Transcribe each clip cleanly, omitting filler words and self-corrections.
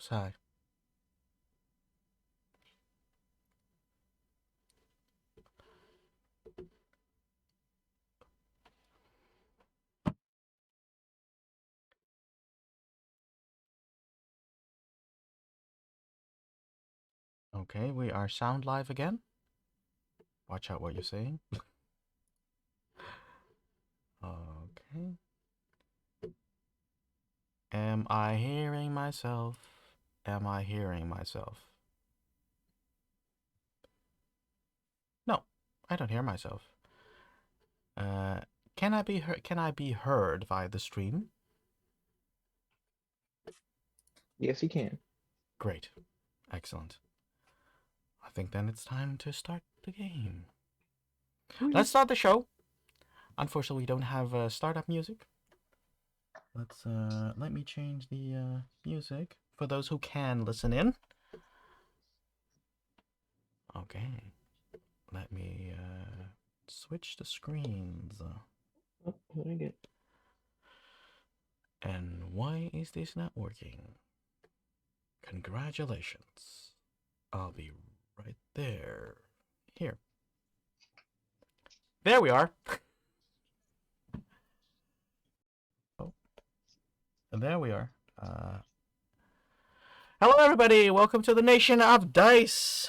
Sigh. Okay, we are sound live again. Watch out what you're saying. Okay. Am I hearing myself? Am I hearing myself? No, I don't hear myself. Can I be heard? Can I be heard via the stream? Yes, you can. Great, excellent. I think then it's time to start the game. Let's start the show. Unfortunately, we don't have startup music. Let me change the music for those who can listen in. Okay, let me switch the screens. Oh, what did I get? And why is this not working? Congratulations. I'll be right there. Here. There we are. Oh, and there we are. Hello, everybody. Welcome to the Nation of Dice.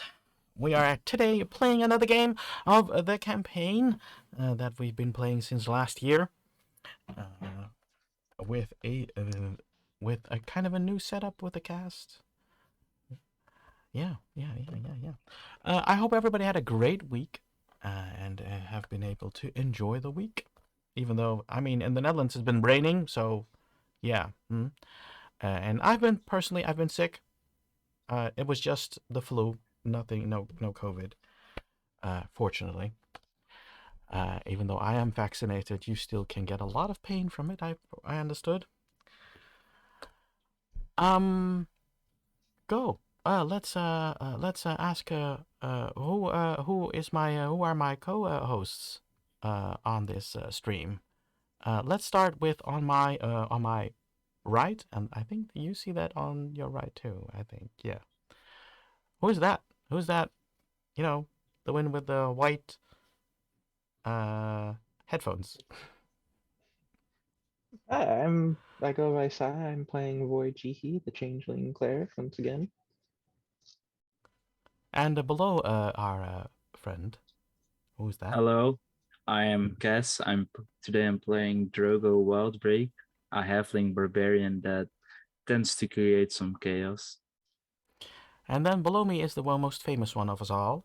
We are today playing another game of the campaign that we've been playing since last year, with a kind of a new setup with the cast. Yeah. I hope everybody had a great week and have been able to enjoy the week. Even though, I mean, in the Netherlands it's been raining, so yeah. And I've been sick. It was just the flu, nothing, no COVID. Fortunately, even though I am vaccinated, you still can get a lot of pain from it. I understood. Um, go. Let's ask who are my co-hosts on this stream. Let's start with on my right, and I think you see that on your right too. I think, yeah. Who's that? Who's that? You know, the one with the white uh headphones. Hi, I go by Sai. I'm playing Void Jihi, the Changeling Cleric, once again. And below our friend, who's that? Hello, I am Cass. Today I'm playing Drogo Wildbreak, a halfling barbarian that tends to create some chaos. And then below me is the most famous one of us all.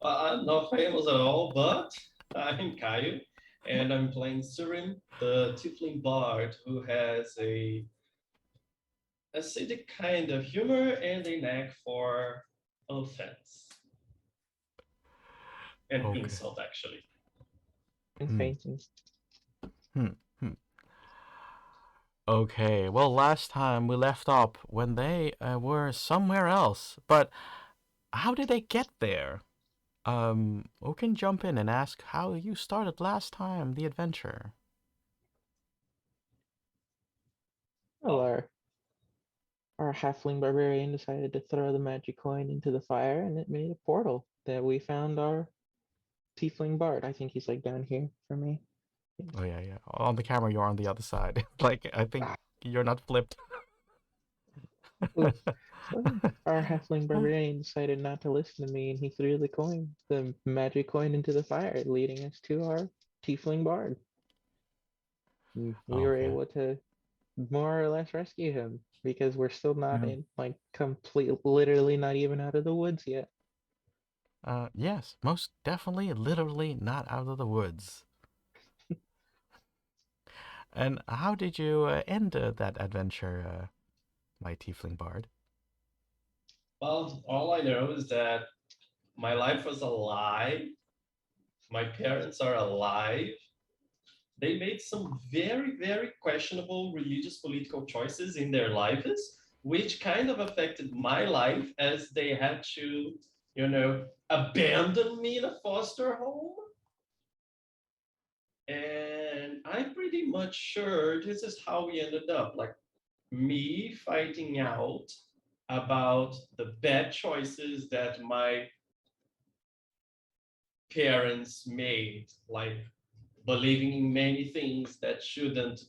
I'm not famous at all, but I'm Caio, and I'm playing Surin, the Tiefling Bard, who has a acidic kind of humor and a knack for offense and Okay. insult, actually. And Hmm. fainting. Hmm. Hmm. Okay. Well, last time we left off when they were somewhere else, but how did they get there? Who can jump in and ask how you started last time the adventure? Well, our halfling barbarian decided to throw the magic coin into the fire, and it made a portal that we found our Tiefling Bard. I think he's like down here for me. Oh yeah. On the camera, you're on the other side. Like I think Ah, you're not flipped. oops. So our halfling barbarian decided not to listen to me, and he threw the magic coin into the fire, leading us to our Tiefling Bard. We were Okay. able to more or less rescue him because we're still not Yeah. in like literally not even out of the woods yet. Yes, most definitely, literally not out of the woods. And how did you end that adventure, my tiefling bard? Well, all I know is that my life was a lie. My parents are alive. They made some very, very questionable religious political choices in their lives, which kind of affected my life as they had to, abandon me in a foster home. And I'm pretty much sure this is how we ended up. Like, me finding out about the bad choices that my parents made, like believing in many things that shouldn't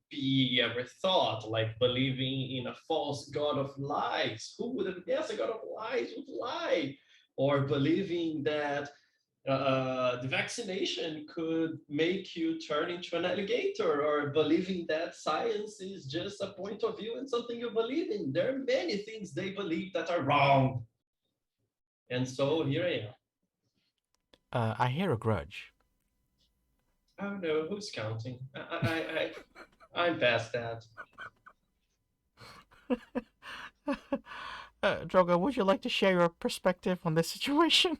be ever thought, like believing in a false god of lies. Who would have guessed a god of lies would lie? Or believing that the vaccination could make you turn into an alligator, or believing that science is just a point of view and something you believe in. There are many things they believe that are wrong. And so here I am. I hear a grudge. I don't know who's counting. I'm past that. Drogo, would you like to share your perspective on this situation?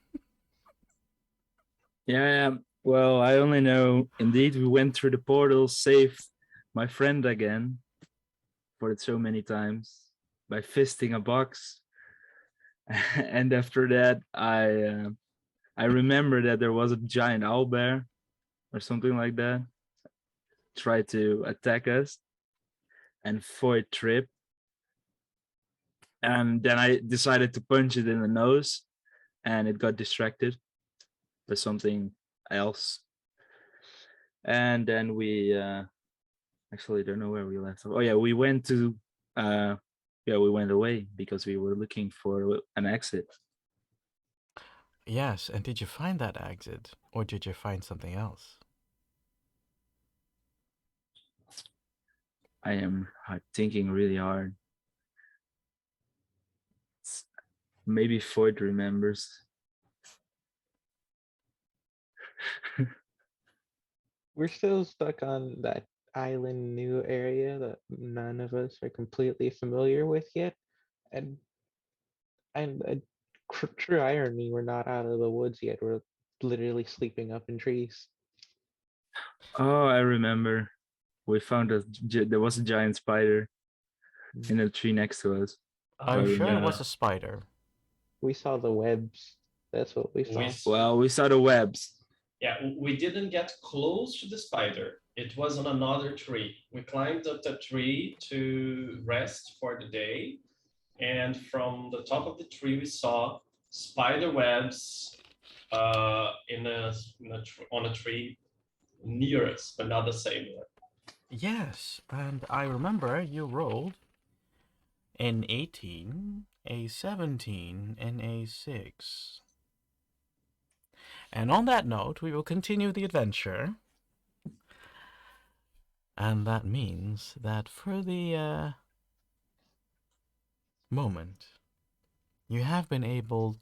Yeah, well, I only know, indeed, we went through the portal, saved my friend again, for it so many times, by fisting a box. And after that, I remember that there was a giant owlbear or something like that, tried to attack us, and Foy tripped. And then I decided to punch it in the nose, and it got distracted by something else. And then we actually don't know where we left. Oh yeah, we went to we went away because we were looking for an exit. Yes, and did you find that exit, or did you find something else? I am thinking really hard. Maybe Floyd remembers. We're still stuck on that island new area that none of us are completely familiar with yet. And true irony, we're not out of the woods yet. We're literally sleeping up in trees. Oh, I remember. We found there was a giant spider in a tree next to us. Are you sure it remember. was a spider? We saw the webs. That's what we saw. Well, we saw the webs. Yeah, we didn't get close to the spider. It was on another tree. We climbed up the tree to rest for the day. And from the top of the tree, we saw spider webs on a tree near us, but not the same one. Yes, and I remember you rolled an 18, a 17, and a 6. And on that note, we will continue the adventure. And that means that for the moment, you have been able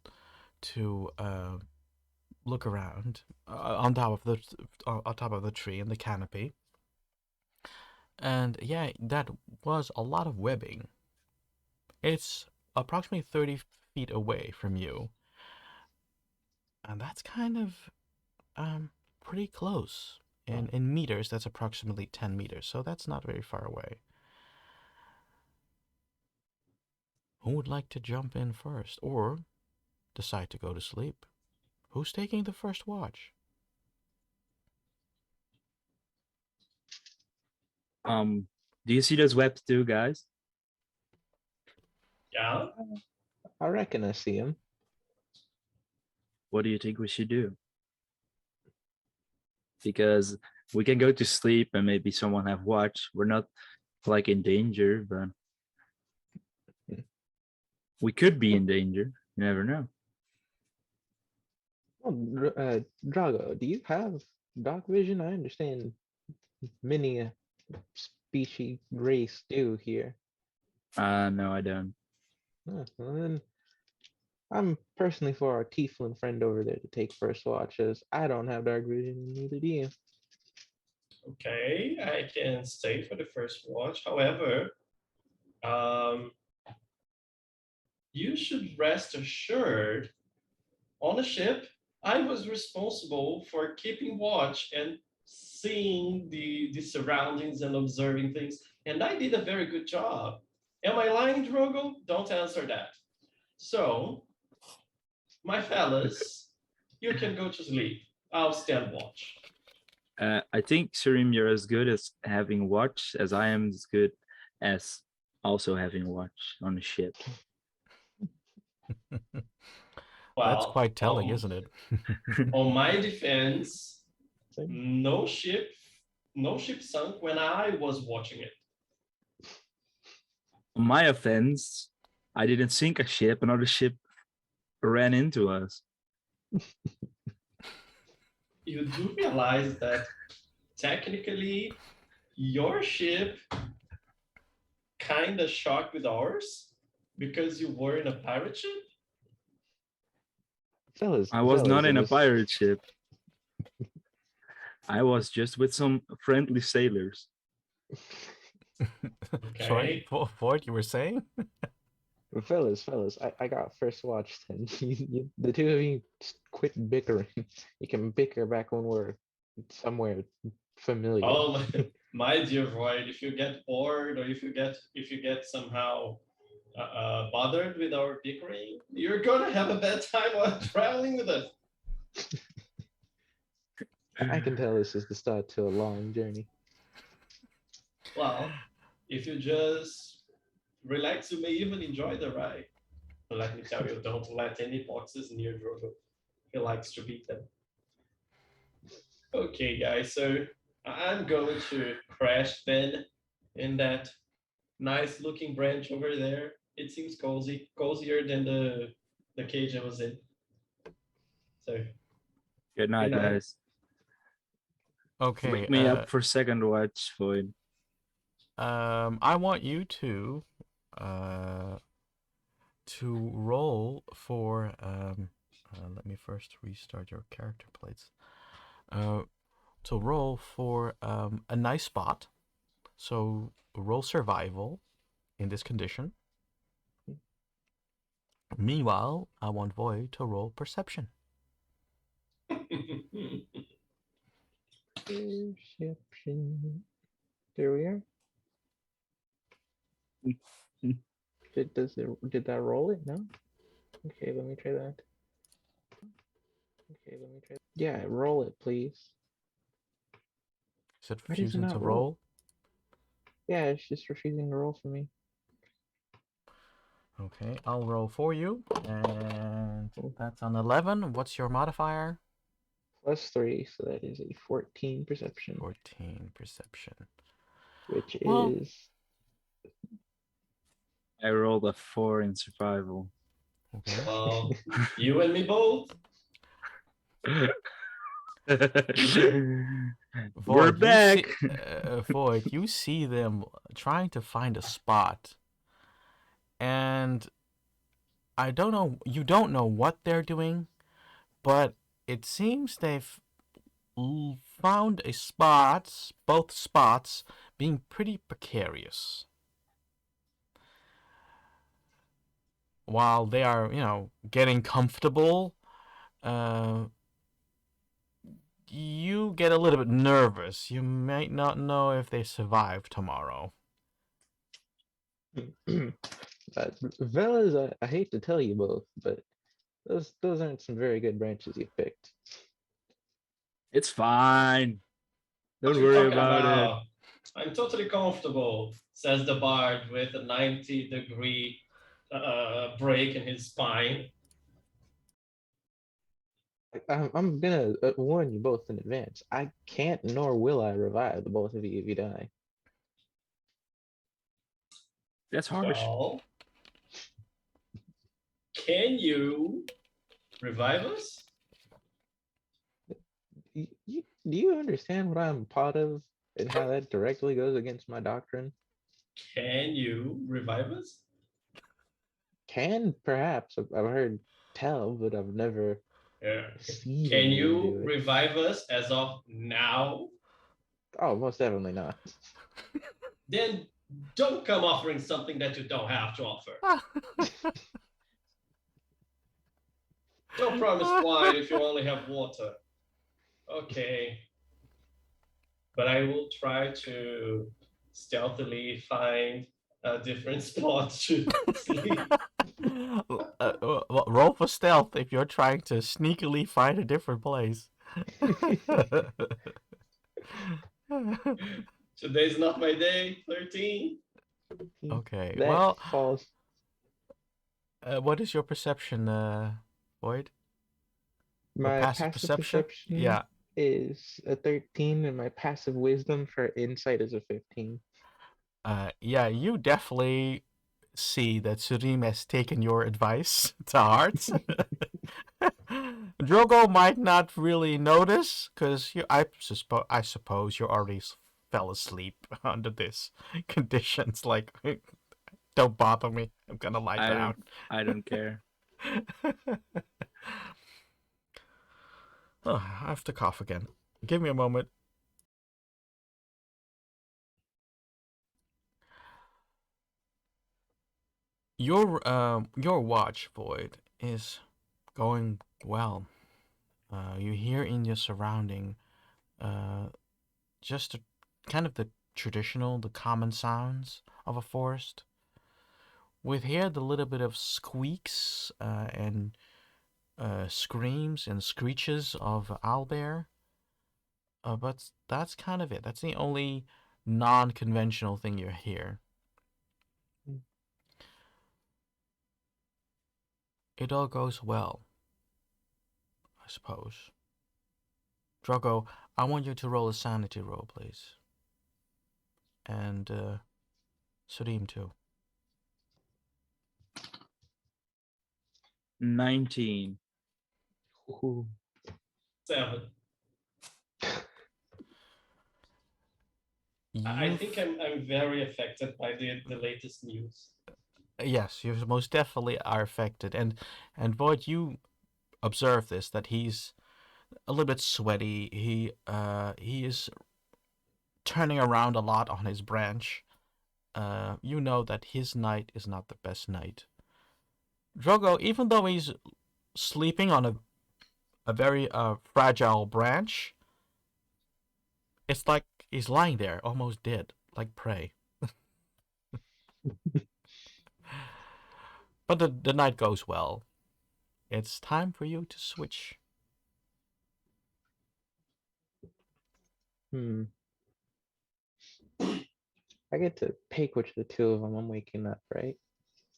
to look around on top of the tree in the canopy. And yeah, that was a lot of webbing. It's approximately 30 feet away from you. And that's kind of pretty close. In meters, that's approximately 10 meters, so that's not very far away. Who would like to jump in first, or decide to go to sleep? Who's taking the first watch? Do you see those webs too, guys? Yeah. I reckon I see him. What do you think we should do? Because we can go to sleep and maybe someone have watch. We're not like in danger, but we could be in danger. You never know. Well, Drago, do you have dark vision? I understand many a species race do here. No, I don't. Well, then I'm personally for our tiefling friend over there to take first watch, as I don't have dark vision, and neither do you. Okay, I can stay for the first watch. However, you should rest assured on the ship, I was responsible for keeping watch and seeing the surroundings and observing things, and I did a very good job. Am I lying, Drogo? Don't answer that. So, my fellas, you can go to sleep. I'll stand watch. I think, Surim, you're as good as having watch as I am as good as also having watch on the ship. That's Well, quite telling, isn't it? on my defense, Same. no ship sunk when I was watching it. On my offense, I didn't sink a ship, another ship ran into us. You do realize that technically your ship kind of shocked with ours because you were in a pirate ship? Fellas, I was not fellas, in a it was- pirate ship. I was just with some friendly sailors. Sorry, Okay. Void, you were saying? Fellas, I got first watch then. The two of you just quit bickering. You can bicker back when we're somewhere familiar. Oh my dear Void, if you get bored or if you get somehow bothered with our bickering, you're gonna have a bad time while traveling with us. I can tell this is the start to a long journey. Well, if you just relax, you may even enjoy the ride. But let me tell you, don't let any boxes near Drogo. He likes to beat them. Okay, guys, so I'm going to crash then in that nice looking branch over there. It seems cozier than the cage I was in. So Good night, Good night. guys. Okay. Wake me up for second watch, Void. I want you to roll for let me first restart your character plates. To roll for a nice spot. So roll survival in this condition. Meanwhile, I want Void to roll perception. Perception. There we are. Did that roll it? No? Okay, let me try that. Yeah, roll it, please. Is it Why does it refusing to not roll? roll? Yeah, it's just refusing to roll for me. Okay, I'll roll for you. And that's an 11. What's your modifier? +3, so that is a 14 perception, 14 perception. which Well- is I rolled a 4 in survival. Okay. Well, you and me both. We're back. Void, you see them trying to find a spot. And I don't know, you don't know what they're doing, but it seems they've found a spot, both spots being pretty precarious. While they are, getting comfortable, you get a little bit nervous. You might not know if they survive tomorrow. fellas. I hate to tell you both, but those aren't some very good branches you picked. It's fine. What Don't you worry talking about it. I'm totally comfortable, says the bard with a 90-degree break in his spine. I'm gonna warn you both in advance. I can't nor will I revive the both of you if you die. That's harsh. Well, can you revive us? Do you understand what I'm part of and how that directly goes against my doctrine? Can you revive us? Can perhaps I've heard tell, but I've never Yeah. seen Can anyone you do it. revive us as of now? Oh, most definitely not. Then don't come offering something that you don't have to offer. Don't promise wine if you only have water. Okay. But I will try to stealthily find a different spot to sleep. Roll for stealth if you're trying to sneakily find a different place. Today's not my day. 13. Okay. That Well, falls. what is your perception, Void? Or My passive passive perception? perception Yeah. is a 13, and my passive wisdom for insight is a 15. Yeah, you definitely see that Surim has taken your advice to heart. Drogo might not really notice because I suppose you already fell asleep under this conditions. Like, don't bother me. I'm gonna lie I down. don't I don't care. Oh, I have to cough again. Give me a moment. Your watch, Void, is going well. You hear in your surrounding just kind of the traditional, the common sounds of a forest. With here the little bit of squeaks and screams and screeches of owlbear. But that's kind of it. That's the only non-conventional thing you hear. It all goes well, I suppose. Drogo, I want you to roll a sanity roll, please. And Surim too. 19. Ooh. 7. I think I'm very affected by the latest news. Yes, you most definitely are affected, and Void, you observe this that he's a little bit sweaty. He is turning around a lot on his branch. You know that his night is not the best night. Drogo, even though he's sleeping on a very fragile branch, it's like he's lying there, almost dead, like prey. But the night goes well. It's time for you to switch. Hmm. I get to pick which of the two of them I'm waking up, right?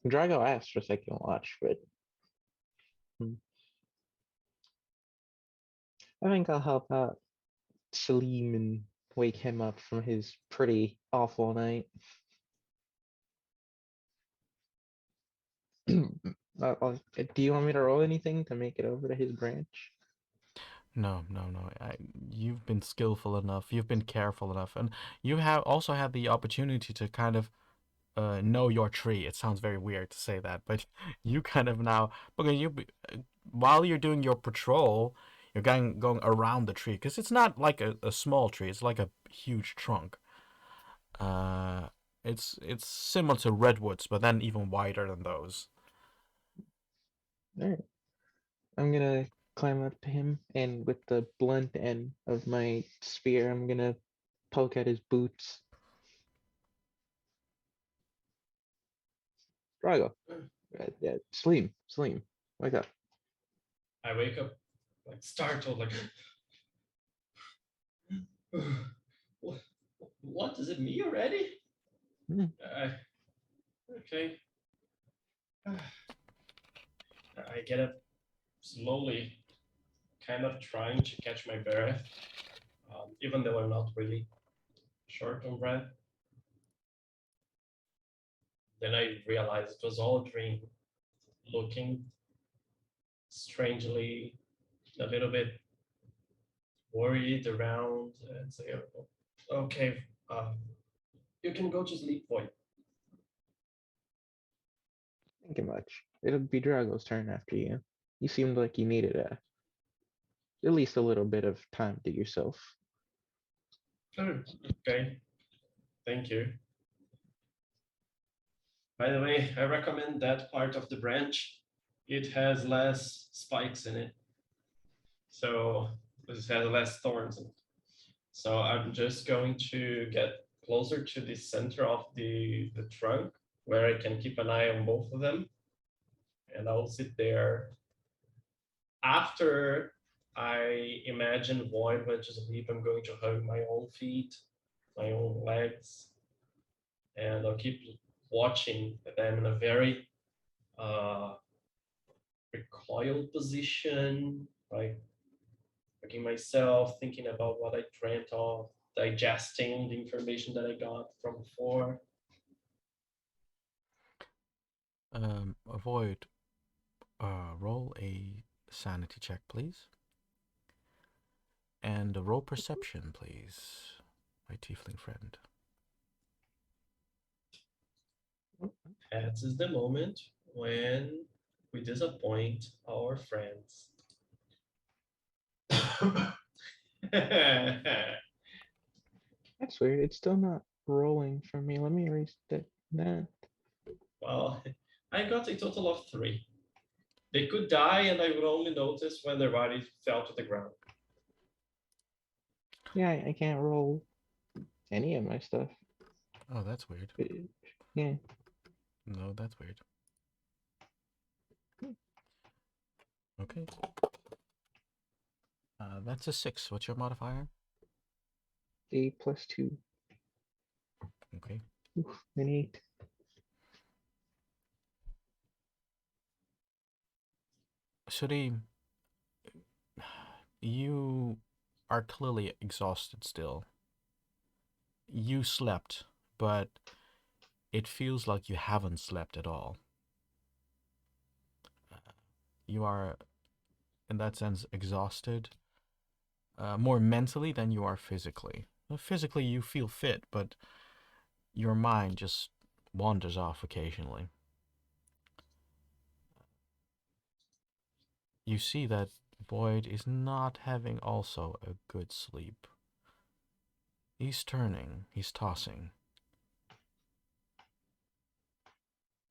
Drago asked for second watch, but I think I'll help out Salim and wake him up from his pretty awful night. Do you want me to roll anything to make it over to his branch? No, no, no. You've been skillful enough. You've been careful enough, and you have also had the opportunity to kind of know your tree. It sounds very weird to say that, but you kind of now because while you're doing your patrol, you're going around the tree because it's not like a small tree. It's like a huge trunk. Uh, it's similar to redwoods, but then even wider than those. All right. I'm gonna climb up to him, and with the blunt end of my spear, I'm gonna poke at his boots. Drago, Salim, wake up. I wake up like startled, like what is it, me already? Hmm. Okay. I get up slowly, kind of trying to catch my breath, even though I'm not really short on breath. Then I realized it was all a dream, looking strangely a little bit worried around and say, "Oh, okay, you can go to sleep, boy." Thank you much. It'll be Drago's turn after you. You seemed like you needed at least a little bit of time to yourself. Oh, okay, thank you. By the way, I recommend that part of the branch. It has less spikes in it, so it has less thorns in it. So I'm just going to get closer to the center of the trunk where I can keep an eye on both of them. And I'll sit there. After I imagine Void went to sleep, I'm going to hug my own feet, my own legs, and I'll keep watching them in a very recoiled position, like looking myself, thinking about what I dreamt of, digesting the information that I got from before. Avoid. Roll a sanity check, please. And roll perception, please, my tiefling friend. That is the moment when we disappoint our friends. That's weird. It's still not rolling for me. Let me erase that. Well, I got a total of 3. They could die, and I would only notice when their body fell to the ground. Yeah, I can't roll any of my stuff. Oh, that's weird. Yeah. No, that's weird. Okay. That's a 6. What's your modifier? A plus 2. Okay. Oof, an 8. Shuri, you are clearly exhausted still. You slept, but it feels like you haven't slept at all. You are, in that sense, exhausted, more mentally than you are physically. Physically, you feel fit, but your mind just wanders off occasionally. You see that Void is not having also a good sleep. He's turning, he's tossing.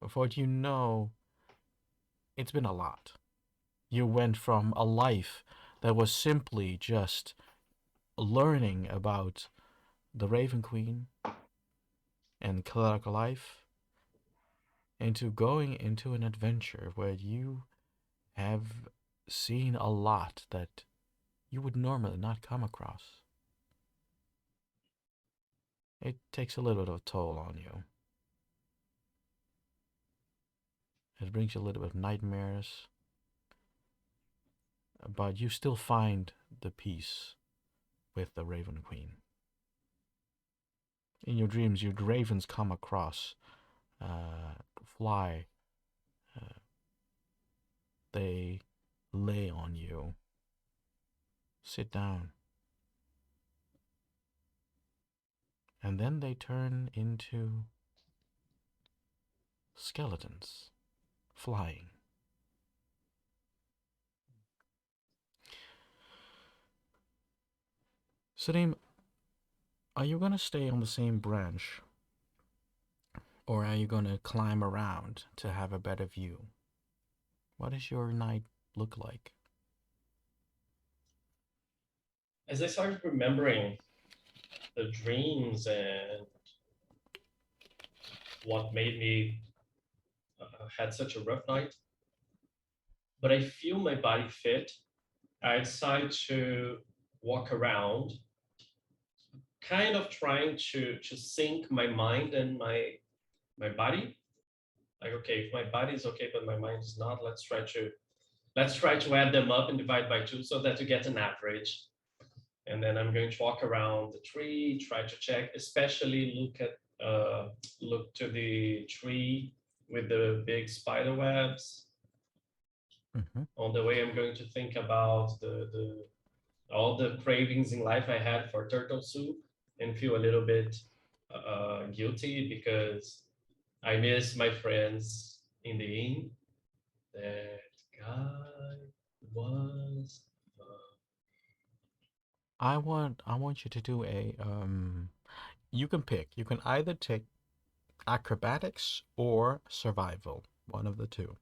Void, you know, it's been a lot. You went from a life that was simply just learning about the Raven Queen and clerical life into going into an adventure where you have seen a lot that you would normally not come across. It takes a little bit of a toll on you. It brings you a little bit of nightmares, but you still find the peace with the Raven Queen. In your dreams, your ravens come across, fly, they lay on you. Sit down. And then they turn into skeletons, flying. Sadim, are you going to stay on the same branch? Or are you going to climb around to have a better view? What does your night look like? As I started remembering the dreams and what made me had such a rough night, but I feel my body fit, I decided to walk around, kind of trying to sync my mind and my body. Like, okay, if my body is okay, but my mind is not, let's try to add them up and divide by 2 so that you get an average. And then I'm going to walk around the tree, try to check, especially look to the tree with the big spider webs. Mm-hmm. On the way, I'm going to think about all the cravings in life I had for turtle soup and feel a little bit guilty because I miss my friends in the inn. That guy was. I want you to do a you can pick. You can either take acrobatics or survival, one of the two.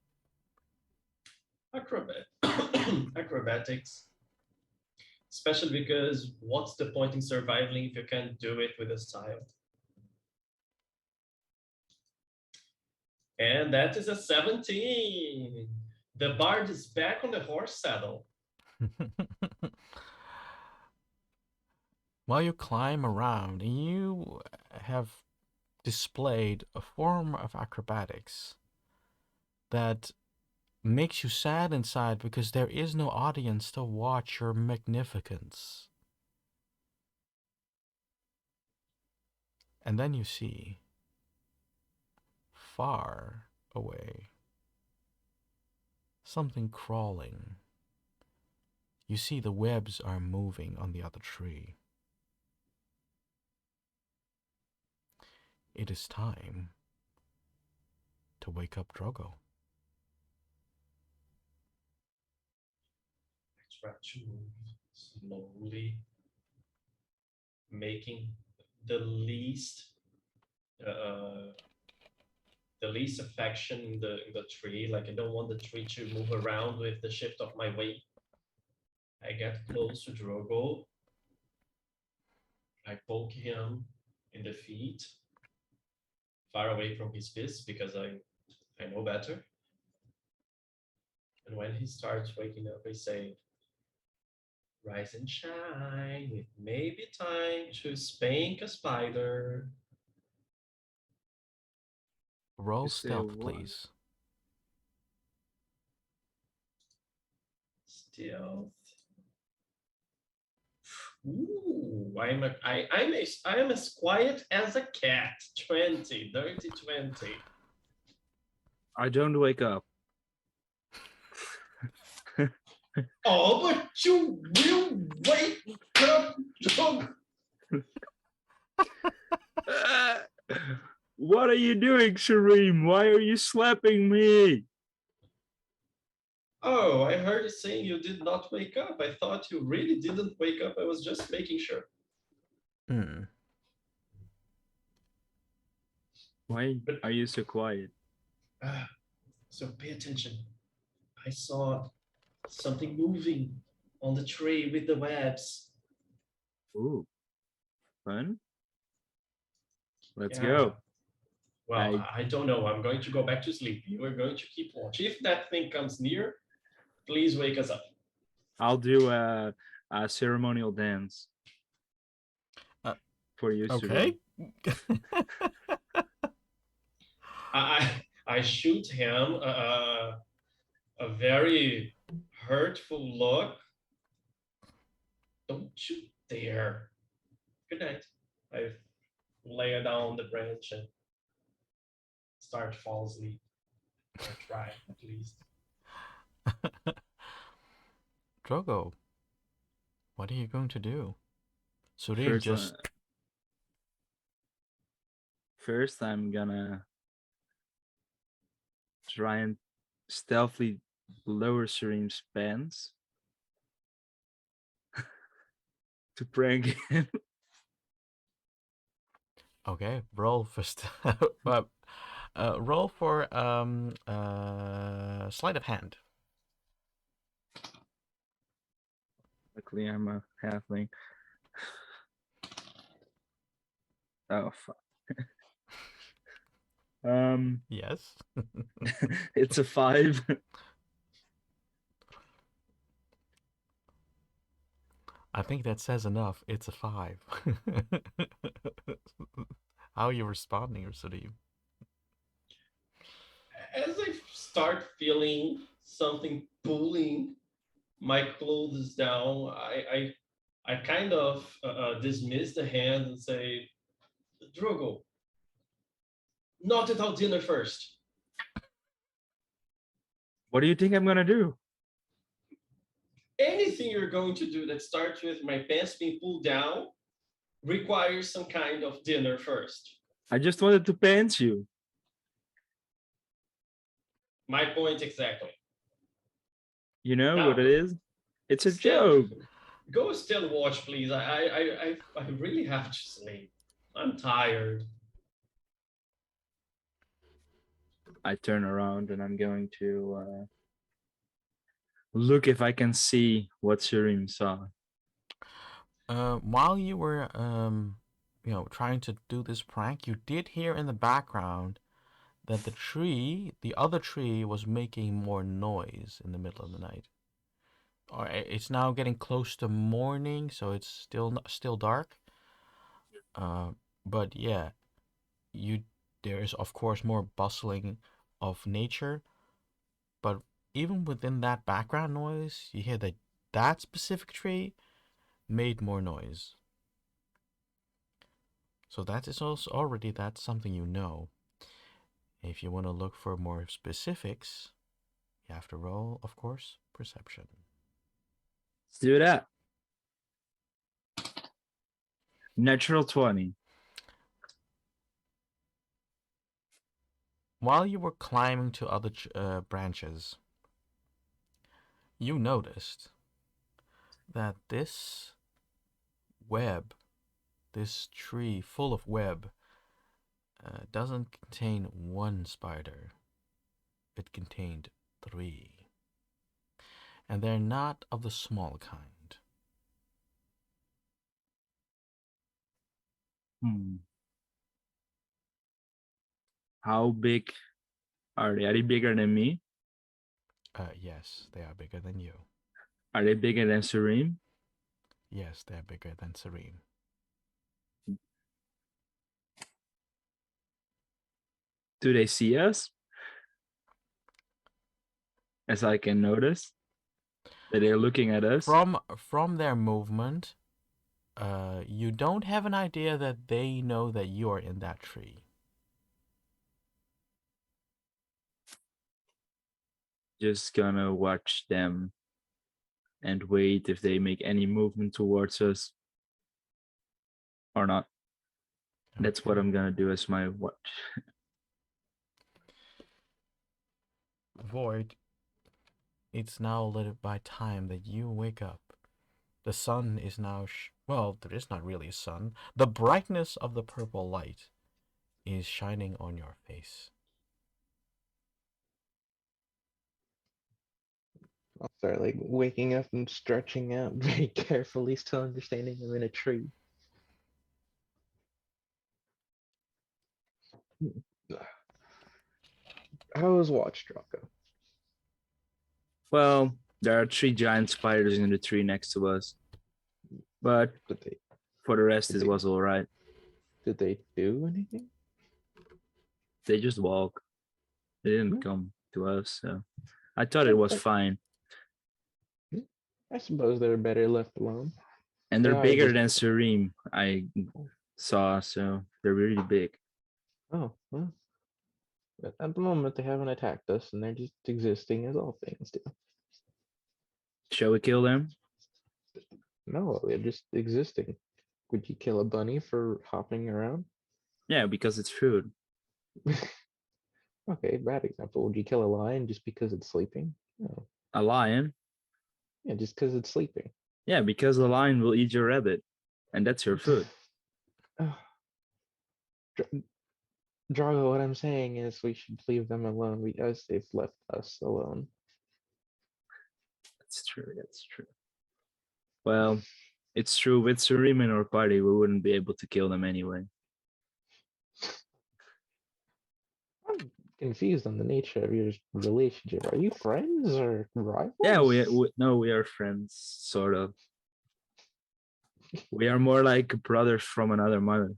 Acrobatics, especially because what's the point in surviving if you can't do it with a style? And that is a 17. The bard is back on the horse saddle. While you climb around, you have displayed a form of acrobatics that makes you sad inside because there is no audience to watch your magnificence. And then you see, far away, something crawling. You see the webs are moving on the other tree. It is time to wake up Drogo. I try to move slowly, making the least uh, the least affection in the tree. Like I don't want the tree to move around with the shift of my weight. I get close to Drogo. I poke him in the feet, far away from his fist because I know better. And when he starts waking up, I say, "Rise and shine. It may be time to spank a spider." Roll You say stealth, what? please. Stealth. Ooh, I am as quiet as a cat. 20, dirty 20. I don't wake up. Oh, but you will wake up, dog. What are you doing, Shireen? Why are you slapping me? Oh, I heard you saying you did not wake up. I thought you really didn't wake up. I was just making sure. Hmm. Why But are you so quiet? so pay attention. I saw something moving on the tree with the webs. Ooh, fun. Let's Yeah. go. Well, I don't know. I'm going to go back to sleep. You are going to keep watch. If that thing comes near, please wake us up. I'll do a ceremonial dance Uh, for you, Okay. Shireen. I shoot him a very hurtful look. Don't you dare. Good night. I lay down on the branch and start to fall asleep. Or try, at least. Drogo, what are you going to do? Surim First, just. first I'm gonna try and stealthily lower Shireen's pants to prank him. Okay, roll for roll for sleight of hand. Luckily, I'm a halfling. Oh fuck. Yes. It's a 5. I think that says enough. It's a 5. How are you responding, Surim? As I start feeling something pulling my clothes down, I kind of dismiss the hand and say, Drogo, not without dinner first. What do you think I'm gonna do? Anything you're going to do that starts with my pants being pulled down requires some kind of dinner first. I just wanted to pants you. My point exactly. You know Now, what it is? It's a still, joke. go still watch, please. I really have to sleep. I'm tired. I turn around and I'm going to look if I can see what Shireen saw. While you were trying to do this prank, you did hear in the background that the other tree, was making more noise in the middle of the night. Or it's now getting close to morning, so it's still dark. But yeah, there is of course more bustling of nature, but even within that background noise, you hear that that specific tree made more noise. So that is also already that's something you know. If you want to look for more specifics, you have to roll, of course, perception. Let's do that. Natural 20. While you were climbing to other branches, you noticed that this web, this tree full of web, doesn't contain one spider. It contained 3. And they're not of the small kind. How big are they? Are they bigger than me? Yes, they are bigger than you. Are they bigger than Serene? Yes, they're bigger than Serene. Do they see us? As I can notice that they're looking at us. From their movement, you don't have an idea that they know that you are in that tree. Just gonna watch them and wait if they make any movement towards us or not. That's what Okay. I'm gonna do as my watch. Void, it's now lit by time that you wake up. The sun is now, well, there is not really a sun. The brightness of the purple light is shining on your face. I'll start like waking up and stretching out very carefully, still understanding I'm in a tree. How was watch, Draco? Well, there are 3 giant spiders in the tree next to us, but Did they for the rest, Did it they- was all right. did they do anything? They just walk. They didn't Hmm. come to us, so I thought it was Okay. fine. I suppose they're better left alone. And They they're are bigger just- than Serene, I saw, so they're really big. Oh, well. At the moment, they haven't attacked us, and they're just existing as all things do. Shall we kill them? No, they're just existing. Would you kill a bunny for hopping around? Yeah, because it's food. Okay, bad example. Would you kill a lion just because it's sleeping? No. A lion? Yeah, just because it's sleeping. Yeah, because the lion will eat your rabbit, and that's your food. Oh. Drago, what I'm saying is we should leave them alone because they've left us alone. That's true. That's true. Well, it's true. With Serene in our party, we wouldn't be able to kill them anyway. I'm confused on the nature of your relationship. Are you friends or rivals? Yeah, we are friends, sort of. We are more like brothers from another mother.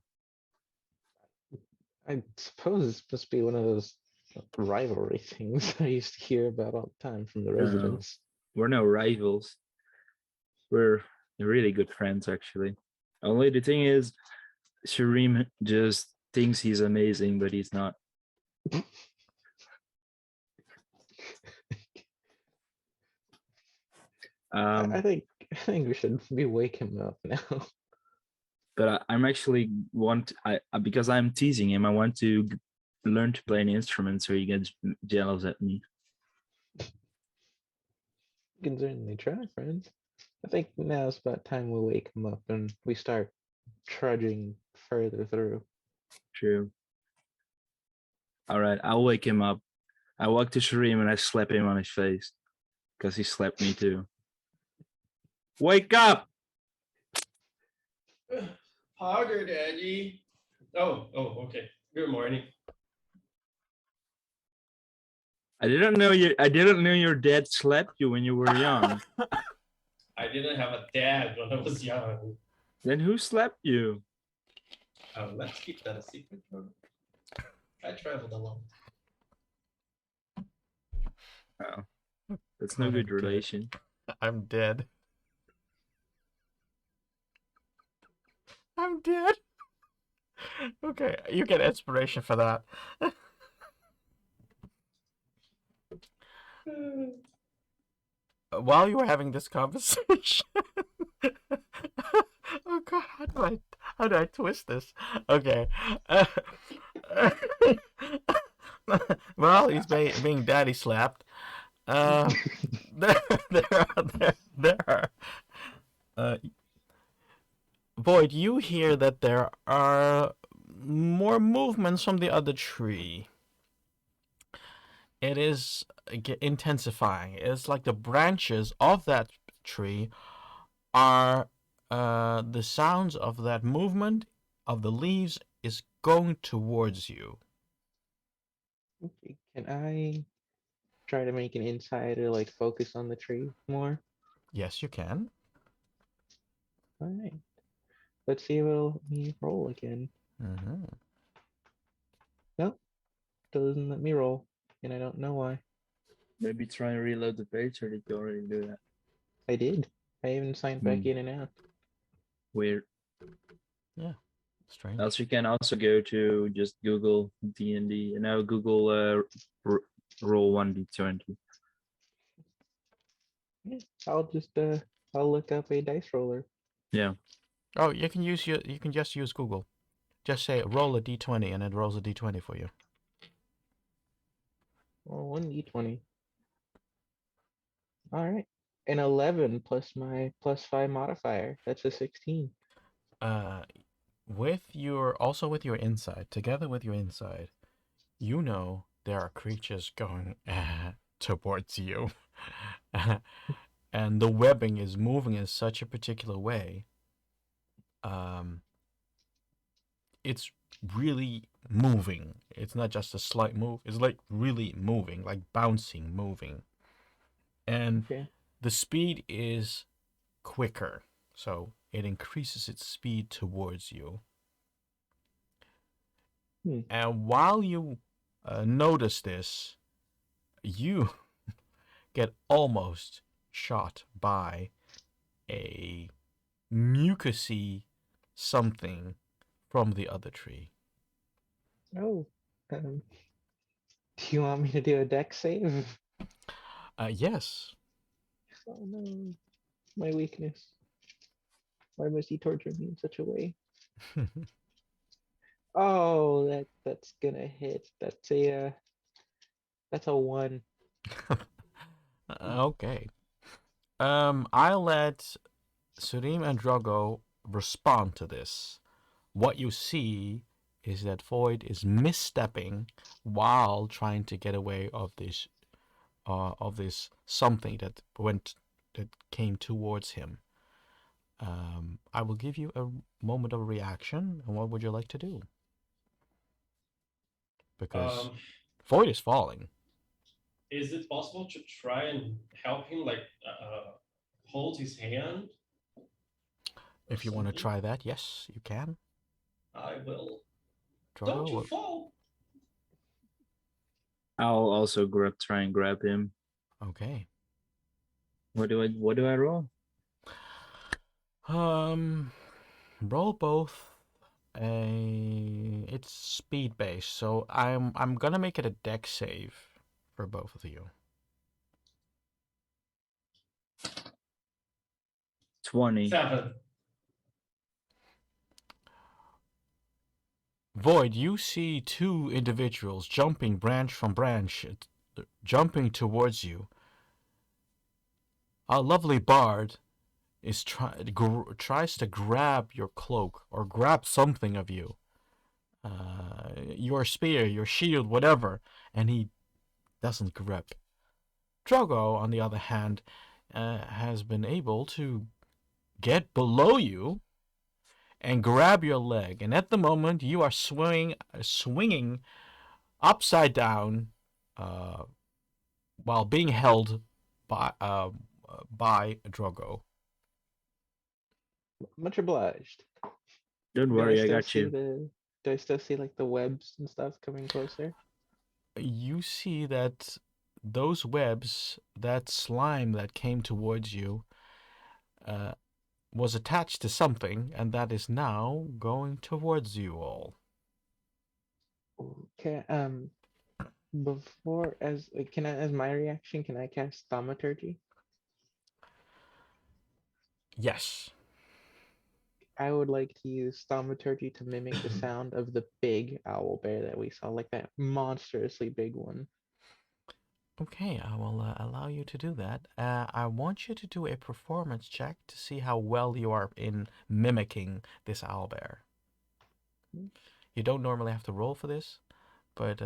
I suppose this must be one of those rivalry things I used to hear about all the time from the residents. We're no rivals. We're really good friends, actually. Only the thing is, Shireen just thinks he's amazing, but he's not. I think we should be wake him up now. But I'm actually because I'm teasing him. I want to learn to play an instrument, so he gets jealous at me. You can certainly try, friends. I think now it's about time we wake him up and we start trudging further through. True. All right, I'll wake him up. I walk to Shireen and I slap him on his face because he slapped me too. Wake up! Harder, Daddy. Oh, okay. Good morning. I didn't know your dad slapped you when you were young. I didn't have a dad when I was young. Then who slapped you? Let's keep that a secret. Bro. I traveled alone. Oh, that's no good Kinda relation. I'm dead. I'm dead. Okay, you get inspiration for that. While you were having this conversation. Oh god, how do I twist this? Okay. While he's being daddy slapped, uh, there, there are. Uh, Void, you hear that there are more movements from the other tree. It is intensifying. It's like the branches of that tree are the sounds of that movement of the leaves is going towards you. Okay, can I try to make an insight or like focus on the tree more? Yes, you can. All right. Let's see if it'll let me roll again. Mm-hmm. Nope, doesn't let me roll, and I don't know why. Maybe try and reload the page, or did you already do that? I did. I even signed back Hmm. in and out. Weird. Yeah, strange. Else you can also go to just Google D&D and now Google roll 1d20. Yeah, I'll just I'll look up a dice roller. Yeah. Oh, you can just use Google. Just say roll a d20 and it rolls a d20 for you. Well, 1d20. All right. An 11 plus my +5 modifier. That's a 16. With your insight, together with your insight, you know there are creatures going towards you. And the webbing is moving in such a particular way. It's really moving. It's not just a slight move. It's like really moving, like bouncing, moving. And Okay. the speed is quicker. So it increases its speed towards you. And while you notice this, you get almost shot by a mucusy something from the other tree. Oh. Do you want me to do a deck save? Yes. Oh no. My weakness. Why must he torture me in such a way? Oh, that's gonna hit. That's a 1. Okay. I'll let Surim and Drogo respond to this. What you see is that Void is misstepping while trying to get away of this something that came towards him. I will give you a moment of reaction. And what would you like to do? Because Void is falling. Is it possible to try and help him, like hold his hand? If you want to try that, yes, you can. I will. Drogo, Don't you fall? I'll also try and grab him. Okay. What do I roll? Roll both. It's speed based, so I'm gonna make it a deck save for both of you. 20. 7. Void, you see two individuals jumping branch from branch, jumping towards you. A lovely bard is tries to grab your cloak or grab something of you, your spear, your shield, whatever, and he doesn't grip. Drogo, on the other hand, has been able to get below you and grab your leg, and at the moment you are swinging upside down, while being held by Drogo. Much obliged. Don't Can I worry, I still got see you. the Do I still see like the webs and stuff coming closer? You see that those webs, that slime that came towards you, was attached to something, and that is now going towards you all. Okay. Before can I as my reaction can I cast thaumaturgy? Yes. I would like to use thaumaturgy to mimic the sound of the big owl bear that we saw, like that monstrously big one. Okay, I will allow you to do that. I want you to do a performance check to see how well you are in mimicking this owlbear. You don't normally have to roll for this, but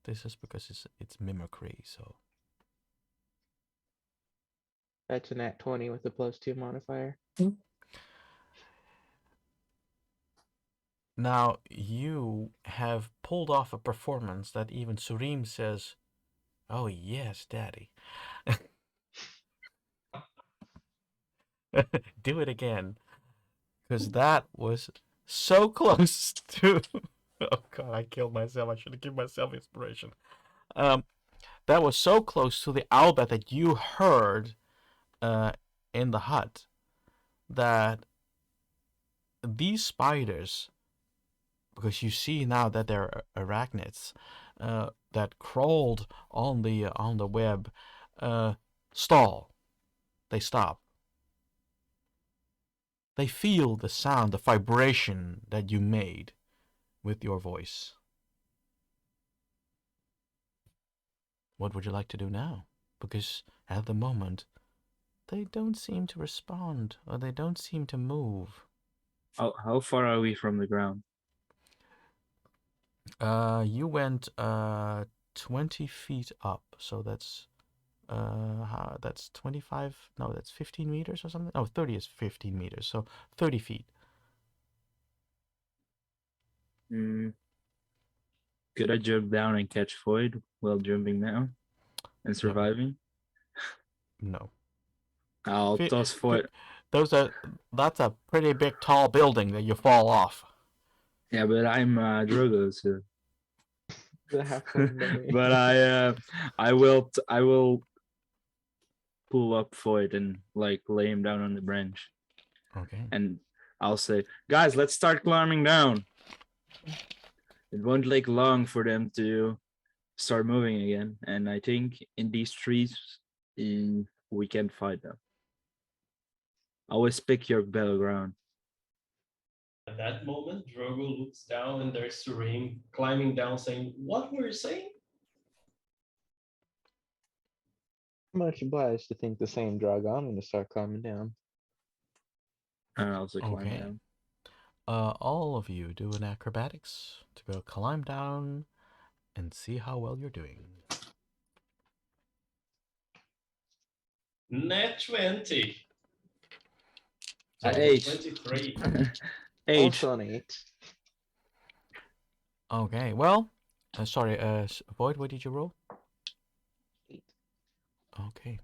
this is because it's mimicry. So That's a nat 20 with a +2 modifier. now you have pulled off a performance that even Surim says, "Oh yes, Daddy." Do it again, because that was so close to. Oh God, I killed myself. I should have given myself inspiration. Um, that was so close to the owlbear that you heard in the hut that these spiders, because you see now that they're arachnids that crawled on the web, stall. They stop. They feel the sound, the vibration that you made with your voice. What would you like to do now? Because at the moment, they don't seem to respond, or they don't seem to move. How far are we from the ground? You went 20 feet up, so that's 25. No, that's 15 meters or something. Oh, 30 is 15 meters, so 30 feet. Mm, could I jump down and catch Void while jumping down and surviving? No. I'll Fi- toss Void. That's a pretty big, tall building that you fall off. Yeah, but I'm Drogo, so. The halfling barbarian. But I will pull up Void and like lay him down on the branch, Okay. and I'll say, guys, let's start climbing down. It won't take long for them to start moving again, and I think in these trees, we can fight them. Always pick your battleground. At that moment, Drogo looks down and there's Surim climbing down saying, "What were you saying?" Much obliged to think the same, Drago. I'm gonna start climbing down. And I'll also climb Okay. down. All of you do an acrobatics to go climb down and see how well you're doing. Nat 20. So Age. 23. Age. Also an 8. Okay, well, sorry, Void, what did you roll? 8. Okay,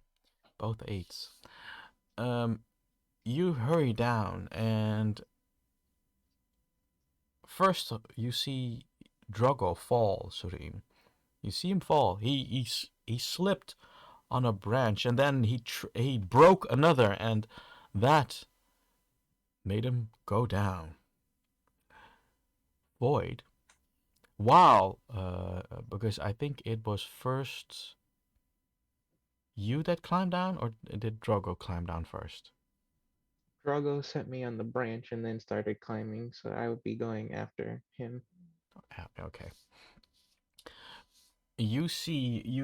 both 8s. You hurry down, and first you see Drogo fall, Surim. You see him fall. He slipped on a branch, and then he broke another, and that made him go down. Void, wow, because I think it was first you that climbed down, or did Drogo climb down first? Drago sent me on the branch and then started climbing, so I would be going after him. Okay. You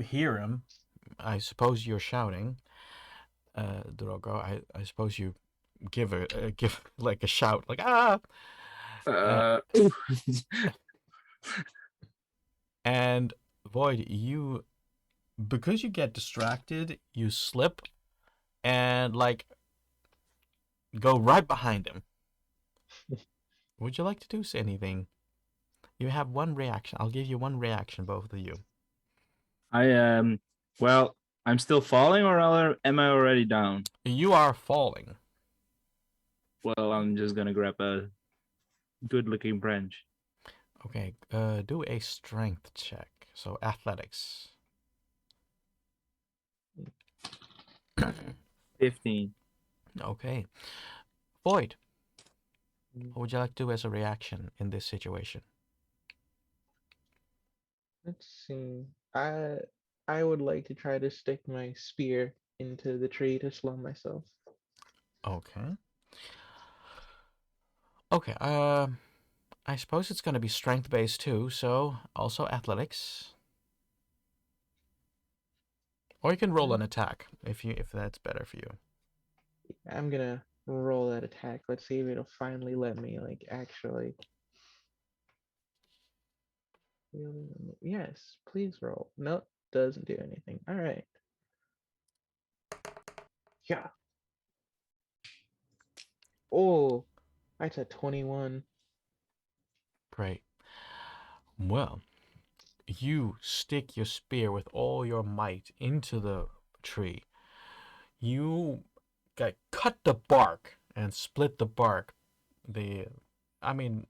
hear him. I suppose you're shouting, Drogo. I suppose you give like a shout, like ah. And Void, because you get distracted, you slip and like go right behind him. Would you like to do anything? You have one reaction. I'll give you one reaction, both of you. Well, I'm still falling, or am I already down? You are falling. Well, I'm just gonna grab a good-looking branch. Okay, do a strength check. So athletics. 15. Okay. Void, Mm, what would you like to do as a reaction in this situation? Let's see. I would like to try to stick my spear into the tree to slow myself. Okay. Okay, I suppose it's going to be strength based too, so also athletics. Or you can roll an Mm, attack if that's better for you. I'm gonna roll that attack. Let's see if it'll finally let me like actually. Yes, please roll. Nope, doesn't do anything. All right. Yeah. Oh, that's a 21. Great. Well, you stick your spear with all your might into the tree. You cut the bark and split the bark. The, I mean,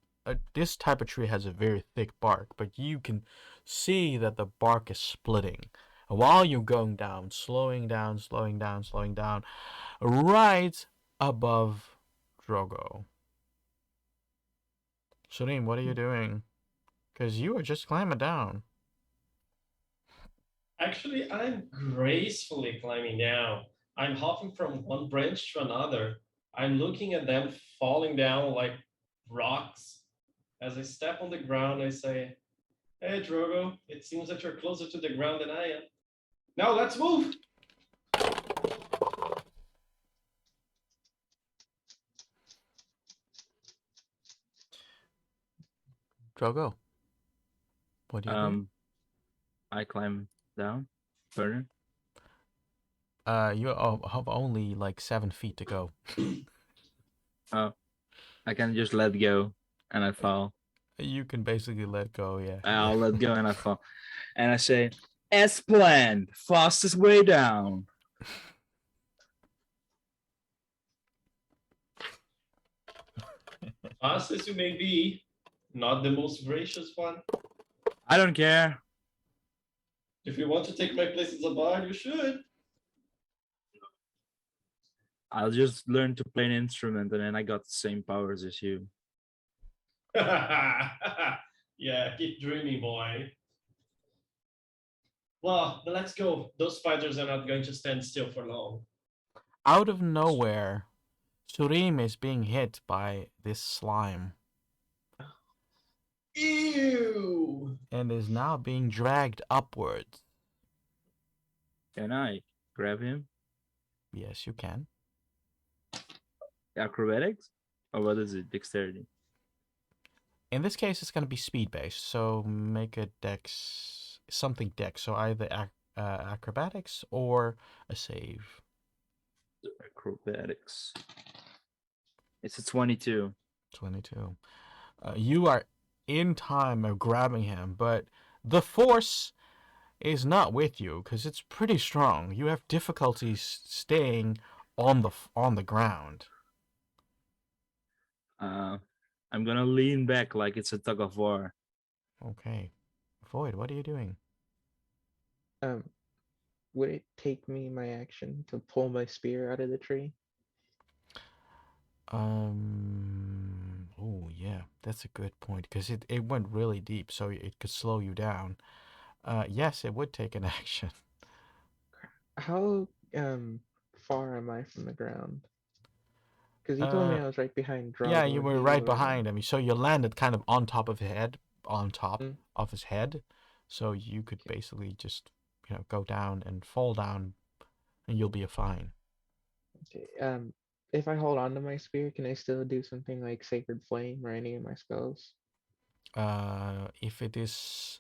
this type of tree has a very thick bark, but you can see that the bark is splitting. And while you're going down, slowing down, slowing down, slowing down, right above Drogo. Shireen, what are you doing? Because you are just climbing down. Actually, I'm gracefully climbing down. I'm hopping from one branch to another. I'm looking at them falling down like rocks. As I step on the ground, I say, "Hey, Drogo, it seems that you're closer to the ground than I am. Now let's move!" Drogo, what do you do? Um, I climb down further. You have only like 7 feet to go. Oh, I can just let go and I fall. You can basically let go, yeah. I'll let go and I fall. And I say, as planned, fastest way down. Fast as you may be, not the most gracious one. I don't care. If you want to take my place as a bard, you should. I'll just learn to play an instrument and then I got the same powers as you. Yeah, keep dreaming, boy. Well, then let's go. Those spiders are not going to stand still for long. Out of nowhere, Surim is being hit by this slime Ew! and is now being dragged upwards. Can I grab him? Yes, you can. Acrobatics? Or what is it? Dexterity. In this case, it's going to be speed based, so make a dex, something dex, so either acrobatics or a save. Acrobatics. It's a 22. 22. You are in time of grabbing him, but the force is not with you because it's pretty strong. You have difficulties staying on the ground. I'm gonna lean back like it's a tug of war. Okay. Void, what are you doing? Um, would it take me my action to pull my spear out of the tree? Oh yeah, that's a good point because it went really deep, so it could slow you down. Yes, it would take an action. How far am I from the ground? Because he told me Uh, I was right behind yeah, Drago you and were he right was over behind him, so you landed kind of on top of his head, on top there. of his head, so you could Okay. basically just, go down and fall down, and you'll be fine. Okay. If I hold on to my spear, can I still do something like Sacred Flame or any of my spells? If it is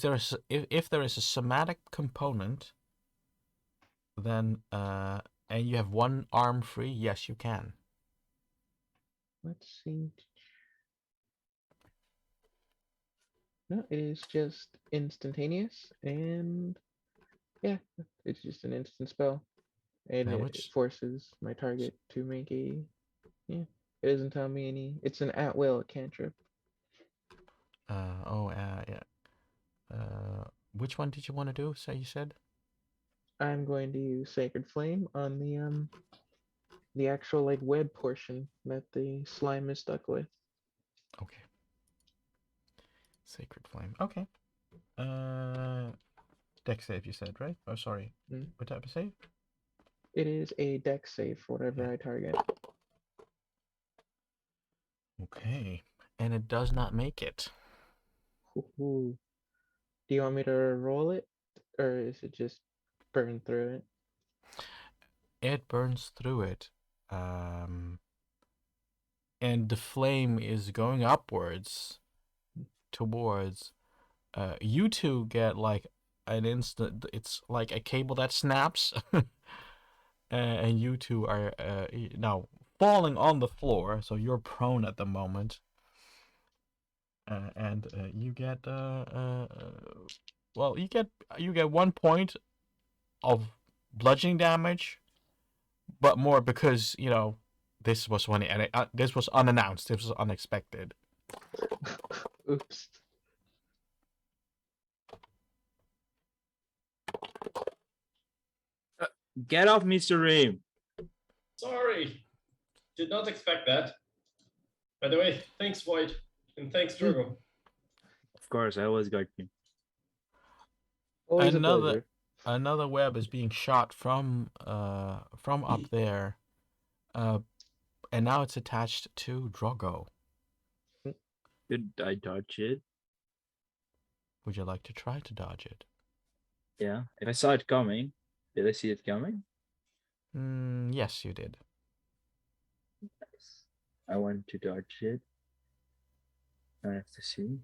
there if there is a somatic component, then and you have one arm free, yes, you can. Let's see. No, it is just instantaneous, and yeah, it's just an instant spell, and Now it which forces my target to make a. Yeah, it doesn't tell me any. It's an at will cantrip. Yeah. Which one did you want to do? So you said. I'm going to use Sacred Flame on the actual like web portion that the slime is stuck with. Okay. Sacred Flame. Okay. Deck save, you said, right? Oh, sorry. Mm. What type of save? It is a deck save for whatever Yeah. I target. Okay. And it does not make it. Ooh. Do you want me to roll it, or is it just burn through it? It burns through it. And the flame is going upwards towards. You two get like an instant. It's like a cable that snaps. And you two are now falling on the floor, so you're prone at the moment. And you get well, you get 1 point of bludgeoning damage, but more because this was this was unannounced, this was unexpected. Oops. Get off me, Serene. Sorry, did not expect that. By the way, thanks Void, and thanks Drogo. Of course, I always got you. Always a Another pleasure. another web is being shot from up there, and now it's attached to Drogo. Did I dodge it? Would you like to try to dodge it? Yeah. If I saw it coming, did I see it coming? Yes, you did. Nice. I want to dodge it. I have to see.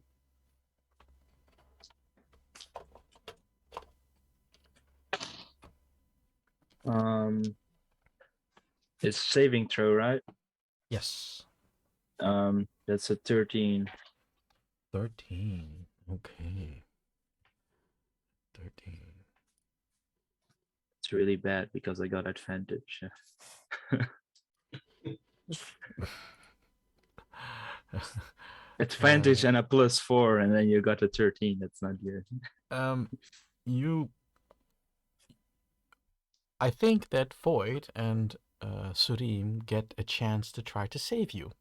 It's saving throw, right? Yes. That's a 13. 13. Okay. 13. It's really bad because I got advantage. Advantage and a +4, and then you got a 13. That's not good. I think that Void and Surim get a chance to try to save you.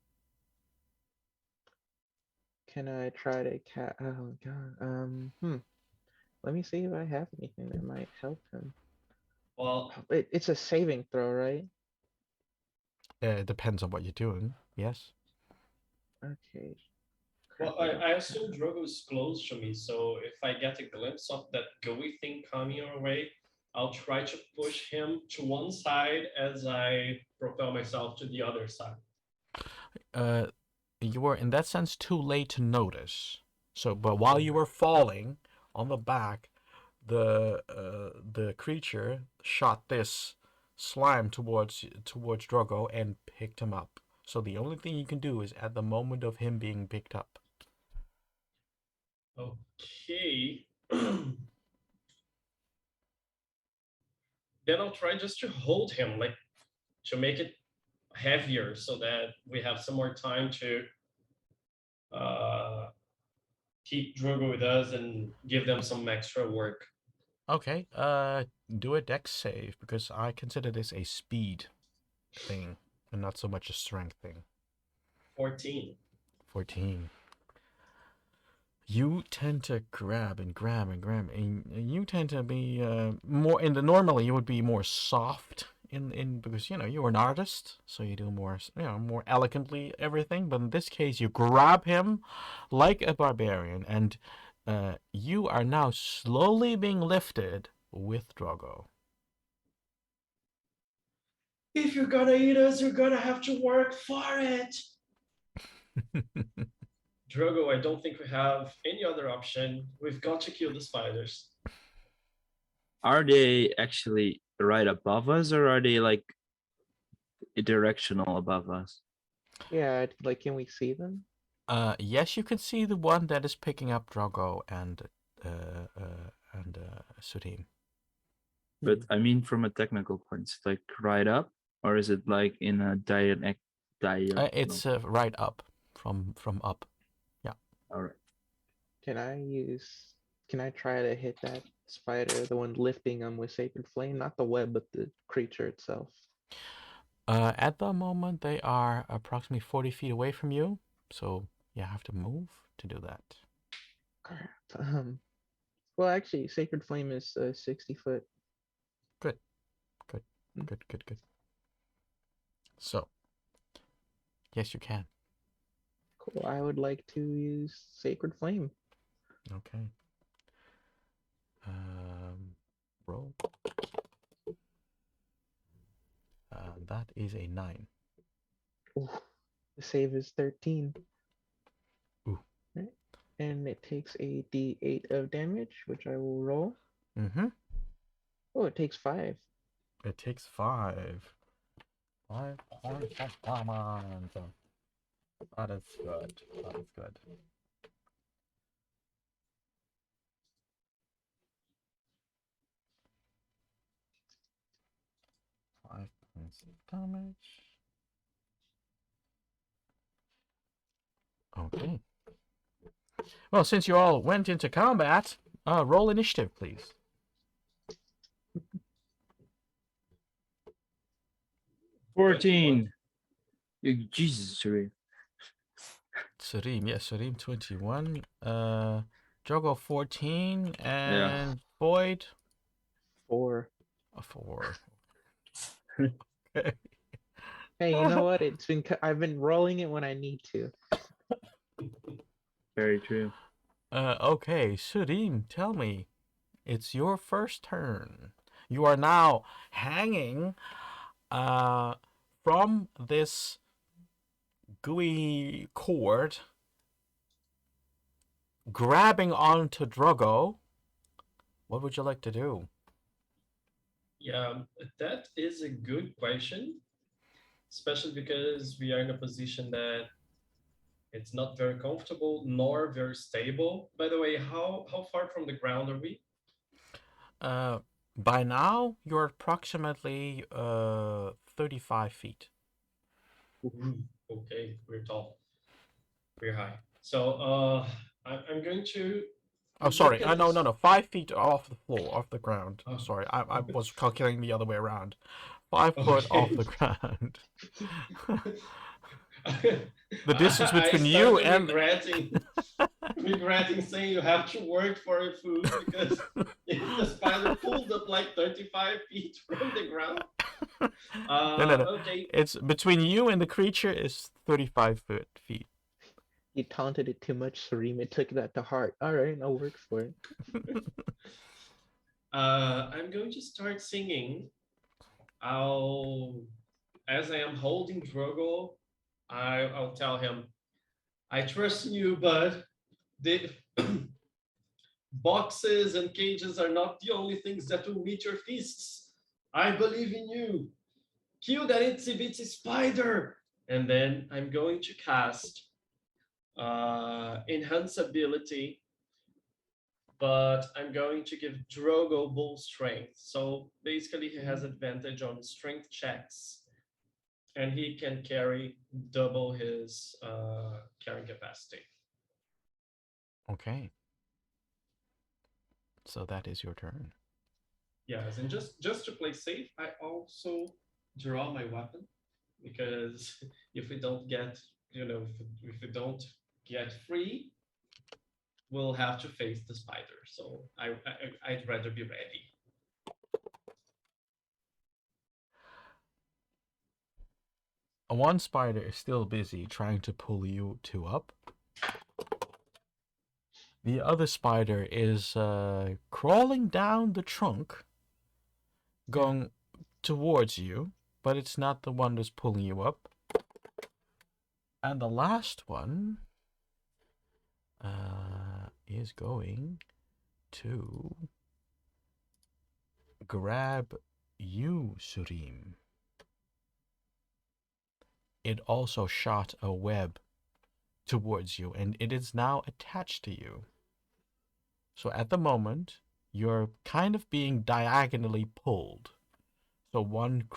Can I try to Oh god. Let me see if I have anything that might help him. Well, It's a saving throw, right? It depends on what you're doing. Yes. Okay. well, I assume Drogo is close to me, so if I get a glimpse of that gooey thing coming our way, I'll try to push him to one side as I propel myself to the other side. You were in that sense too late to notice. So, but while you were falling on the back, the creature shot this slime towards Drogo and picked him up. So the only thing you can do is at the moment of him being picked up. Okay. Then I'll try just to hold him, like to make it heavier so that we have some more time to keep Drogo with us and give them some extra work. Okay, do a dex save because I consider this a speed thing and not so much a strength thing. 14. 14. You tend to grab and grab and grab, and you tend to be more in the normally you would be more soft in because you're an artist, so you do more more elegantly everything. But in this case, you grab him like a barbarian, and you are now slowly being lifted with Drogo. If you're gonna eat us, you're gonna have to work for it. Drogo, I don't think we have any other option. We've got to kill the spiders. Are they actually right above us, or are they like directional above us? Yeah, like can we see them? Yes, you can see the one that is picking up Drogo and Sudim. But I mean, from a technical point, it's like right up, or is it like in a diagonal? It's right up from up. Yeah. All right. Can I try to hit that spider, the one lifting them with sacred flame, not the web, but the creature itself? At the moment, they are approximately 40 feet away from you, so you have to move to do that. Crap. Well, actually, sacred flame is 60 foot. Good, good, good, good, good. So, yes, you can. Cool. I would like to use sacred flame. Okay. Roll. That is a 9. Ooh, the save is 13. Ooh. Right. And it takes a d8 of damage, which I will roll. Mm-hmm. Oh, it takes 5. It takes 5. 5 points of damage. That is good. That is good. Five points of damage. Okay. Well, since you all went into combat, roll initiative, please. 14. Jesus, sorry. Sareem, yes, Sareem 21. Jogo 14 and Boyd 4. a 4. Okay. Hey, you know what? I've been rolling it when I need to. Very true. Okay, Sareem, tell me, it's your first turn. You are now hanging from this gooey cord, grabbing onto Drogo. What would you like to do? Yeah, that is a good question, especially because we are in a position that it's not very comfortable nor very stable. By the way, how far from the ground are we? By now, you're approximately 35 feet. Ooh, okay, we're tall, we're high. So I'm going to Oh, sorry. look at No, this. no, no. 5 feet off the floor, off the ground. Oh. Sorry, I was calculating the other way around. 5 foot Okay. off the ground. The distance I between you started and regretting saying you have to work for your food because if the spider pulled up like 35 feet from the ground. no. Okay. It's between you and the creature is 35 feet. You taunted it too much, Sareem. It took that to heart. All right, I'll work for it. I'm going to start singing. As I am holding Drogo, I'll tell him, I trust in you, bud. The boxes and cages are not the only things that will meet your feasts. I believe in you. Kill that itsy bitsy spider. And then I'm going to cast enhance ability, but I'm going to give Drogo bull strength. So basically, he has advantage on strength checks, and he can carry double his carrying capacity. Okay. So that is your turn. Yes, and just to play safe, I also draw my weapon because if we don't get, if we don't get free, we'll have to face the spider. So I'd rather be ready. One spider is still busy trying to pull you two up. The other spider is crawling down the trunk, going towards you, but it's not the one that's pulling you up. And the last one is going to grab you, Surim. It also shot a web towards you, and it is now attached to you. So at the moment, you're kind of being diagonally pulled. So one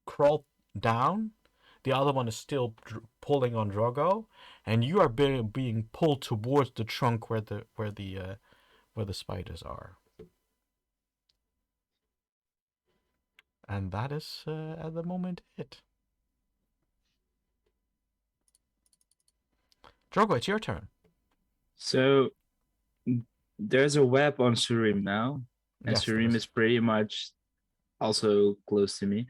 crawled down, the other one is still pulling on Drogo, and you are being pulled towards the trunk where the spiders are. And that is at the moment it. Drogo, it's your turn. So there's a web on Surim now, and Yes, there Surim is pretty much also close to me.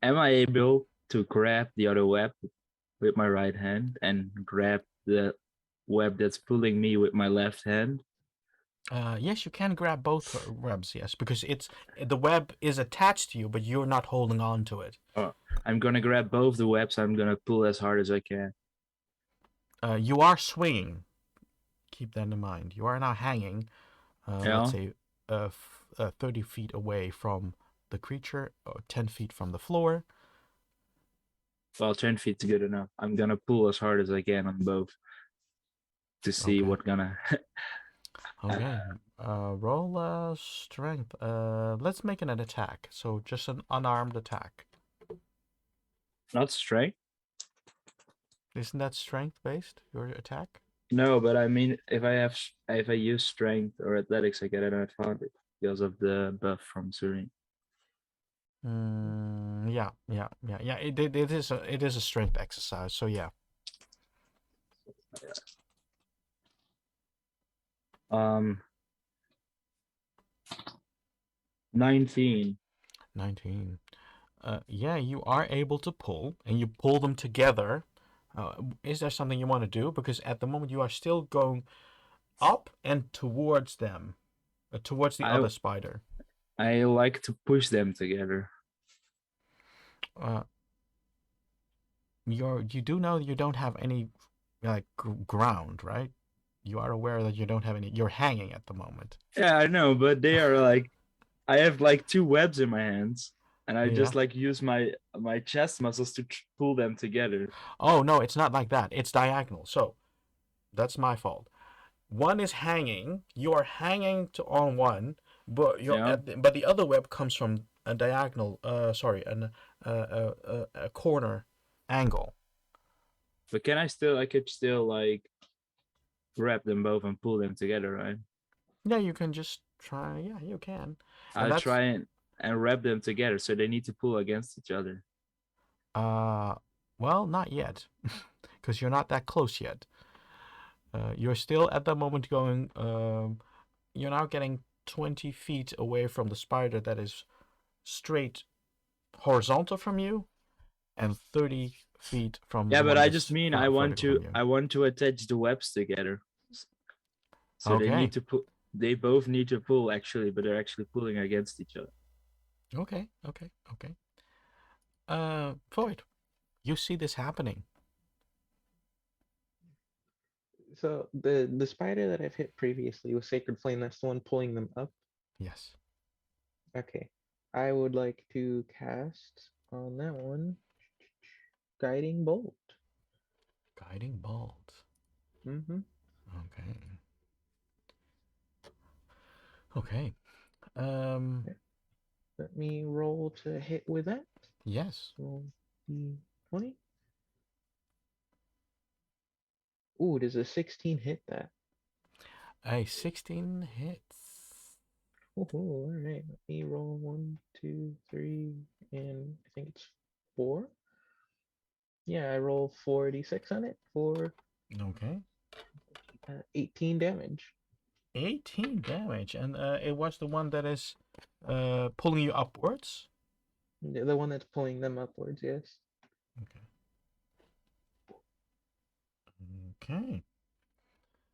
Am I able to grab the other web with my right hand and grab the web that's pulling me with my left hand? Yes, you can grab both webs. Yes, because the web is attached to you, but you're not holding on to it. Oh, I'm gonna grab both the webs. I'm gonna pull as hard as I can. You are swinging. Keep that in mind. You are now hanging. Yeah. Let's say 30 feet away from the creature, or 10 feet from the floor. Well, 10 feet's good enough. I'm gonna pull as hard as I can on both to see Okay. what gonna. Okay. Roll strength. Let's make it an attack. So just an unarmed attack. Not strength. Isn't that strength based, your attack? No, but I mean, if I use strength or athletics, I get an advantage because of the buff from Surin. Yeah. It is a strength exercise. So yeah. 19. 19. Yeah, you are able to pull, and you pull them together. Is there something you want to do? Because at the moment you are still going up and towards them, towards the I other spider. I like to push them together. Uh, you do know you don't have any like ground, right? You are aware that you don't have any. You're hanging at the moment. Yeah, I know, but they are like, I have like two webs in my hands, and I Yeah. just like use my chest muscles to pull them together. Oh no, it's not like that. It's diagonal. So that's my fault. One is hanging. You are hanging on one, but Yeah. but the other web comes from a diagonal. Sorry, a corner angle. But I could still like grab them both and pull them together, right? Yeah, you can just try. Yeah, you can. And I'll that's try and wrap them together so they need to pull against each other. well, not yet, because you're not that close yet. You're still at the moment going. You're now getting 20 feet away from the spider that is straight horizontal from you, and 30 feet from Yeah, the but one I just that's mean vertical from you. I want to attach the webs together. So they Okay. need to put they both need to pull actually, but they're actually pulling against each other. Okay. Void, you see this happening. So the spider that I've hit previously was Sacred Flame. That's the one pulling them up. Yes. Okay. I would like to cast on that one Guiding Bolt. Guiding bolt. Mm-hmm. Okay. Let me roll to hit with that. Yes. Roll D20. Ooh, does a 16 hit that? A 16 hits. Oh, all right. Let me roll 1, 2, 3, and I think it's 4. Yeah, I roll 4d6 on it for Okay. 18 damage. 18 damage, and it was the one that is pulling you upwards. The one that's pulling them upwards, yes. Okay.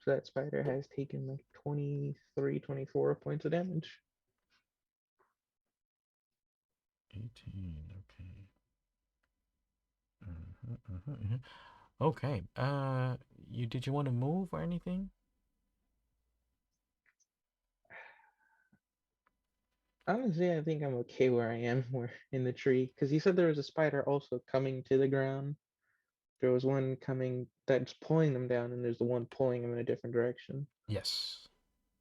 So that spider has taken like 23, 24 points of damage. 18. Okay. Okay. Did you want to move or anything? Honestly, I think I'm okay where I am, where in the tree, because you said there was a spider also coming to the ground. There was one coming that's pulling them down, and there's the one pulling them in a different direction. Yes.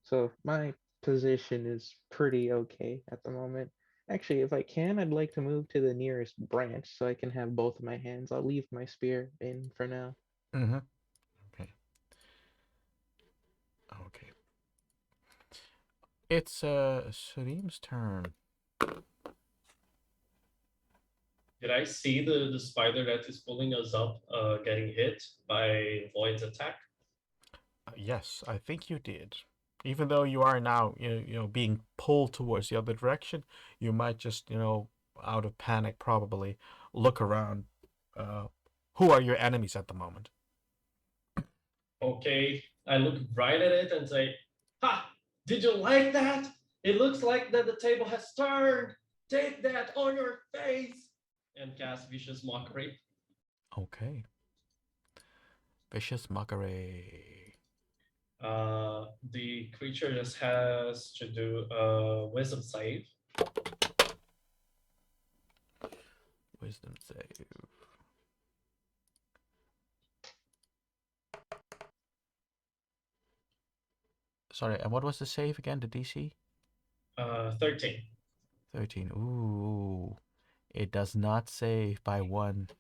So my position is pretty okay at the moment. Actually, if I can, I'd like to move to the nearest branch so I can have both of my hands. I'll leave my spear in for now. Mm-hmm. Okay. Okay. It's Salim's turn. Did I see the spider that is pulling us up getting hit by Void's attack? Yes, I think you did. Even though you are now, being pulled towards the other direction, you might just, out of panic, probably look around. Who are your enemies at the moment? Okay, I look right at it and say, "Ha! Did you like that? It looks like that the table has turned. Take that on your face!" And cast Vicious Mockery. Okay. Vicious mockery. The creature just has to do a Wisdom save. Wisdom save. Sorry, and what was the save again? The DC? 13. 13. Ooh. It does not save by 1.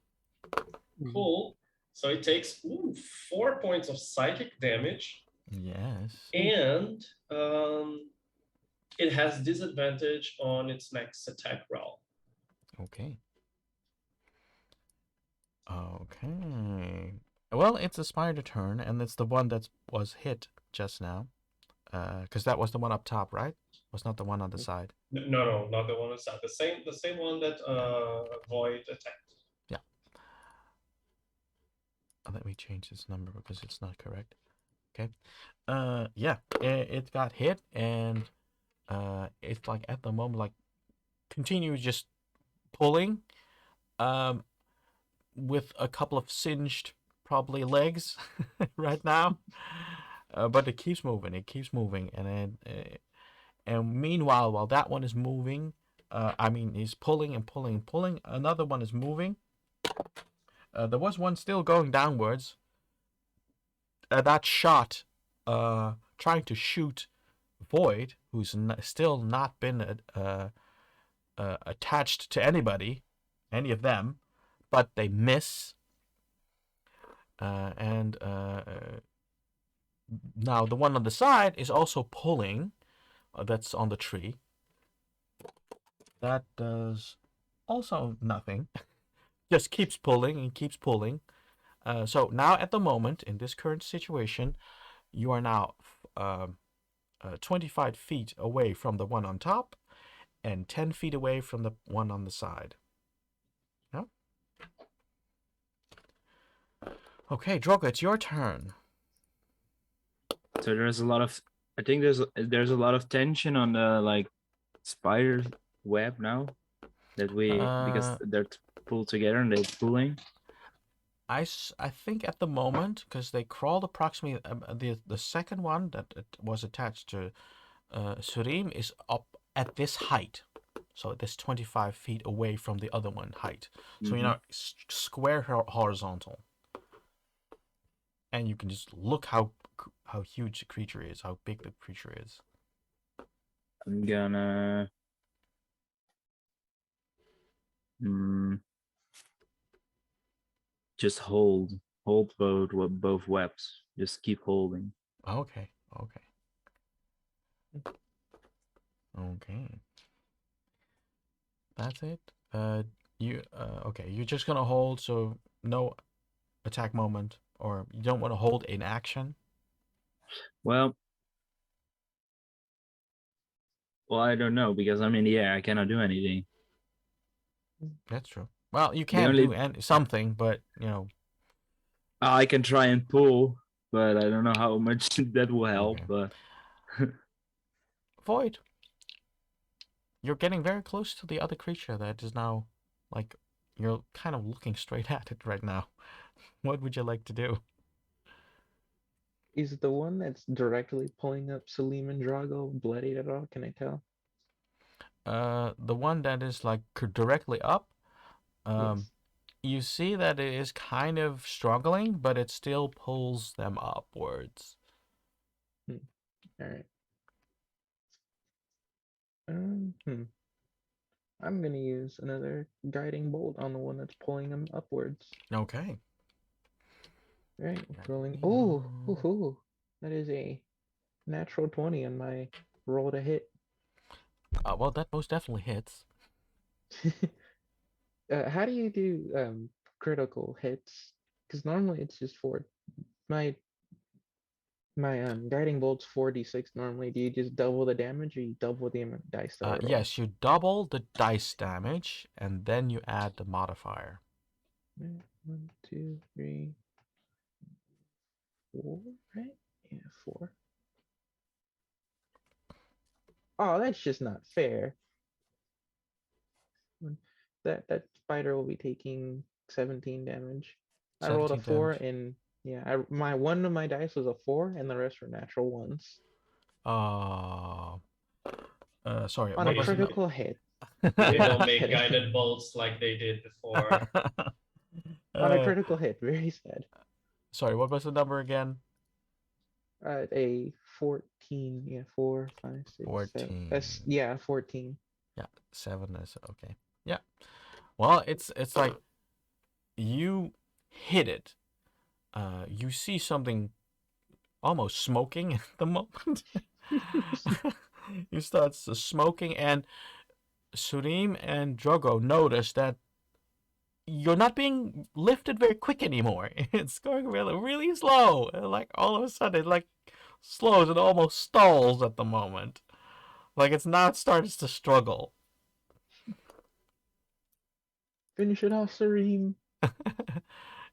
Cool. So it takes 4 points of psychic damage, Yes. and it has disadvantage on its next attack roll. Okay. Okay. Well, it's a spider turn, and it's the one that was hit just now. Because that was the one up top, right? Was not the one on the side. No, not the one on the side. The same one that Void attacked. Yeah. Let me change this number because it's not correct. Okay. Yeah. It got hit, and it's like at the moment, like, continue just pulling. With a couple of singed, probably legs, right now. But it keeps moving. It keeps moving, and then, and meanwhile, while that one is moving, he's pulling and pulling and pulling. Another one is moving. There was one still going downwards. That shot, trying to shoot Void, who's still not been attached to anybody, any of them, but they miss. And now the one on the side is also pulling. That's on the tree. That does also nothing. Just keeps pulling and keeps pulling. So now at the moment, in this current situation, you are now 25 feet away from the one on top and 10 feet away from the one on the side. Yeah? Okay, Drogo, it's your turn. So there's a lot of, I think there's a lot of tension on the like spider web now that because they're pulled together and they're pulling. I think at the moment, because they crawled approximately, the second one that it was attached to Surim is up at this height. So this 25 feet away from the other one height. So, square horizontal. And you can just look how huge the creature is, how big the creature is. I'm gonna just hold both webs. Just keep holding. Okay. That's it. You're just gonna hold, so no attack moment, or you don't want to hold in action. Well, I don't know because I'm in the air. I cannot do anything. That's true. Well, you can do something, but I can try and pull, but I don't know how much that will help. Okay. But Void, you're getting very close to the other creature that is now, like, you're kind of looking straight at it right now. What would you like to do? Is the one that's directly pulling up Salim and Drago bloodied at all? Can I tell? The one that is like directly up, Yes. you see that it is kind of struggling, but it still pulls them upwards. All right. I'm gonna use another guiding bolt on the one that's pulling him upwards. Okay. Right, rolling. Yeah. Oh, ooh, that is a natural 20 on my roll to hit. Well, that most definitely hits. How do you do critical hits? Because normally it's just four. My guiding bolt's 4d6 normally. Do you just double the damage, or you double the amount of dice that I roll? Yes, you double the dice damage, and then you add the modifier. 1, 2, 3, 4. Right? Yeah, 4. Oh, that's just not fair. That spider will be taking 17 damage. I rolled a 17 4, damage. and yeah, my one of my dice was a 4, and the rest were natural ones. Sorry. On What a was the critical hit. They Yeah, don't make kidding. guided bolts like they did before. On a critical hit, very sad. Sorry, what was the number again? A 14, yeah, 4, 5, 6, 7. 14. That's, yeah, 14. Yeah, 7 is okay. Yeah. Well, it's like you hit it. You see something almost smoking at the moment. You start smoking, and Surim and Drogo notice that you're not being lifted very quick anymore. It's going really, really slow. And like all of a sudden, it like slows and almost stalls at the moment. Like it's not starting to struggle. Finish it off, Sareem.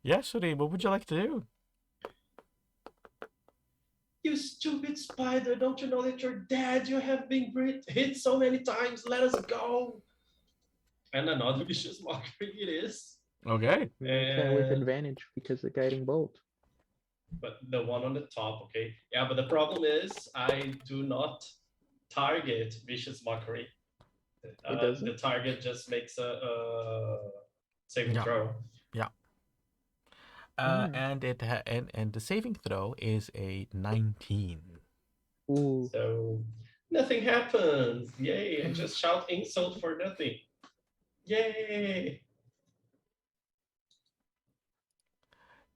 Yeah, Surim, what would you like to do? You stupid spider, don't you know that you're dead? You have been hit so many times. Let us go. And another vicious mockery it is. Okay. Make that with And advantage because the guiding bolt. but the one on the top, okay. Yeah, but the problem is I do not target vicious mockery. It doesn't? The target just makes a saving Yeah. throw. Yeah. Alright. And the saving throw is a 19. Ooh. So nothing happens. Yay! I just shout insult for nothing. Yay!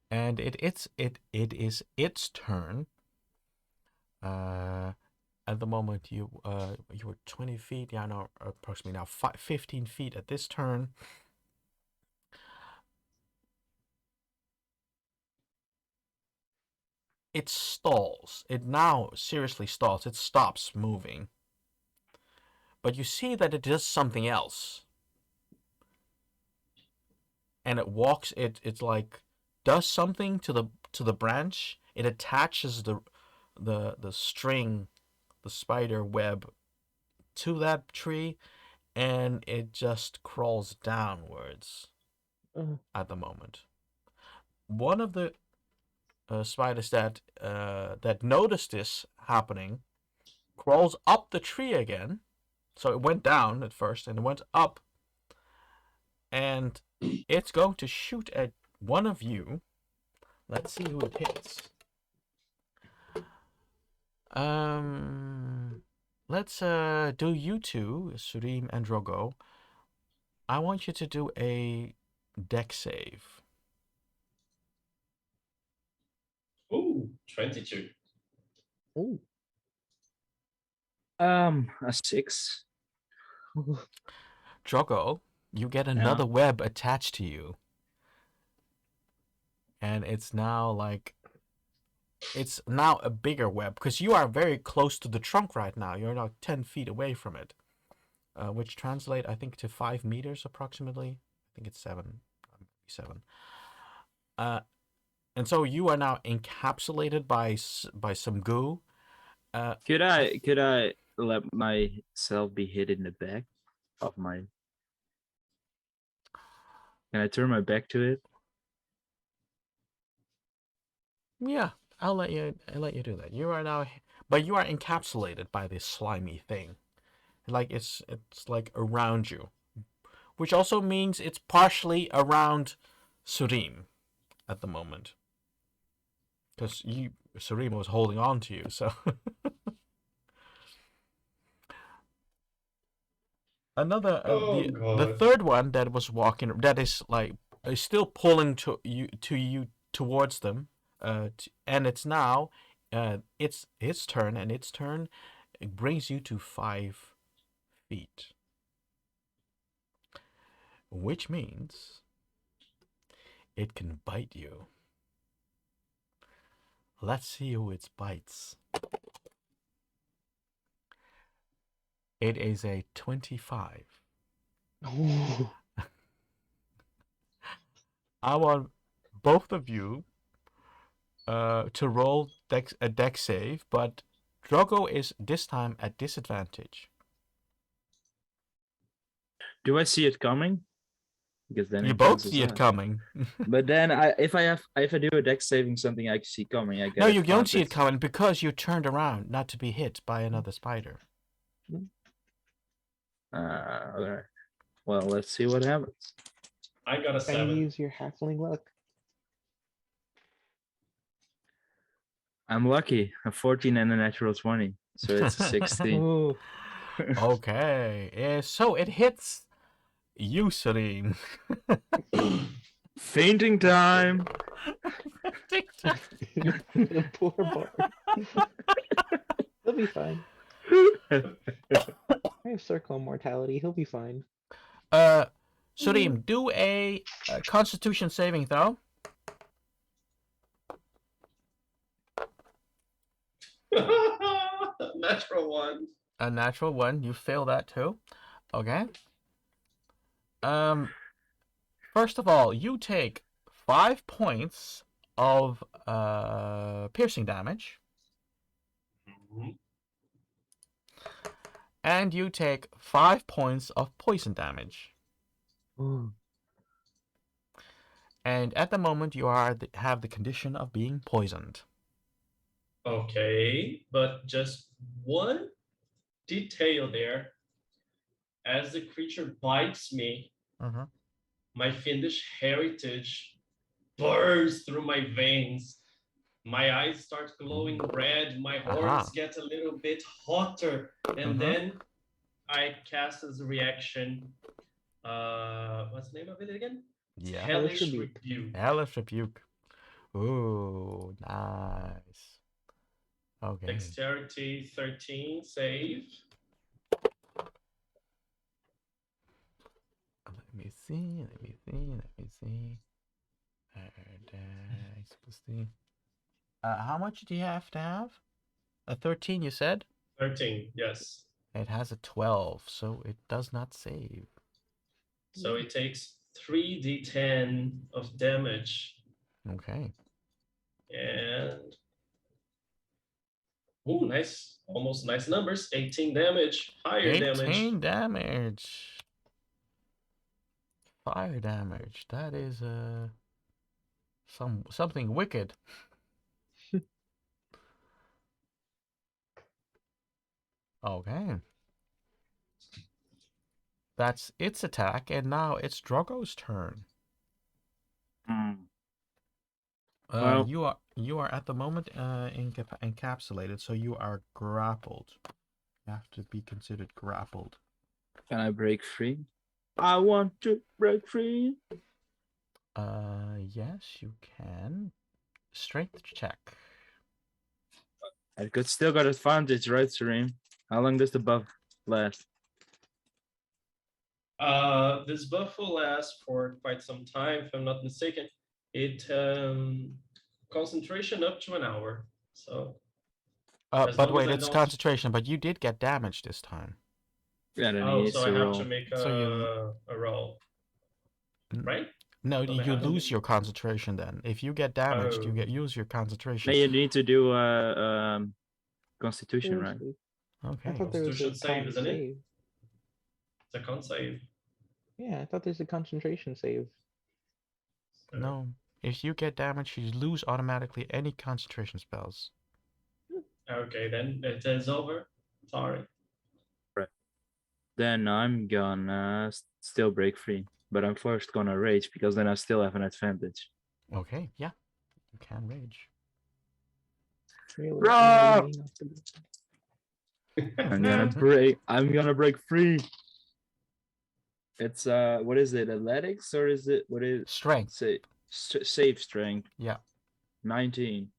And it is its turn. At the moment you were 20 feet. Yeah, no, approximately now 15 feet at this turn. It stalls. It now seriously stalls. It stops moving. But you see that it does something else. And it walks. It's like does something to the branch. It attaches the string, the spider web, to that tree, and it just crawls downwards at the moment. One of the spiders that noticed this happening crawls up the tree again. So it went down at first and it went up, and it's going to shoot at one of you. Let's see who it hits. Let's do you two, Surim and Drogo. I want you to do a deck save. Ooh, 22. Ooh. A 6. Drogo, you get another web attached to you. And it's now a bigger web because you are very close to the trunk right now. You're now 10 feet away from it, which translate, I think, to 5 meters approximately. I think it's 7. 7. And so you are now encapsulated by some goo. Could I let myself be hit in the back of my? Can I turn my back to it? Yeah, I'll let you do that. You are now, but you are encapsulated by this slimy thing. Like it's like around you, which also means it's partially around Surim at the moment. Because Surim was holding on to you, so. Another Oh the God. third one that was walking, that is like is still pulling to you towards them, and it's now it's its turn, and its turn it brings you to 5 feet, which means it can bite you. Let's see who it bites. It is a 25. Ooh. I want both of you to roll a dex save, but Drogo is this time at disadvantage. Do I see it coming? Because then You it both cancels see it out. coming. But then if I do a dex saving something I see coming, I get No, you don't see it advantage. coming because you turned around not to be hit by another spider. Alright. Well, let's see what happens. I got a Try to 7. use your halfling luck. I'm lucky. A 14 and a natural 20. So it's a 16. Oh, Okay, so it hits you, Serene. Fainting time. the poor bard. He'll be fine. I have circle mortality. He'll be fine. Serene, do a Constitution saving throw. Natural 1. A natural 1. You fail that too. Okay. First of all, you take 5 points of piercing damage, Mhm. and you take 5 points of poison damage. Ooh. And at the moment, you have the condition of being poisoned. Okay, but just one detail there. As the creature bites me, Mhm. my Finnish heritage burns through my veins. My eyes start glowing red. My horns get a little bit hotter, and then I cast as a reaction. What's the name of it again? Yeah. Hellish Rebuke. Rebuke. Hellish Rebuke. Ooh, nice. Okay. Dexterity 13 save. Let me see. Let me see. Let me see. How much do you have to have? A 13, you said? 13, yes. It has a 12, so it does not save. So it takes 3d10 of damage. Okay. And ooh, nice, almost nice numbers. 18 damage, higher 18 damage. damage. Fire damage. That is something wicked. Okay. That's its attack, and now it's Drogo's turn. Well- You are at the moment encapsulated, so you are grappled. You have to be considered grappled. Can I break free? I want to break free. Yes, you can. Strength check. I could still got advantage, right, Serene? How long does the buff last? This buff will last for quite some time, if I'm not mistaken. It concentration up to an hour. So as But long as wait, I it's don't. concentration, but you did get damage this time. Yeah, then he Oh, needs so I to have roll. to make So you- a roll, right? No, Don't I you have to lose make- your concentration then. If you get damaged, you Oh. use your No, concentration. you need to do Constitution, right? Seriously. I Okay. thought there was a Constitution save, con isn't it? save. It's a con save. Yeah, I thought there's a concentration save. So- No. If you get damaged, you lose automatically any concentration spells. Okay, then it is over. Sorry. Then I'm gonna still break free. But I'm first gonna rage because then I still have an advantage. Okay, yeah. You can rage. Really, Roar! really not to be- I'm gonna break free. It's what is it? Athletics or is it what is Strength. say save strength? Yeah. 19.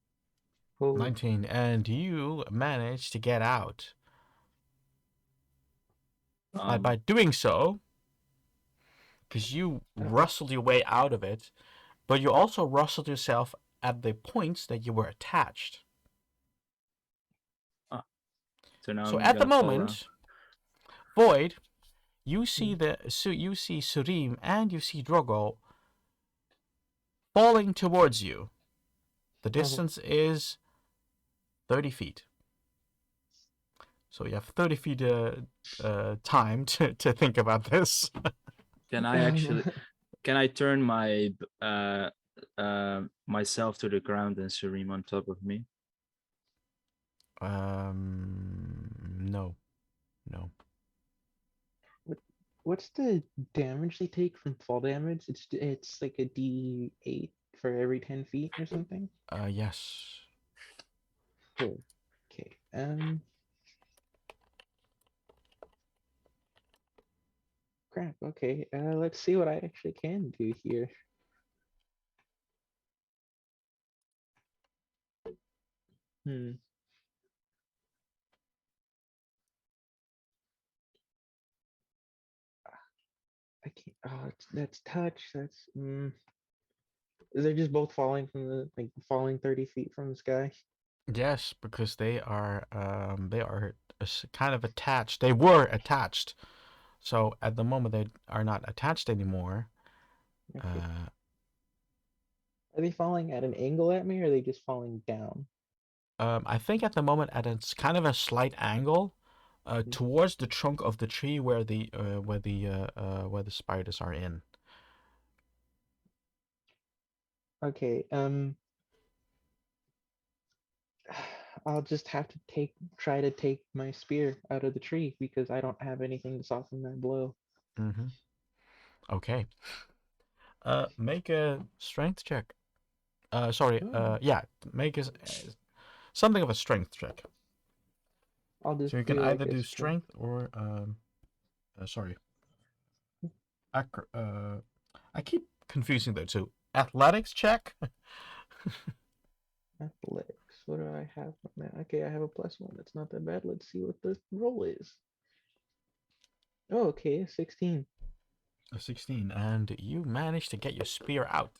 Oh, 19. And you manage to get out. By doing so, because you rustled your way out of it, but you also rustled yourself at the points that you were attached. So now So I'm at the gonna fall down. moment, Void, you see you see Surim and you see Drogo falling towards you. The distance is 30 feet. So you have 30 feet time to think about this. Can I actually can I turn my myself to the ground and Surim on top of me? No. No. what's the damage they take from fall damage? It's like a D8 for every 10 feet or something. Yes. Oh, okay. Crap. Okay. Let's see what I actually can do here. Hmm. I can't. Oh, that's touch. That's. They're just both falling from the falling 30 feet from the sky. Yes, because they are kind of attached. They were attached. So at the moment they are not attached anymore. Okay. Are they falling at an angle at me, or are they just falling down? I think at the moment at a kind of a slight angle, Mhm. towards the trunk of the tree where the spiders are in. Okay. I'll just have to try to take my spear out of the tree because I don't have anything to soften that blow. Mm-hmm. Okay. Make a strength check. Sorry. Oh, Yeah. Make something of a strength check. I'll So just you can do either like a do strength. strength or sorry. I keep confusing the two. Athletics check. Athletics. What do I have on that? Okay, I have a +1. That's not that bad. Let's see what the roll is. Oh, okay, a 16. A 16, and you managed to get your spear out.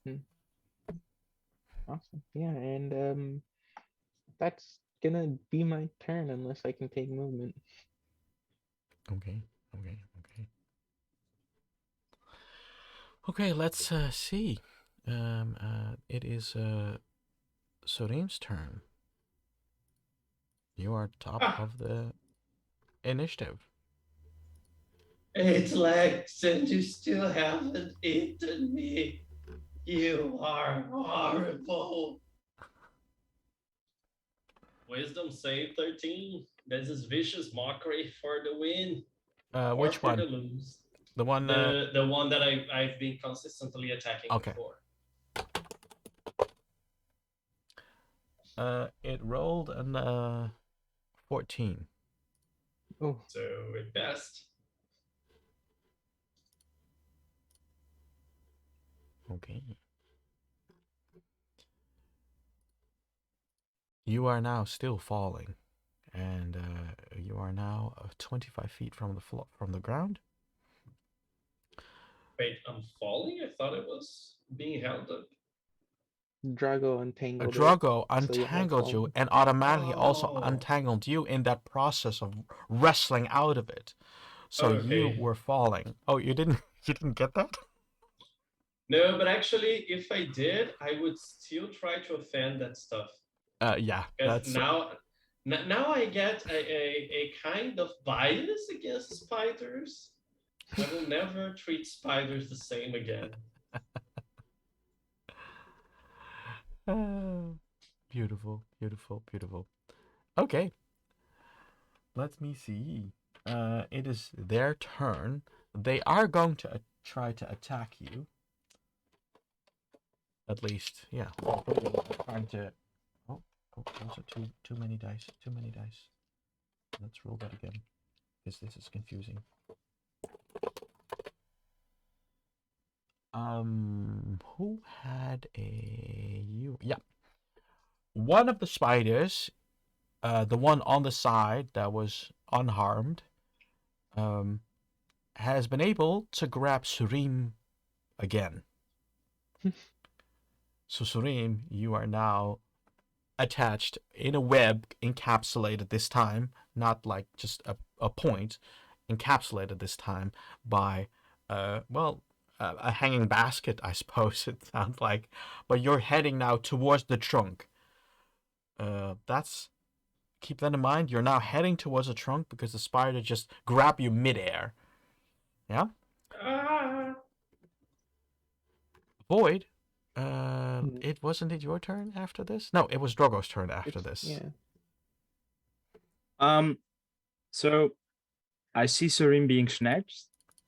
Hmm, awesome. Yeah, and that's gonna be my turn unless I can take movement. Okay. Okay. Okay. Okay. Let's see. It is Surim's turn. You are top Ah, of the initiative. 8 legs, and you still haven't eaten me. You are horrible. Wisdom save 13. This is vicious mockery for the win or Which for the one? lose. The one. The one that I've been consistently attacking Okay. before. It rolled an 14. Oh, So it passed. Okay. You are now still falling, and you are now 25 feet from the from the ground. Wait, I'm falling? I thought it was being held up. Drago untangled it. Drago So yeah, I'm untangled you falling. and automatically also Oh, untangled you in that process of wrestling out of it. So you okay. were falling. Oh, you didn't you didn't get that? No, but actually, if I did, I would still try to offend that stuff. Yeah, Because that's now I get a kind of bias against spiders. I will never treat spiders the same again. beautiful, beautiful, beautiful. Okay, let me see. It is their turn. They are going to try to attack you. At least, yeah. Trying to. Oh, those are too many dice. Too many dice. Let's roll that again, because this is confusing. Who had a you? Yeah, one of the spiders, the one on the side that was unharmed, um, has been able to grab Surim again. So Surim, you are now attached in a web, encapsulated this time, not like just a point, encapsulated this time by, a hanging basket, I suppose it sounds like. But you're heading now towards the trunk. That's keep that in mind. You're now heading towards the trunk because the spider just grabbed you midair. Yeah, Ah. Void. Hmm. It wasn't it your turn after this? No, it was Drogo's turn after It's, this. yeah. So I see Serene being snatched.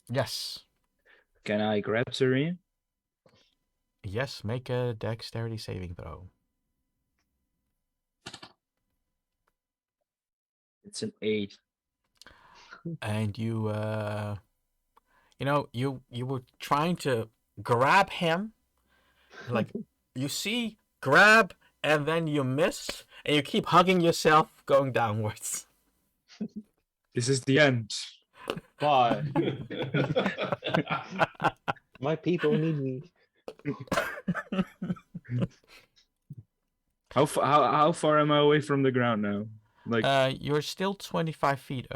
Yes. Can I grab Serene? Yes, make a dexterity saving throw. It's an 8. And you you were trying to grab him, like you see grab and then you miss and you keep hugging yourself going downwards. This is the end. Bye. My people need me. How far am I away from the ground now? Like, You're still 25 feet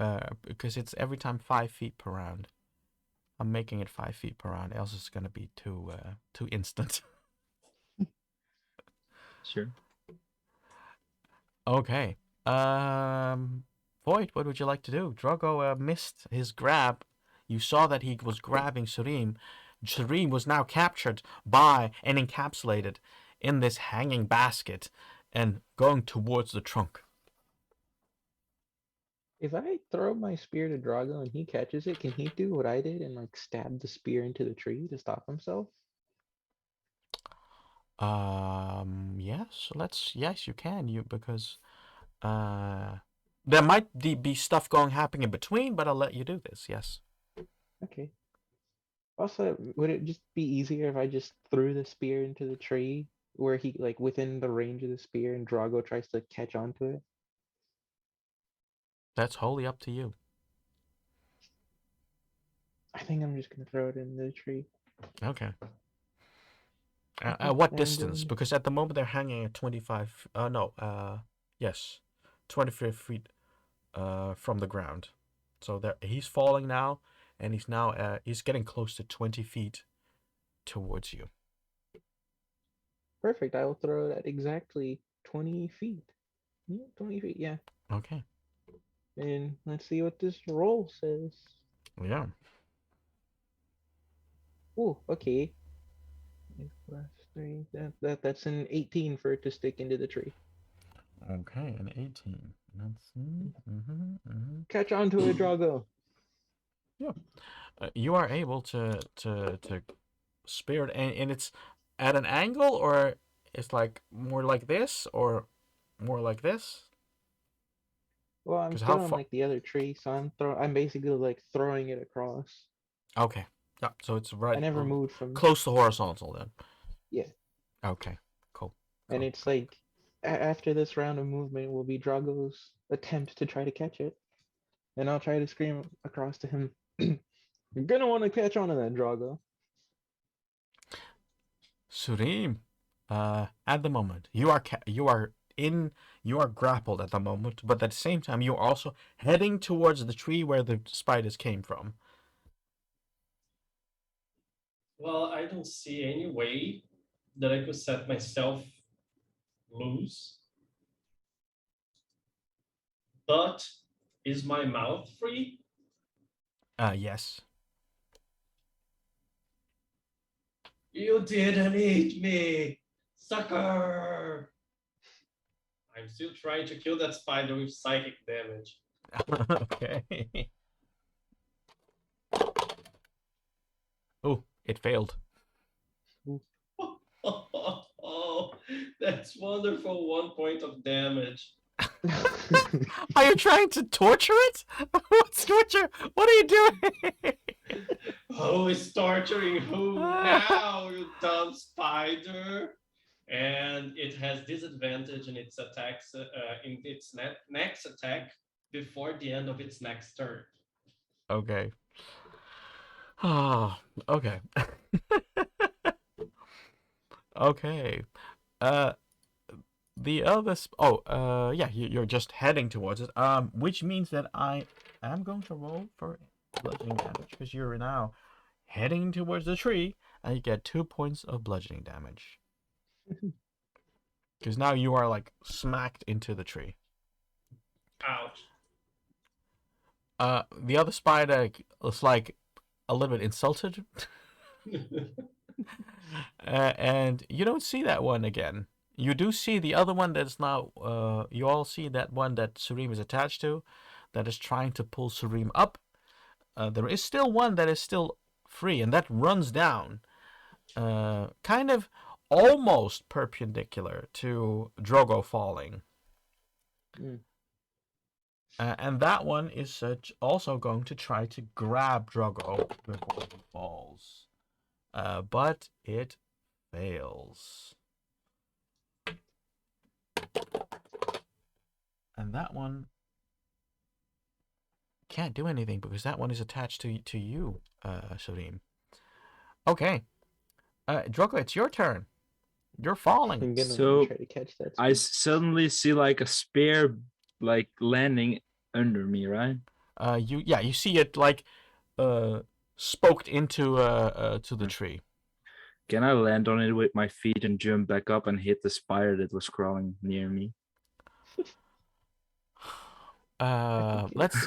because it's every time 5 feet per round. I'm making it 5 feet per round, else it's gonna be too instant. sure. Okay. Void, what would you like to do? Drogo missed his grab. You saw that he was grabbing Surim. Surim was now captured by and encapsulated in this hanging basket and going towards the trunk. If I throw my spear to Drago and he catches it, can he do what I did and like stab the spear into the tree to stop himself? Yes, you can. Because there might be stuff happening in between, but I'll let you do this. Yes. Okay. Also, would it just be easier if I just threw the spear into the tree where he like within the range of the spear and Drago tries to catch onto it? That's wholly up to you. I think I'm just gonna throw it in the tree. Okay. Okay, At what I'm distance? going- Because at the moment they're hanging at 25. Yes, 25 feet from the ground. So there, he's falling now, and he's getting close to 20 feet towards you. Perfect. I will throw it at exactly 20 feet. Yeah, 20 feet, yeah. Okay. And let's see what this roll says. Yeah. Oh, okay. 5 + 3. That's an 18 for it to stick into the tree. Okay, an 18. Let's see. Catch on to it, Drago. Yeah. You are able to spear it, and it's at an angle, or it's like more like this, or more like this. Well, I'm 'Cause still how on far? like the other tree, so I'm basically like throwing it across. Okay. Yeah. So it's I right never moved from close to horizontal then. yeah. Okay. Cool. And Cool. it's like after this round of movement will be Drago's attempt to try to catch it. And I'll try to scream across to him. You're gonna want to catch on to that, Drago. Surim, at the moment, you are grappled at the moment, but at the same time, you are also heading towards the tree where the spiders came from. Well, I don't see any way that I could set myself loose. But is my mouth free? Yes. You didn't eat me, sucker! I'm still trying to kill that spider with psychic damage. Okay. Oh, it failed. Oh, that's wonderful. 1 point of damage. Are you trying to torture it? What's torture? What are you doing? Who is torturing who now, you dumb spider? And it has disadvantage in its attacks, in its next attack before the end of its next turn. Okay. Oh, okay. Okay. Uh, the other. Yeah. You're just heading towards it. Which means that I am going to roll for bludgeoning damage because you're now heading towards the tree, and you get 2 points of bludgeoning damage. Because now you are like smacked into the tree. Ouch. The other spider is like a little bit insulted, and you don't see that one again. You do see the other one that's now. You all see that one that Surim is attached to, that is trying to pull Surim up. There is still one that is still free, and that runs down, kind of almost perpendicular to Drogo falling. Mm. And that one is also going to try to grab Drogo before he falls. But it fails. And that one can't do anything because that one is attached to you, Surim. Okay. Drogo, it's your turn. You're falling. I'm gonna So, try to catch that. I spear. suddenly see like a spear like landing under me, right? You see it like spoked into to the tree. Can I land on it with my feet and jump back up and hit the spider that was crawling near me?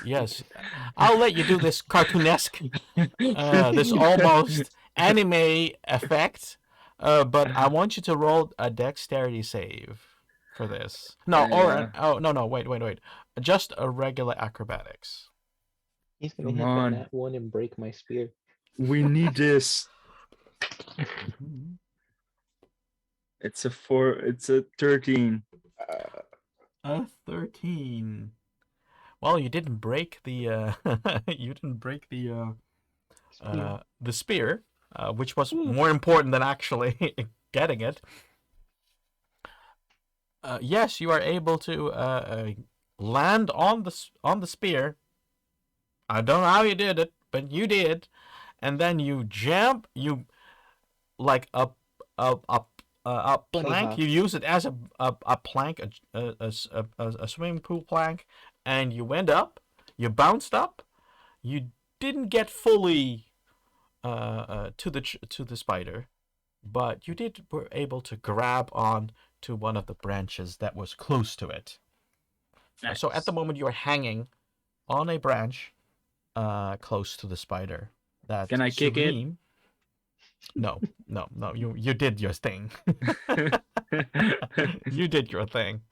Yes. I'll let you do this cartoonesque, this almost anime effect. But I want you to roll a dexterity save for this. No, no, wait. Just a regular acrobatics. He's gonna Come hit on. the nat one and break my spear. We need this. It's a 13. A 13. Well, you didn't break the the spear, which was more important than actually getting it. Yes, you are able to land on the spear. I don't know how you did it, but you did, and then you jump. You like a Bunny plank. hop. You use it as a plank, a swimming pool plank, and you went up. You bounced up. You didn't get fully to the spider, but you were able to grab on to one of the branches that was close to it. Nice. So at the moment you're hanging on a branch close to the spider. That Can I kick it? Serene... No. You did your thing. You did your thing.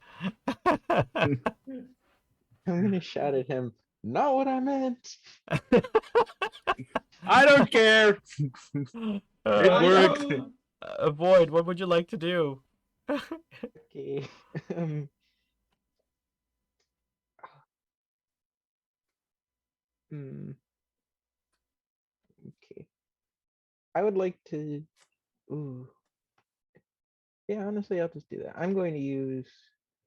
I'm gonna shout at him. Not what I meant. I don't care. It worked. Void, what would you like to do? Okay. Um. Okay. I would like to. Ooh. Yeah, honestly, I'll just do that. I'm going to use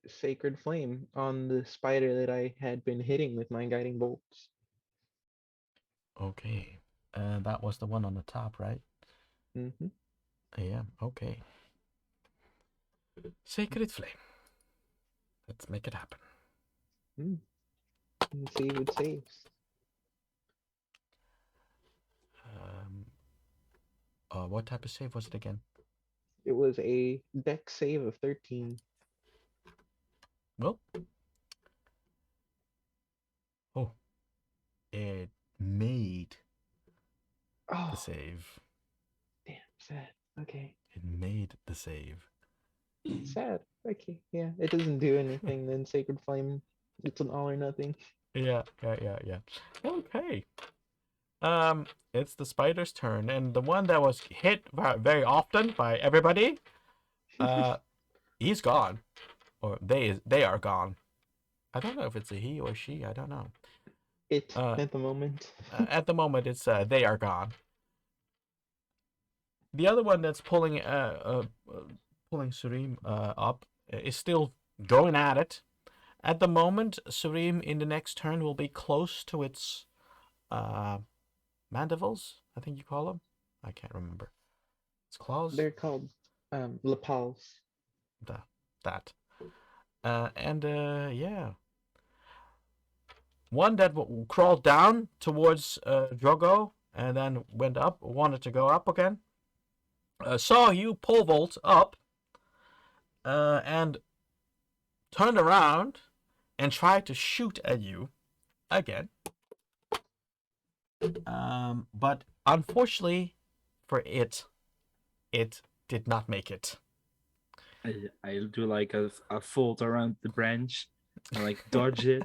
Sacred Flame on the spider that I had been hitting with my guiding bolts. Okay. That was the one on the top, right? Mm-hmm. Yeah, okay. Sacred Flame. Let's make it happen. And see what saves. What type of save was it again? It was a dex save of 13. Well, it made Oh, the save. damn, sad. Okay, It made the save. sad. Okay, yeah, it doesn't do anything. Then Sacred Flame, it's an all or nothing. Yeah. Okay. It's the spider's turn, and the one that was hit very often by everybody, he's gone, or they are gone. I don't know if it's a he or she. I don't know. It Uh, at the moment. At the moment, it's they are gone. The other one that's pulling Surim up is still going at it. At the moment, Surim in the next turn will be close to its mandibles. I think you call them. I can't remember. It's claws. They're called lapels. That. Yeah. One that crawled down towards Drogo and then went up, wanted to go up again. Saw you pole vault up and turned around and tried to shoot at you again. But unfortunately for it did not make it. I'll do like a fold around the branch and like dodge it.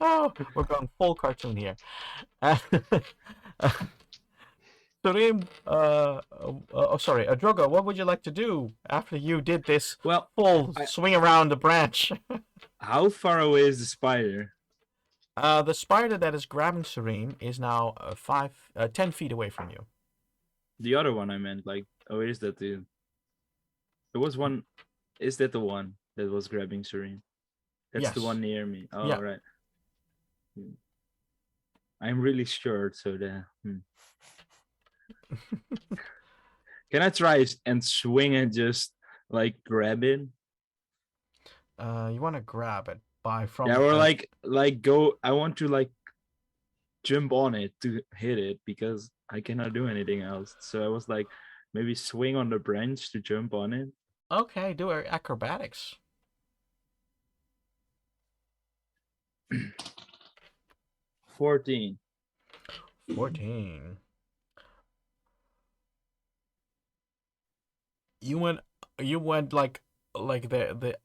Oh, we're going full cartoon here. Surim, sorry, Drogo, what would you like to do after you did this Well, full swing around the branch? how far away is the spider? The spider that is grabbing Surim is now 10 feet away from you. The other one I meant, like, oh, is that the? There was one. Is that the one that was grabbing Serene? That's the Yes. one near me. Oh, Yeah. right. I'm really short, so the. Can I try and swing and just like grab it? You want to grab it from? Yeah, or like go. I want to like jump on it to hit it because I cannot do anything else. So I was like, maybe swing on the branch to jump on it. Okay, do acrobatics. 14. 14. You went like the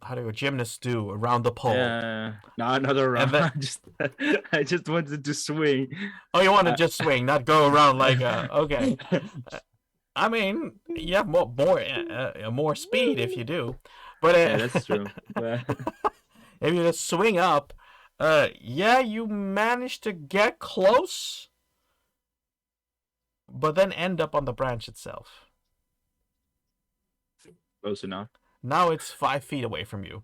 how do gymnasts do around the pole. Yeah, no, another round. then- I just wanted to swing. Oh, you want to just swing, not go around like okay. I mean, you have more speed if you do, but Yeah, that's true. But if you just swing up, yeah, you managed to get close, but then end up on the branch itself. close enough. Now it's 5 feet away from you.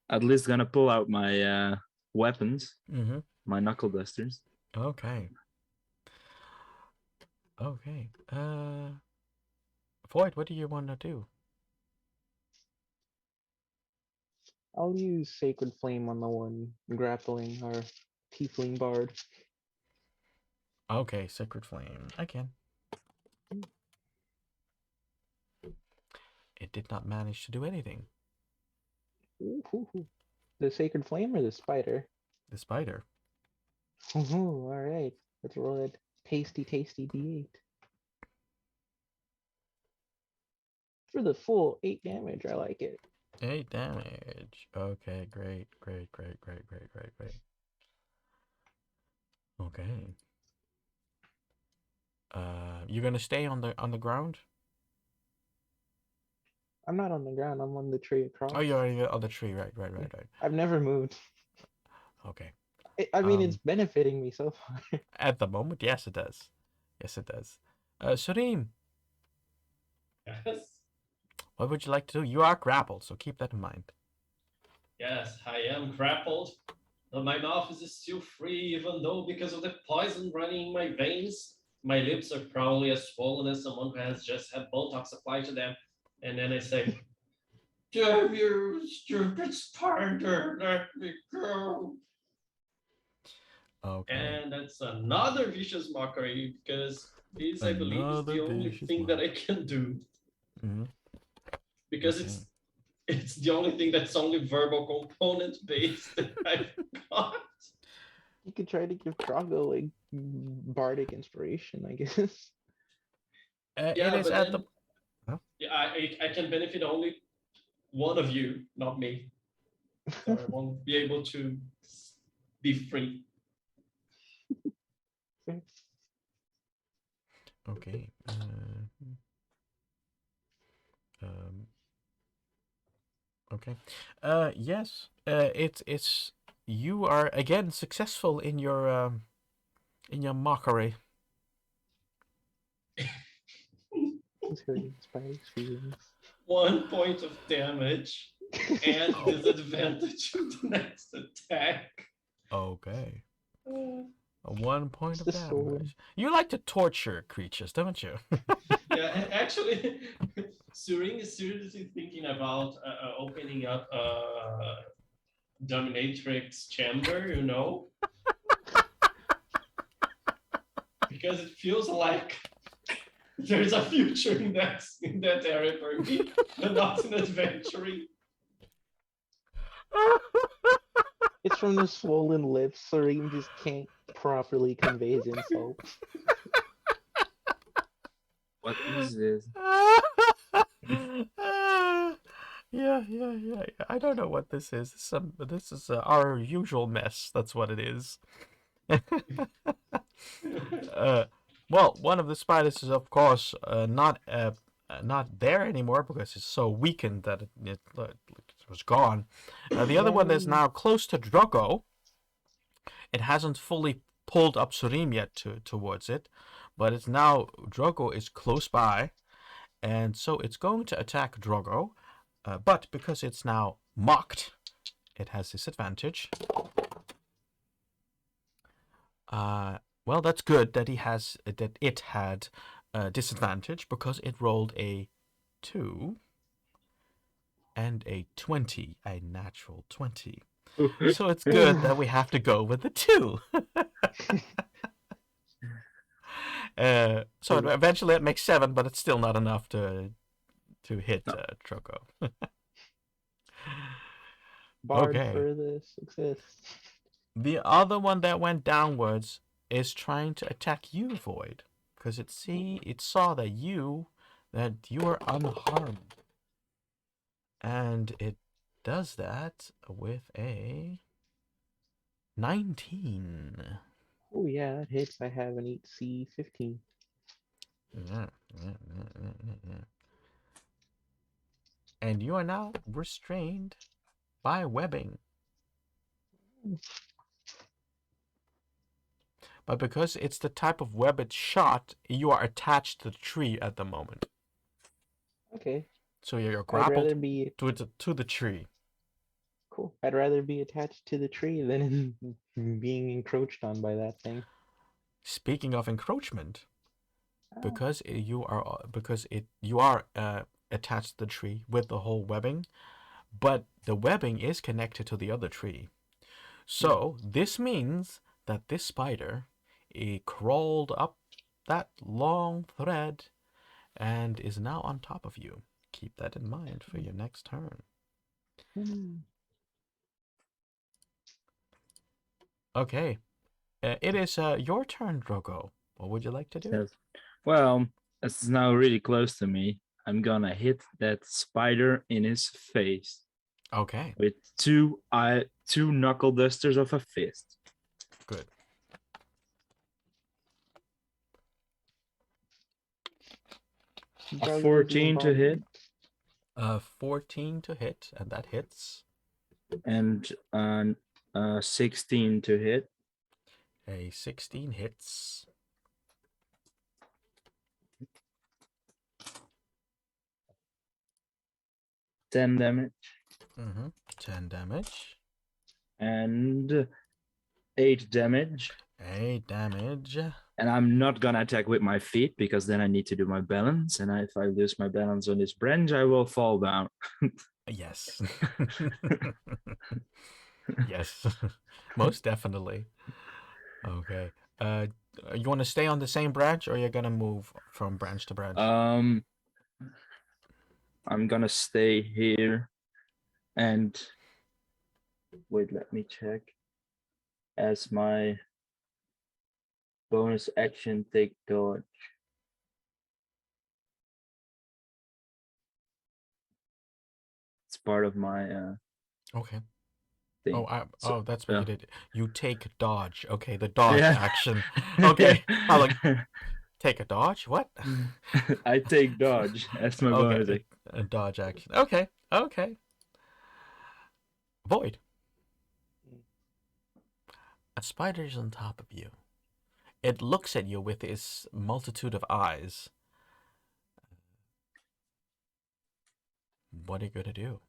At least gonna pull out my weapons, Mm-hmm. my knuckle dusters. Okay. Okay. Void, what do you want to do? I'll use Sacred Flame on the one grappling our tiefling bard. Okay, Sacred Flame. I can. It did not manage to do anything. Ooh. The Sacred Flame or the spider? The spider. Ooh, all right. Let's roll that tasty D8. For the full 8 damage, I like it. 8 damage. Okay, great. Okay. You're gonna stay on the ground? I'm not on the ground, I'm on the tree across. Oh, you're already on the tree, right. I've never moved. Okay. I mean, it's benefiting me so far. At the moment, yes, it does. Surim, Yes. what would you like to do? You are grappled, so keep that in mind. Yes, I am grappled, but my mouth is still free, even though because of the poison running in my veins, my lips are probably as swollen as someone who has just had Botox applied to them. And then I say, "Damn you, stupid spider, let me go." Okay. And that's another vicious mockery because this, I believe, is the Another only vicious thing that I can do. Mm-hmm. Because Okay. it's the only thing that's only verbal component based that I've got. You could try to give Drago like bardic inspiration, I guess. Yeah, it is but at then, yeah, I can benefit only one of you, not me. So I won't be able to be free. Okay. Um, okay. Yes. It's you are again successful in your mockery. He's hurting Spidey's feelings. 1 point of damage and Oh. disadvantage in the next attack. Okay. Uh, A 1 point It's of the stolen. damage. You like to torture creatures, don't you? yeah, actually, Suring is seriously thinking about opening up a dominatrix chamber, because it feels like there's a future in that area for me, but not in adventuring. It's from the swollen lips. Serene just can't properly convey his insults. What is this? Yeah. I don't know what this is. This is our usual mess. That's what it is. Well, one of the spiders is of course not there anymore because it's so weakened that it was gone. The other one is Yay. now close to Drogo. It hasn't fully pulled up Surim yet towards it, but it's now Drogo is close by, and so it's going to attack Drogo. But because it's now mocked, it has disadvantage. Well, that's good that it had disadvantage because it rolled a 2 and a 20, a natural 20. So it's good that we have to go with the 2. So eventually it makes 7, but it's still not enough to hit No. Drogo. Bard Okay. for the success. The other one that went downwards is trying to attack you, Void, because it saw that you are unharmed, and it does that with a 19. Oh yeah, that hits. I have an 8C 15. Yeah. And you are now restrained by webbing. But because it's the type of web it shot, you are attached to the tree at the moment. Okay. So you're I'd rather grappled be to the tree. cool. I'd rather be attached to the tree than being encroached on by that thing. Speaking of encroachment, Ah, because you are attached to the tree with the whole webbing, but the webbing is connected to the other tree. So this means that this spider crawled up that long thread and is now on top of you. Keep that in mind for your next turn. Okay. It is your turn, Drogo. What would you like to do? Yes. Well, it's now really close to me. I'm gonna hit that spider in his face Okay, with two knuckle dusters of a fist. good. A Drug 14 to hit 14 to hit, and that hits. and 16 to hit. A 16 hits. Ten damage 10 damage. and 8 damage. 8 damage. And I'm not gonna attack with my feet because then I need to do my balance. And if I lose my balance on this branch, I will fall down. Yes. Yes. Most definitely. Okay. You want to stay on the same branch, or you're gonna move from branch to branch? I'm gonna stay here and wait, let me check. As my bonus action, take dodge. It's part of my Okay. thing. That's what yeah. you did. You take dodge. Okay, the dodge Yeah. action. Okay. I like. Take a dodge? What? I take dodge as my bonus. Okay, a dodge action. Okay, okay. Void. A spider is on top of you. It looks at you with its multitude of eyes. What are you gonna do?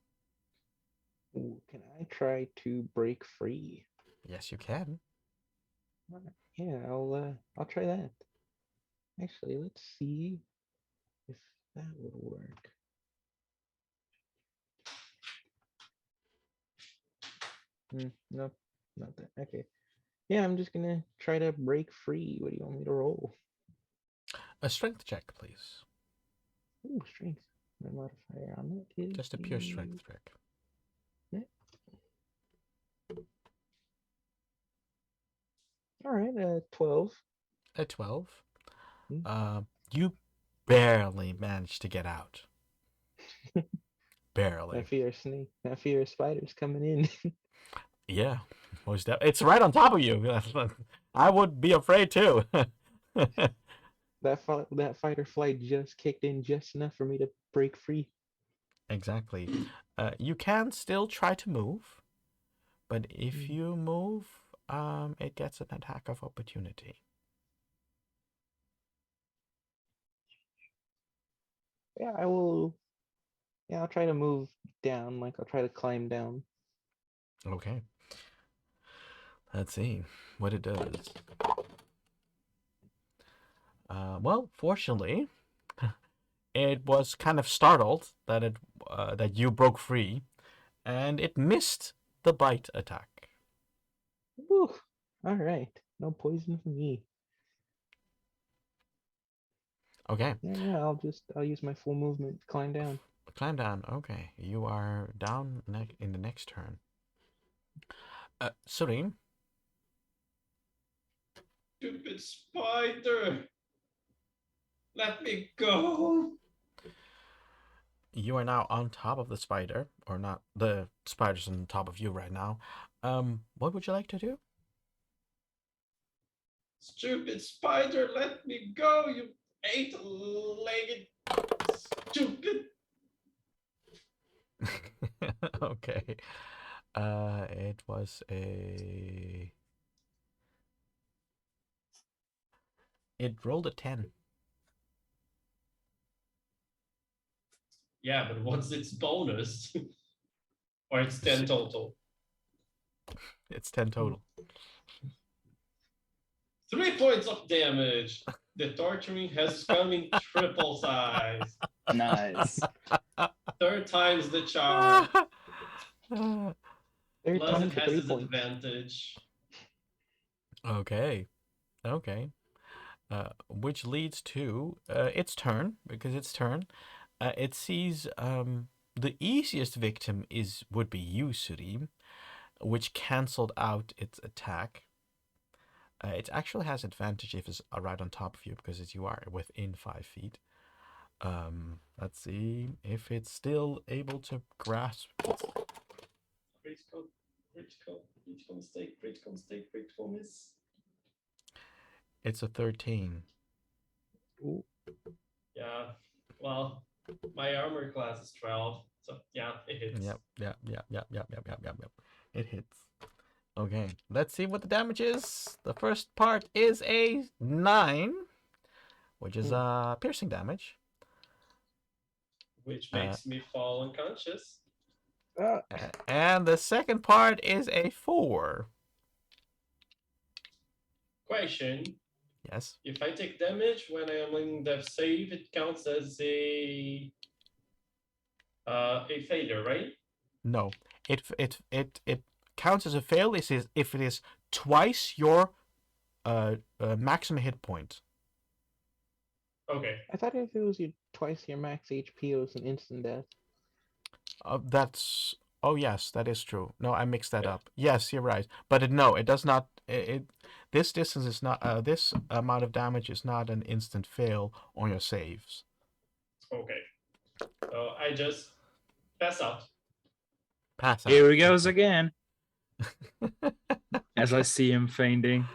Ooh, can I try to break free? Yes, you can. Yeah, I'll try that. Actually, let's see if that would work. Nope, not that. Okay. Yeah, I'm just gonna try to break free. What do you want me to roll? A strength check, please. Ooh, strength. My modifier on that is Just a pure strength check. All right, 12. A 12. Hmm. You barely managed to get out. Barely. That fear of spiders coming in. Yeah, most it's right on top of you. I would be afraid too. That fight or flight just kicked in just enough for me to break free. Exactly. You can still try to move, but if you move, it gets an attack of opportunity. Yeah, I will. Yeah, I'll try to move down. Like I'll try to climb down. Okay. Let's see what it does. Well, fortunately, it was kind of startled that you broke free, and it missed the bite attack. Woo! All right, no poison for me. Okay. Yeah, I'll use my full movement to climb down. Climb down. Okay, you are down in the next turn. Surim, Stupid spider. Let me go. you are now on top of the spider, or not? The spider's on top of you right now. What would you like to do? Stupid spider, let me go, you eight-legged stupid. Okay. It was a. It rolled a 10. Yeah, but what's its bonus? Or it's 10 total. It's 10 total. 3 points of damage. The torturing has come in triple size. Nice. Third time's the charm. Third Plus, time it for has 3 its points. advantage. Okay. Okay. Which leads to its turn, because its turn. It sees the easiest victim would be you, Surim, which cancelled out its attack. It actually has advantage if it's right on top of you because you are within 5 feet. Let's see if it's still able to grasp. Critical mistake, critical miss. It's a 13. Ooh. Yeah, well, my armor class is 12, so yeah, it hits. Yep. It hits. Okay, let's see what the damage is. The first part is a 9, which is piercing damage. Which makes me fall unconscious. And the second part is a 4. Question. Yes. If I take damage when I am in death save, it counts as a failure, right? No. It counts as a fail if it is twice your maximum hit point. Okay. I thought if it was twice your max HP, it was an instant death. That's oh yes, that is true. No, I mixed that up. Yes, you're right. But it does not. This distance is not. This amount of damage is not an instant fail on your saves. Okay. So I just pass out. Pass out. Here he goes again. As I see him fainting.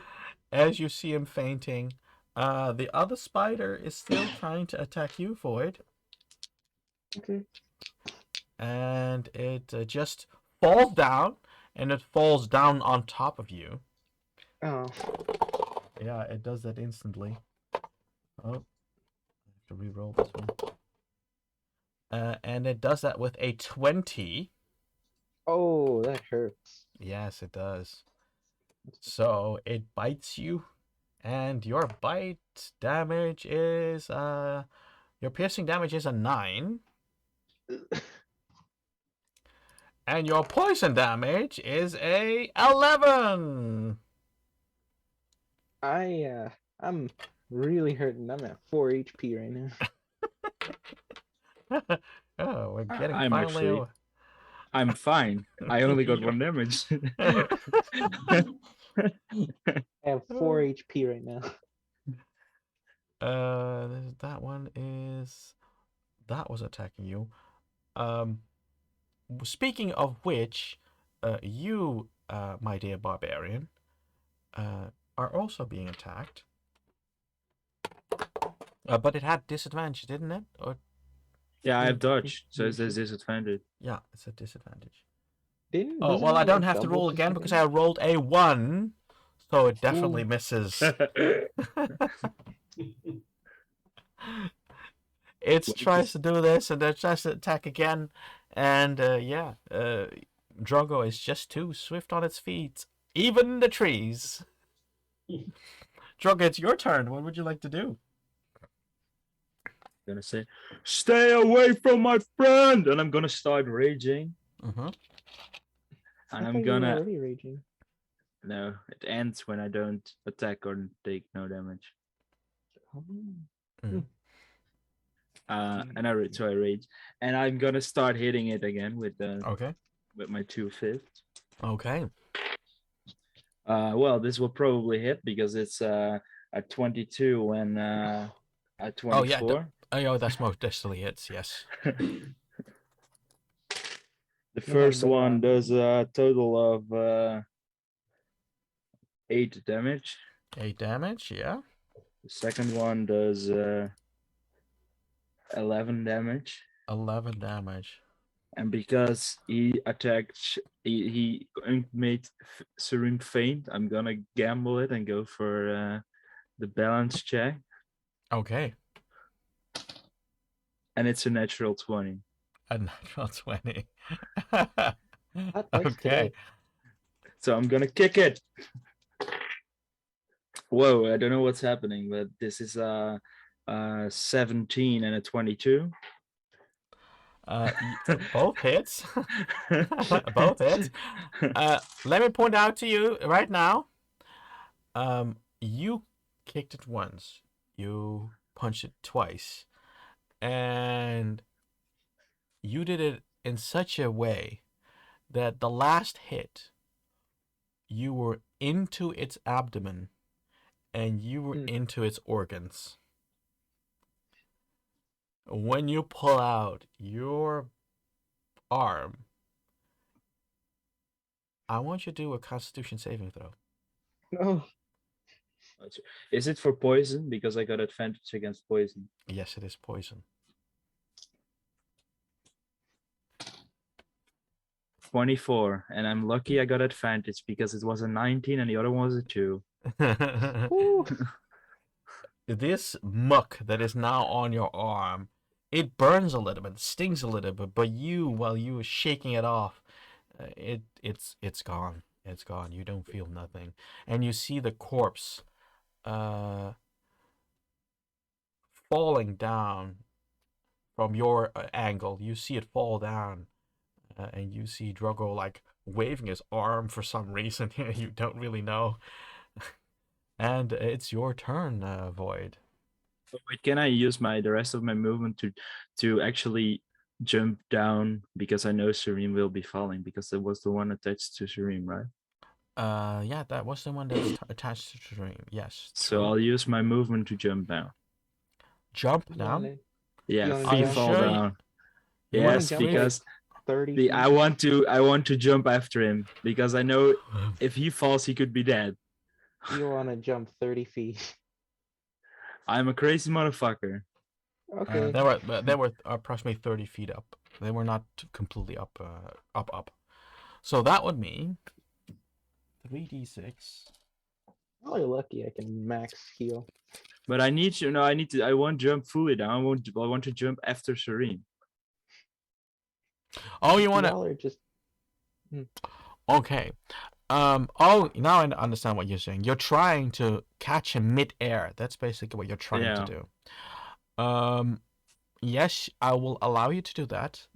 As you see him fainting, The other spider is still trying to attack you, Void, Okay. and it just falls down, and it falls down on top of you. Oh. Yeah, it does that instantly. Oh, I have to re-roll this one. And it does that with a 20. Oh, that hurts. Yes, it does. So it bites you, and your bite damage is your piercing damage is a 9, and your poison damage is a 11. I'm really hurting. I'm at 4 HP right now. Oh, we're getting I'm finally. actually- I'm fine. I only got Yeah. 1 damage. I have 4 HP right now. That one is that was attacking you. Speaking of which, you, my dear barbarian, are also being attacked. But it had disadvantage, didn't it? Or Yeah, I have Mm, dodge, so it's a usually. disadvantage. yeah, it's a disadvantage. Doesn't Oh it well, I have, don't like, have to double roll again because I disadvantage? rolled a 1, so it definitely Ooh. misses. It Well, tries just- to do this and then tries to attack again, and Drogo is just too swift on its feet, even in the trees. Drogo, it's your turn. What would you like to do? Gonna say, "Stay away from my friend," and I'm gonna start raging. Mm-hmm. I And thought I'm you were gonna already raging. no. It ends when I don't attack or take no damage. Oh. And I rage, and I'm gonna start hitting it again with Okay. my 2/5. Okay. Well, this will probably hit because it's at 22 and at Oh yeah. 24. Oh, that's most definitely hits. Yes. The You have first better one armor. does a total of 8 damage. 8 damage. Yeah. The second one does 11 damage. 11 damage. And because he attacked, he made Serene faint, I'm gonna gamble it and go for the balance check. Okay. And it's a natural 20. A natural 20. That's Okay. good. So I'm gonna kick it. Whoa, I don't know what's happening, but this is a 17 and a 22. Both hits. Both hits. Let me point out to you right now. You kicked it once. You punched it twice. And you did it in such a way that the last hit, you were into its abdomen and you were into its organs. When you pull out your arm, I want you to do a Constitution saving throw. Oh, Is it for poison? Because I got advantage against poison. Yes, it is poison. 24, and I'm lucky I got advantage because it was a 19 and the other one was a 2. ooh. This muck that is now on your arm, it burns a little bit, stings a little bit, but you, while you were shaking it off, it's gone. It's gone. You don't feel nothing, and you see the corpse, falling down from your angle. You see it fall down, and you see Drogo like waving his arm for some reason. You don't really know. And it's your turn, Void. Wait, can I use the rest of my movement to actually jump down because I know Serene will be falling because it was the one attached to Serene, right? Yeah, that was the one that's attached to the dream. Yes. So true. I'll use my movement to jump down. Jump You down. wanna- Yeah, wanna free jump? fall Sure you- down. You wanna Yes, jump like because 30 feet. I want to jump after him because I know if he falls, he could be dead. You want to jump 30 feet. I'm a crazy motherfucker. Okay. They were approximately 30 feet up. They were not completely up, up. So that would mean 3d6. Oh, you're lucky I can max heal. But I need you. No, I need to. I won't jump fully down. I want to jump after Serene. Oh, you want to? Y'all are just Okay. Oh, now I understand what you're saying. You're trying to catch him mid-air. That's basically what you're trying to Yeah. do. Yes, I will allow you to do that.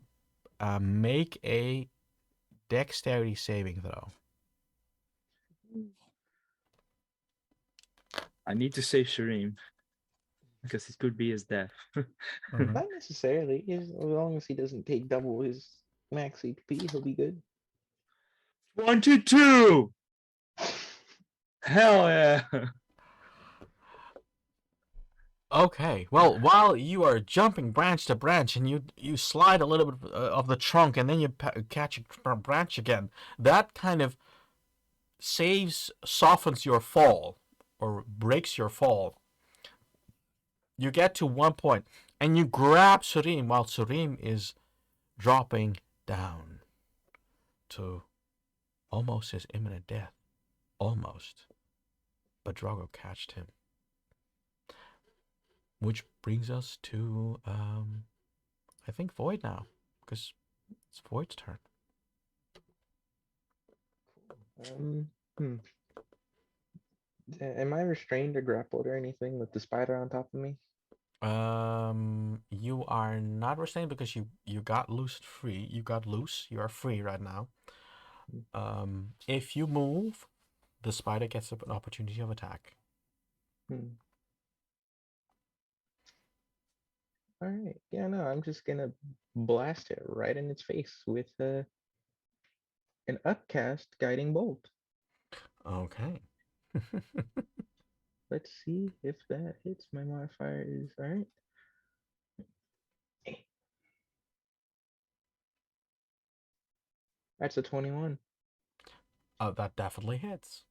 Make a dexterity saving throw. I need to save Serene because it could be his death. Mhm. not necessarily. As long as he doesn't take double his max HP, he'll be good. 22. Hell yeah. Okay. Well, while you are jumping branch to branch and you slide a little bit of the trunk and then you catch a branch again, that kind of softens your fall or breaks your fall. You get to one point and you grab Surim while Surim is dropping down to almost his imminent death. Almost. But Drago catched him. Which brings us to, I think, Void now. Because it's Void's turn. Hmm. Am I restrained or grappled or anything with the spider on top of me? You are not restrained because you got loose free. You got loose. You are free right now. If you move, the spider gets an opportunity of attack. Hmm. All right. Yeah, no, I'm just gonna blast it right in its face with an upcast guiding bolt. Okay. Let's see if that hits. My modifier is all right. That's a 21. That definitely hits.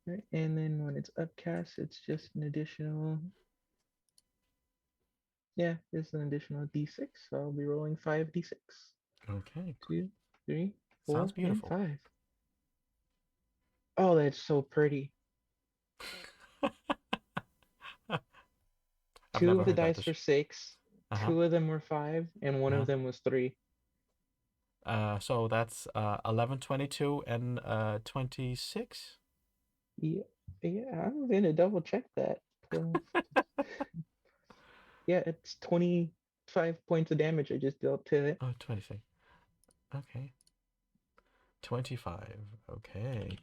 Right, and then when it's upcast, it's just an additional. Yeah, it's an additional d6. So I'll be rolling 5d6. Okay. 2, 3, Sounds 4, and beautiful. 5. Oh, that's so pretty. I've Two never of the heard that. dice were 6, Uh-huh. 2 of them were 5, and one Uh-huh. of them was 3. So that's 11, 22, and 26. Yeah, yeah, I'm gonna double check that. 12. Yeah, it's 25 points of damage I just dealt to it. Oh, 26. Okay. 25. Okay.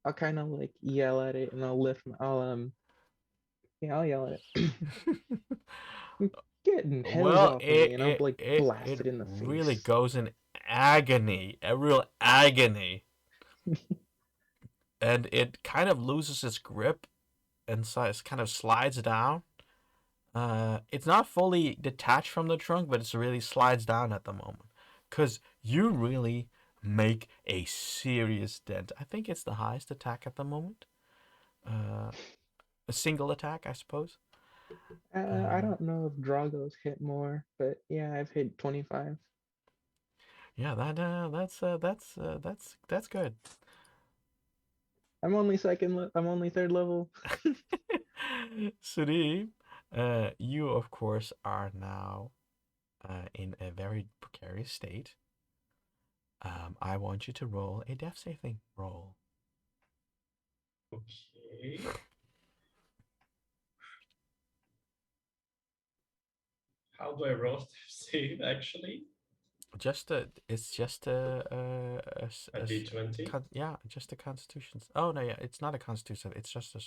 I'll kind of like yell at it, and I'll lift. I'll yell at it. Getting hands Well, off of me, and I'll like blast it it in the really face. goes in agony, a real agony, and it kind of loses its grip and kind of slides down. It's not fully detached from the trunk, but it's really slides down at the moment, cause you really make a serious dent. I think it's the highest attack at the moment. A single attack, I suppose. I don't know if Drago's hit more, but yeah, I've hit 25. Yeah, that's good. I'm only I'm only third level. Suri, you of course are now in a very precarious state. I want you to roll a death saving roll. Okay. How do I roll to save actually? It's just A D20? yeah, just a Constitution. Oh no, yeah, it's not a Constitution. It's just a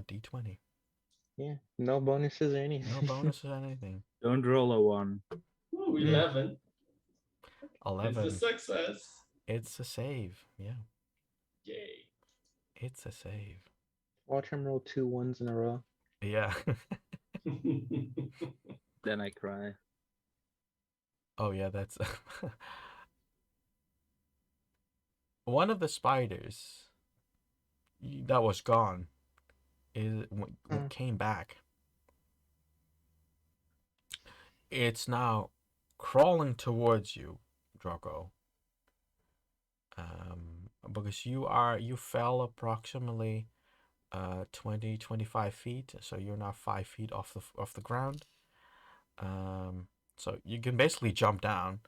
D20. Yeah, no bonuses or No anything. bonuses or anything. Don't roll a 1. Ooh, Mm. 11. It's a 11. success. It's a save. Yeah, Yay. it's a save. Watch him roll 2 ones in a row. Yeah. Then I cry. Oh yeah, that's one of the spiders that was gone came back. It's now crawling towards you, Drogo. Because you fell approximately 20, 25 feet, so you're now 5 feet off the ground. So you can basically jump down,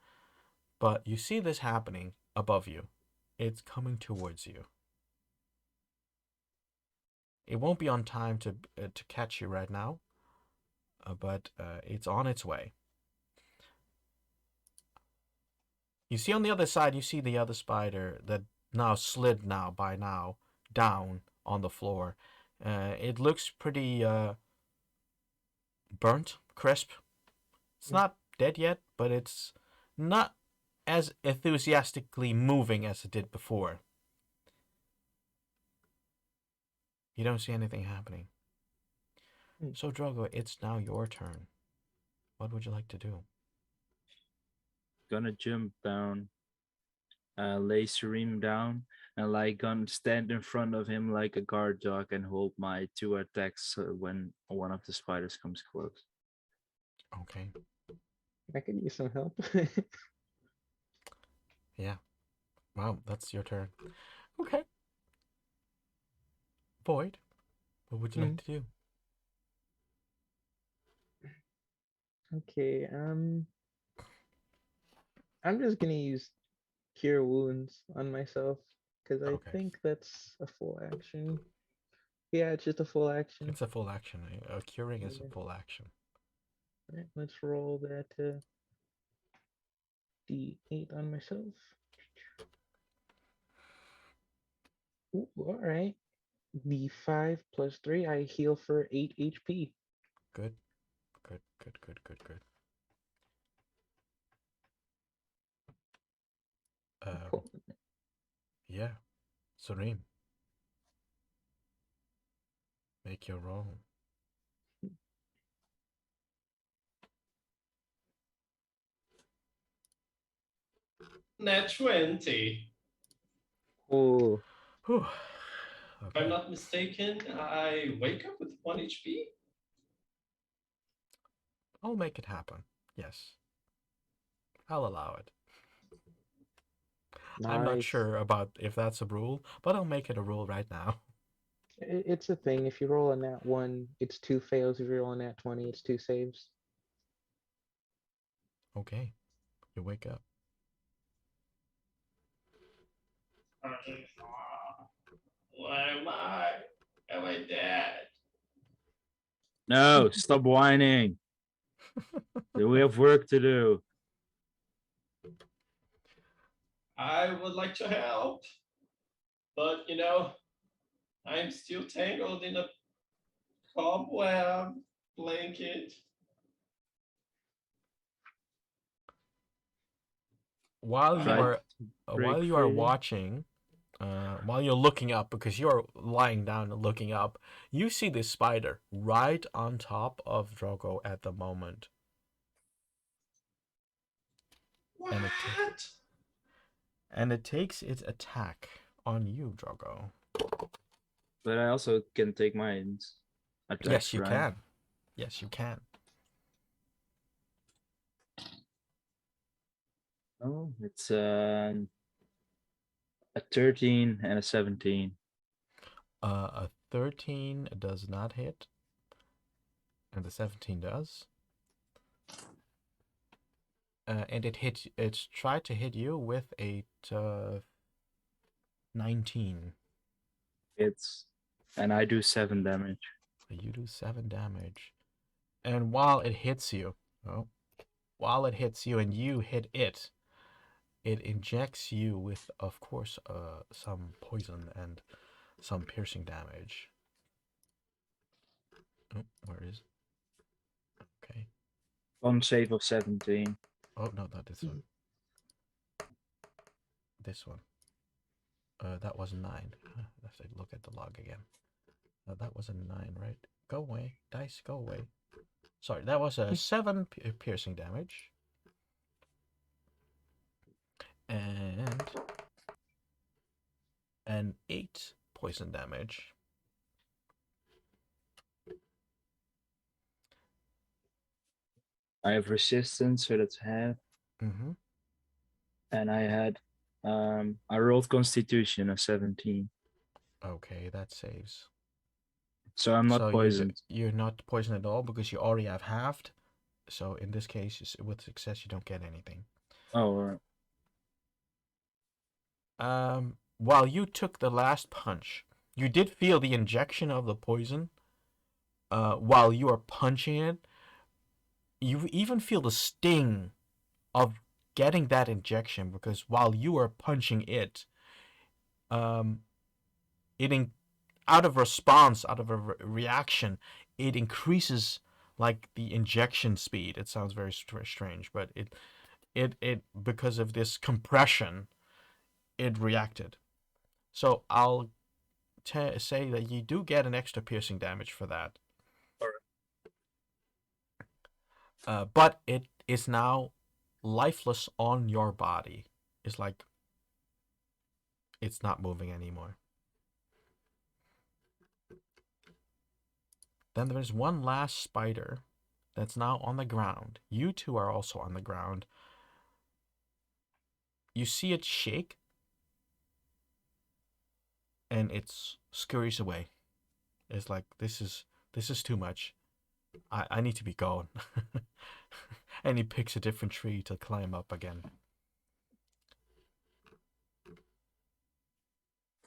but you see this happening above you. It's coming towards you. It won't be on time to catch you right now, but it's on its way. You see on the other side, you see the other spider that now slid down on the floor. It looks pretty burnt, crisp. It's not dead yet, but it's not as enthusiastically moving as it did before. You don't see anything happening. So, Drogo, it's now your turn. What would you like to do? Gonna jump down, lay Serene down, and like gonna stand in front of him like a guard dog and hold my 2 attacks when one of the spiders comes close. Okay. I could use some help. Yeah. Wow, that's your turn. Okay. Void, what would you like to do? Okay, I'm just gonna use Cure Wounds on myself because I Okay. think that's a full action. Yeah, it's just a full action. It's a full action. Curing is a Yeah. full action. Alright, let's roll that D8 on myself. Ooh, all right. D5 plus 3, I heal for 8 HP. Good. Good, good, good, good, good. Cool. Yeah. Serene. Make your roll. Nat 20. Oh, Whew. If I'm Okay. not mistaken, I wake up with 1 HP. I'll make it happen. Yes. I'll allow it. I'm not nice. sure about if that's a rule, but I'll make it a rule right now. It's a thing. If you roll a nat 1, it's 2 fails. If you roll a nat 20, it's 2 saves. Okay. You wake up. Where am I? Am I dead? No, stop whining. We have work to do. I would like to help, but I'm still tangled in a cobweb blanket. While you Try are to break free. watching, while you're looking up, because you're lying down and looking up, you see this spider right on top of Drogo at the moment. What? And it takes its attack on you, Drogo. But I also can take mine. Attacks, Yes, you right? can. Yes, you can. Oh, it's a 13 and a 17. A 13 does not hit, and the 17 does. And it's tried to hit you with a 19. And I do 7 damage. So you do 7 damage. And while it hits you, and you hit it, it injects you with, of course, some poison and some piercing damage. Oh, where is it? Okay. On save of 17. Oh, no, not this one. This one. That was 9. Let's look at the log again. That was a 9, right? Go away. Dice, go away. Sorry, that was a 7 piercing damage. And an 8 poison damage. I have resistance, so that's half. Mm-hmm. And I had I rolled Constitution of 17. Okay, that saves. So I'm not So poisoned. you're not poisoned at all because you already have halved. So in this case, with success, you don't get anything. Oh, all right. While you took the last punch, you did feel the injection of the poison. While you are punching it, you even feel the sting of getting that injection because while you are punching it, um, out of response, out of a reaction, it increases like the injection speed. It sounds very strange, but it because of this compression, it reacted. So I'll say that you do get an extra piercing damage for that. But it is now lifeless on your body. It's like it's not moving anymore. Then there's one last spider that's now on the ground. You two are also on the ground. You see it shake, and it scurries away. It's like this is too much. I need to be going. And he picks a different tree to climb up again.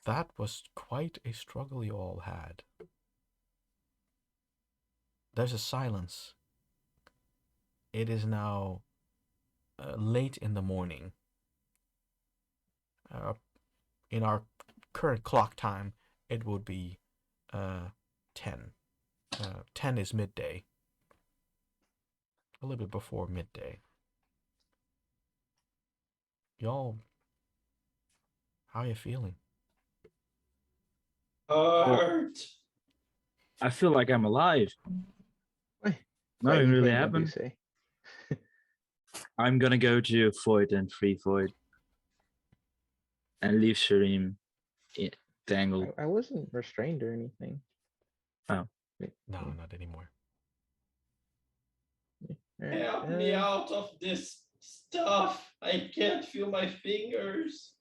That was quite a struggle you all had. There's a silence. It is now late in the morning. In our current clock time, it would be 10. 10 is midday. A little bit before midday. Y'all, how are you feeling? Hurt. I feel like I'm alive. Wait, Nothing wait, really wait, what do you happened. say? I'm gonna go to Void and free Void and leave Shreem tangled. I wasn't restrained or anything. Oh. Wait, No, yeah, not anymore. alright, Help me out of this stuff. I can't feel my fingers.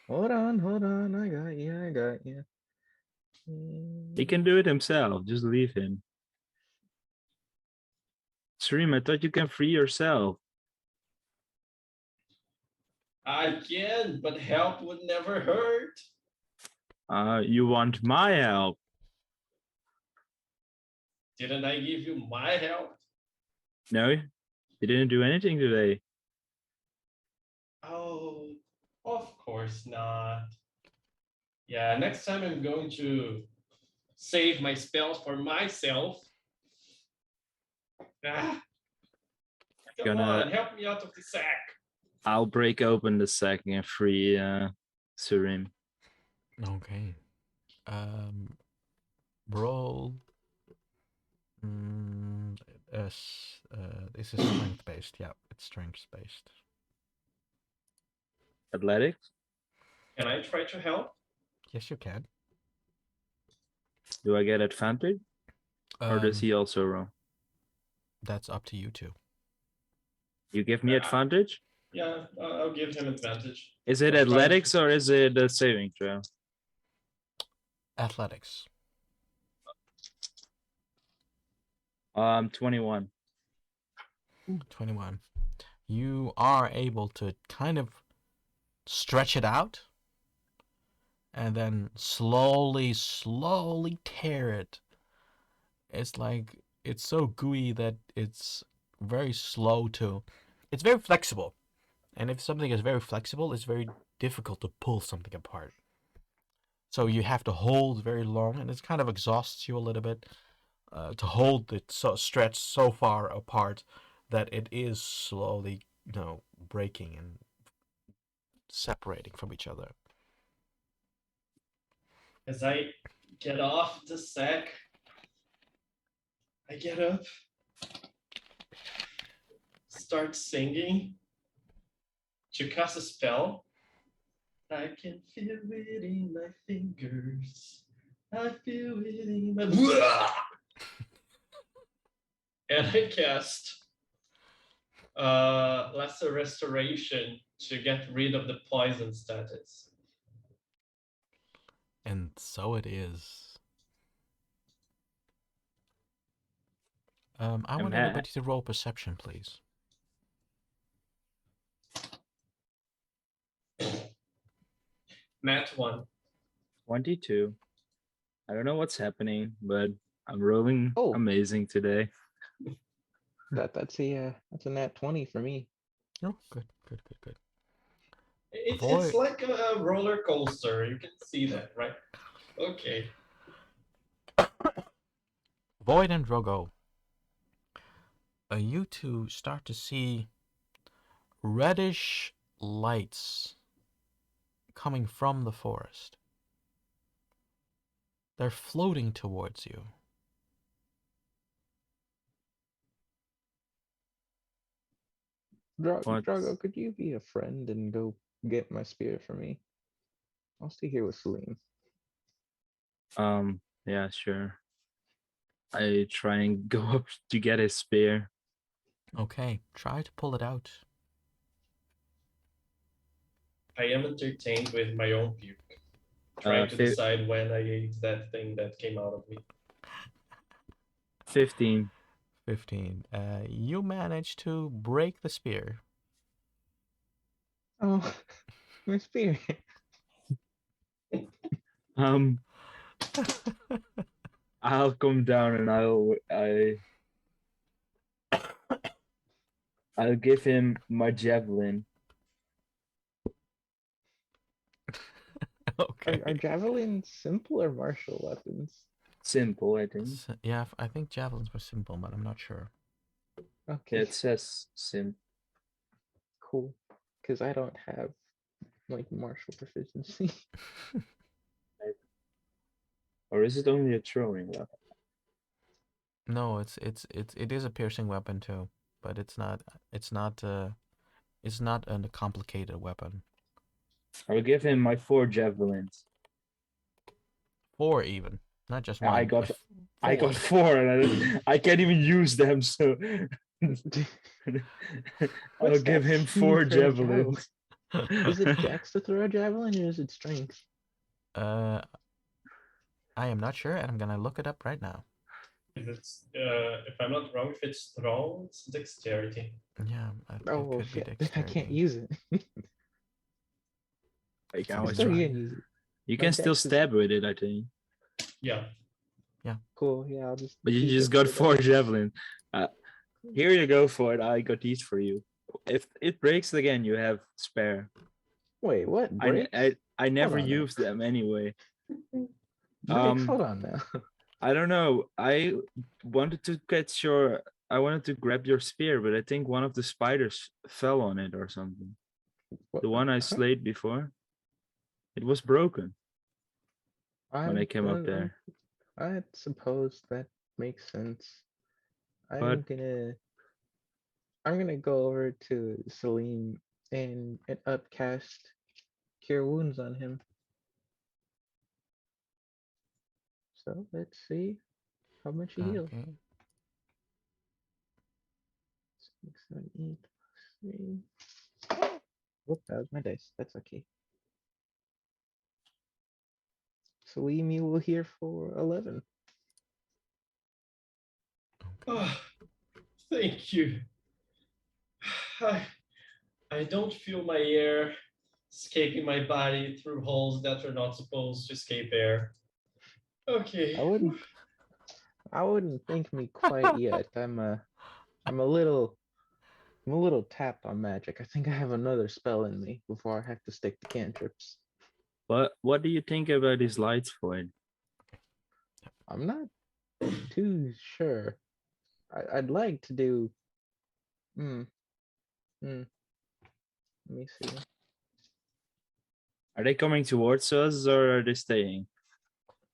Hold on, I got you. He can do it himself. Just leave him. Shreem, I thought you can free yourself. I can, but help would never hurt. You want my help? Didn't I give you my help? No, you didn't do anything today. Oh, of course not. Yeah, next time I'm going to save my spells for myself. Ah, come on, help me out of the sack. I'll break open the sack and free Shreem. Okay. Roll. This is strength based. Yeah, it's strength based. Athletics? Can I try to help? Yes, you can. Do I get advantage? Or does he also roll? That's up to you two. You give me advantage? Yeah, I'll give him advantage. Is it I'm trying to- athletics or is it a saving throw? Athletics. 21. 21. You are able to kind of stretch it out and then slowly tear it. It's like it's so gooey that it's very slow to. It's very flexible. And if something is very flexible, it's very difficult to pull something apart. So you have to hold very long, and it kind of exhausts you a little bit to hold it so stretched so far apart that it is slowly, breaking and separating from each other. As I get off the sack, I get up, start singing to cast a spell. I can feel it in my fingers. I feel it in my... And I cast lesser restoration to get rid of the poison status. And so it is. I want ha- everybody to roll perception, please. Nat 1. 22. I don't know what's happening, but I'm rolling Oh. amazing today. That's a nat 20 for me. Oh, good, good, good, good. It's Avoid- like a roller coaster. You can see that, right? Okay. Void and Drogo. You two start to see reddish lights coming from the forest. They're floating towards you. What? Drago, could you be a friend and go get my spear for me? I'll stay here with Celine. Yeah, sure. I try and go up to get his spear. Okay, try to pull it out. I am entertained with my own puke. Trying to Fi- decide when I ate that thing that came out of me. 15. 15. You manage to break the spear. Oh, my spear. Um, I'll come down and I'll give him my javelin. Okay. Are javelins simple or martial weapons? Simple, I think. Yeah, I think javelins were simple, but I'm not sure. Okay, Yeah, it says sim. cool. Because I don't have like martial proficiency. Or is it only a throwing weapon? No, it is a piercing weapon too, but it's not a complicated weapon. I'll give him my 4 javelins. 4 even, not just Yeah, one. I got Four. 4 and I can't even use them, so I'll What's give that him thing 4 for a javelin? javelins. Is it dex to throw a javelin or is it strength? I am not sure, and I'm gonna look it up right now. If I'm not wrong, if it's thrown, it's dexterity. Yeah, it Oh well, could be shit. I can't dexterity. use it. Like, I I I was still try. can't use it. You My can still dex is stab with it, I think. Yeah. cool. Yeah, I'll just. But you keep just it got for 4 dex. javelins. Here you go for it. I got these for you. If it breaks again, you have spare. Wait, what? Breaks? I never on now. use them anyway. Breaks? Hold on now. I don't know. I wanted to catch your. I wanted to grab your spear, but I think one of the spiders fell on it or something. What? The one I Huh? slayed before. It was broken when I came up I'm- there. I suppose that makes sense. But I'm gonna go over to Salim and upcast Cure Wounds on him. So let's see how much he heals. Okay. 6, 7, 8 plus 3. Whoop, that was my dice. That's okay. Salim, you will hear for 11. Oh, thank you. I don't feel my air escaping my body through holes that are not supposed to escape air. Okay. I wouldn't think me quite yet. I'm a little tapped on magic. I think I have another spell in me before I have to stick to cantrips. what do you think about his lights, Floyd? I'm not too sure. I'd like to do. Let me see. Are they coming towards us or are they staying?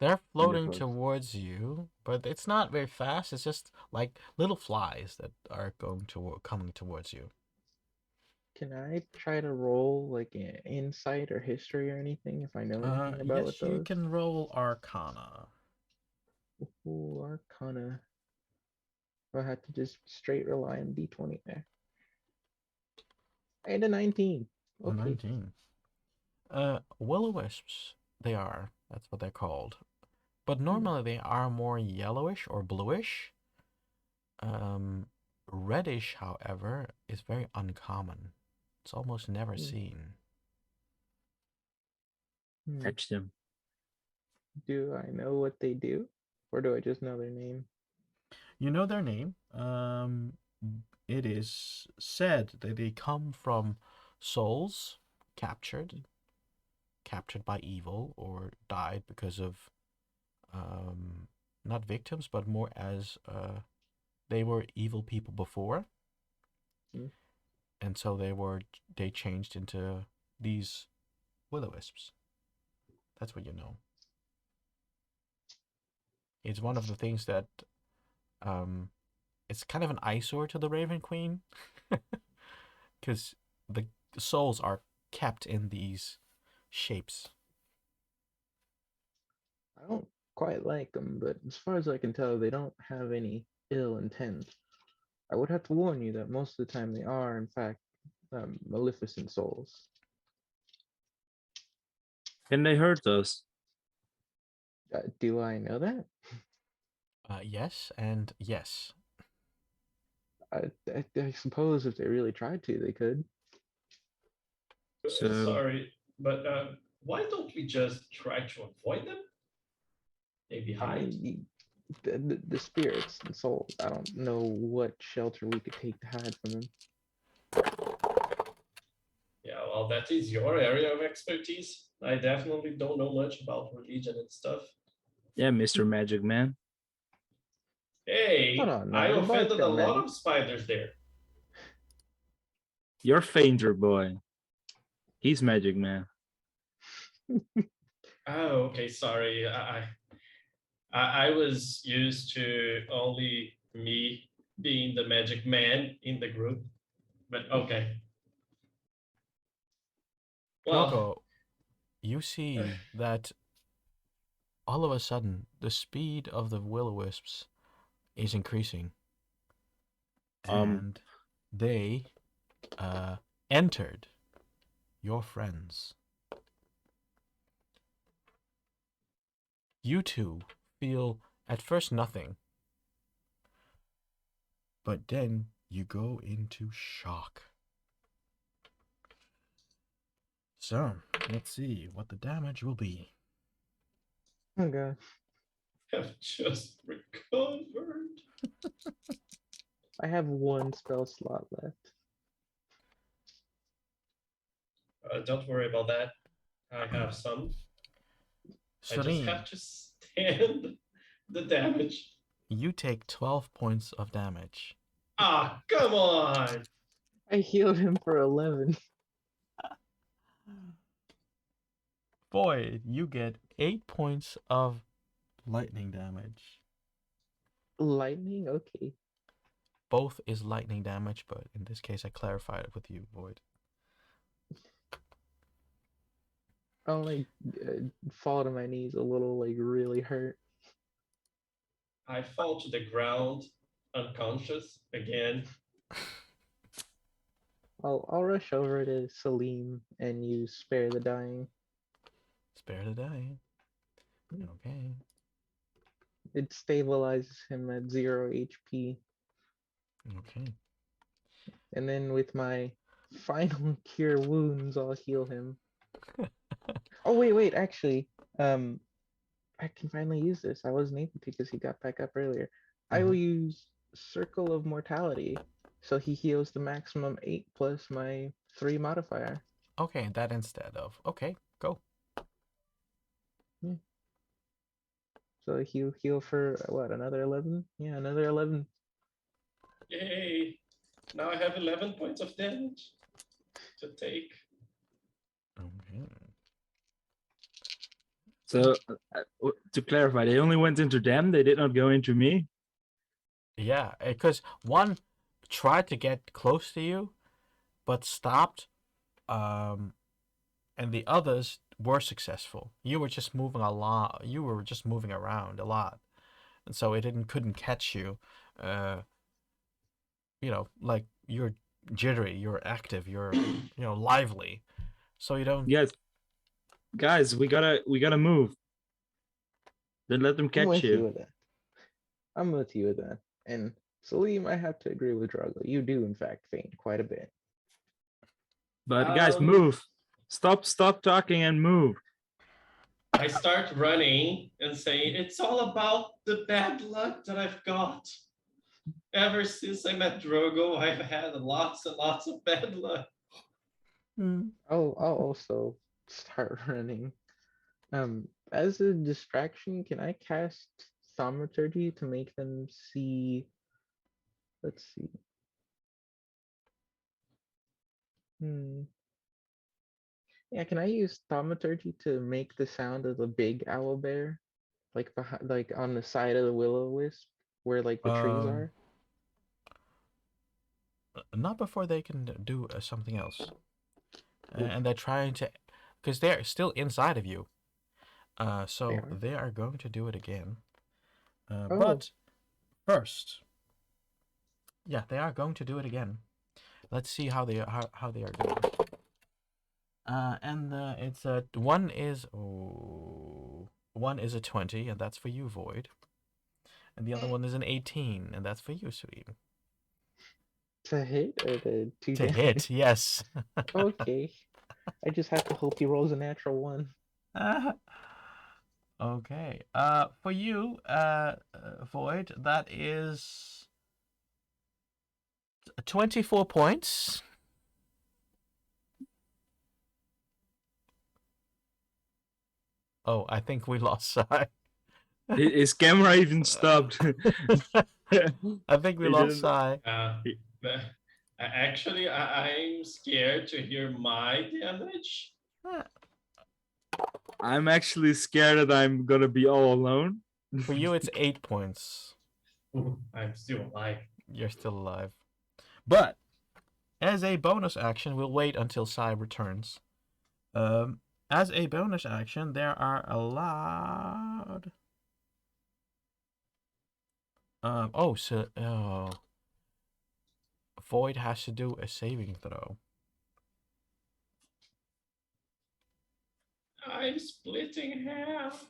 They're floating forest. towards you, but it's not very fast. It's just like little flies that are coming towards you. Can I try to roll like an insight or history or anything if I know anything about what Yes, you those? can roll Arcana. Ooh, Arcana. I had to just straight rely on D20 there. And a 19. A Okay. 19. Will-o-wisps, they are. That's what they're called. But normally they are more yellowish or bluish. Reddish, however, is very uncommon. It's almost never Hmm. seen. Catch them. Do I know what they do? Or do I just know their name? You know their name. It is said that they come from souls captured by evil or died because of not victims, but more as they were evil people before, Hmm. and so they changed into these will-o-wisps. That's what you know. It's one of the things that um, it's kind of an eyesore to the Raven Queen, because the souls are kept in these shapes. I don't quite like them, but as far as I can tell, they don't have any ill intent. I would have to warn you that most of the time they are, in fact, maleficent souls. Can they hurt us? Do I know that? Yes and yes. I suppose if they really tried to, they could. So Sorry, but why don't we just try to avoid them? Maybe hide? The spirits and souls. I don't know what shelter we could take to hide from them. Yeah, well, that is your area of expertise. I definitely don't know much about religion and stuff. yeah, Mr. Magic Man. Hold Hey, on I now, the bard's offended a got lot magic. of spiders there. You're Fainter Boy. He's Magic Man. Oh, okay, sorry. I was used to only me being the magic man in the group, but okay. Well, Kyoko, you see that all of a sudden the speed of the will-o-wisps is increasing, Um, and they entered your friends. You two feel at first nothing, but then you go into shock. So, let's see what the damage will be. Oh god. I've just recovered. I have one spell slot left. Don't worry about that. I have some. I just Serene, have to stand the damage. you take 12 points of damage. Ah, come on. I healed him for 11. Void, you get 8 points of lightning damage. Lightning? Okay. Both is lightning damage, but in this case I clarified it with you, Void. I only fall to my knees a little, like really hurt. I fall to the ground, unconscious again. I'll rush over to Salim and use Spare the Dying. Spare the dying. Okay. It stabilizes him at 0 HP. Okay. And then with my final cure wounds, I'll heal him. Oh wait, actually, I can finally use this. I wasn't able to because he got back up earlier. I will use Circle of Mortality, so he heals the maximum 8 plus my 3 modifier. Okay, that instead of. Okay, go. Yeah. So he'll heal for what, another 11? Yeah, another 11. Yay. Now I have 11 points of damage to take. Okay. so to clarify, they only went into them. They did not go into me. Yeah, because one tried to get close to you, but stopped. And the others were successful. You were just moving a lot. You were just moving around a lot, and so it couldn't catch you. You know, like jittery, you're active, you're lively. So you don't. Guys, we gotta move. Don't let them I'm catch with you you. with that. I'm with you with that. And Salim, I have to agree with Drago. You do, in fact, faint quite a bit. But guys, Um, move. Stop talking and move. I start running and saying, it's all about the bad luck that I've got. Ever since I met Drogo, I've had lots and lots of bad luck. I'll also start running. As a distraction, can I cast thaumaturgy to make them see? Let's see. Yeah, can I use thaumaturgy to make the sound of the big owl bear, like behind, like on the side of the will-o-wisp, where like the trees are? Not before they can do something else. Ooh, And they're trying to, because they're still inside of you. they So are. they are going to do it again. Oh, But first, yeah, they are going to do it again. Let's see how they how they are doing. And it's a one is a 20, and that's for you, Void. And the other one is an 18, and that's for you, Sweet. to hit or to two To damage? hit, yes. Okay. I just have to hope he rolls a natural one. Okay. For you, Void, that is 24 points. Oh, I think we lost Sai. His camera even stopped. I think we He lost didn't- Sai. Actually, I'm scared to hear my damage. I'm actually scared that I'm gonna be all alone. For you, it's 8 points. Ooh, I'm still alive. You're still alive. But as a bonus action, we'll wait until Sai returns. As a bonus action, there are allowed. Void has to do a saving throw. I'm splitting half.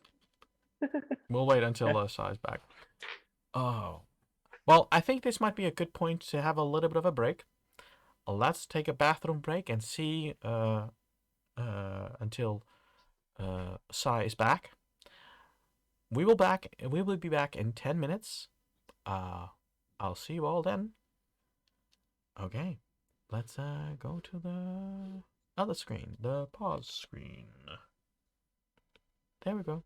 We'll wait until Sai's back. Oh. Well, I think this might be a good point to have a little bit of a break. Let's take a bathroom break and see until Sai is back. We will be back in 10 minutes. I'll see you all then. Okay. Let's go to the other screen, the pause screen. There we go.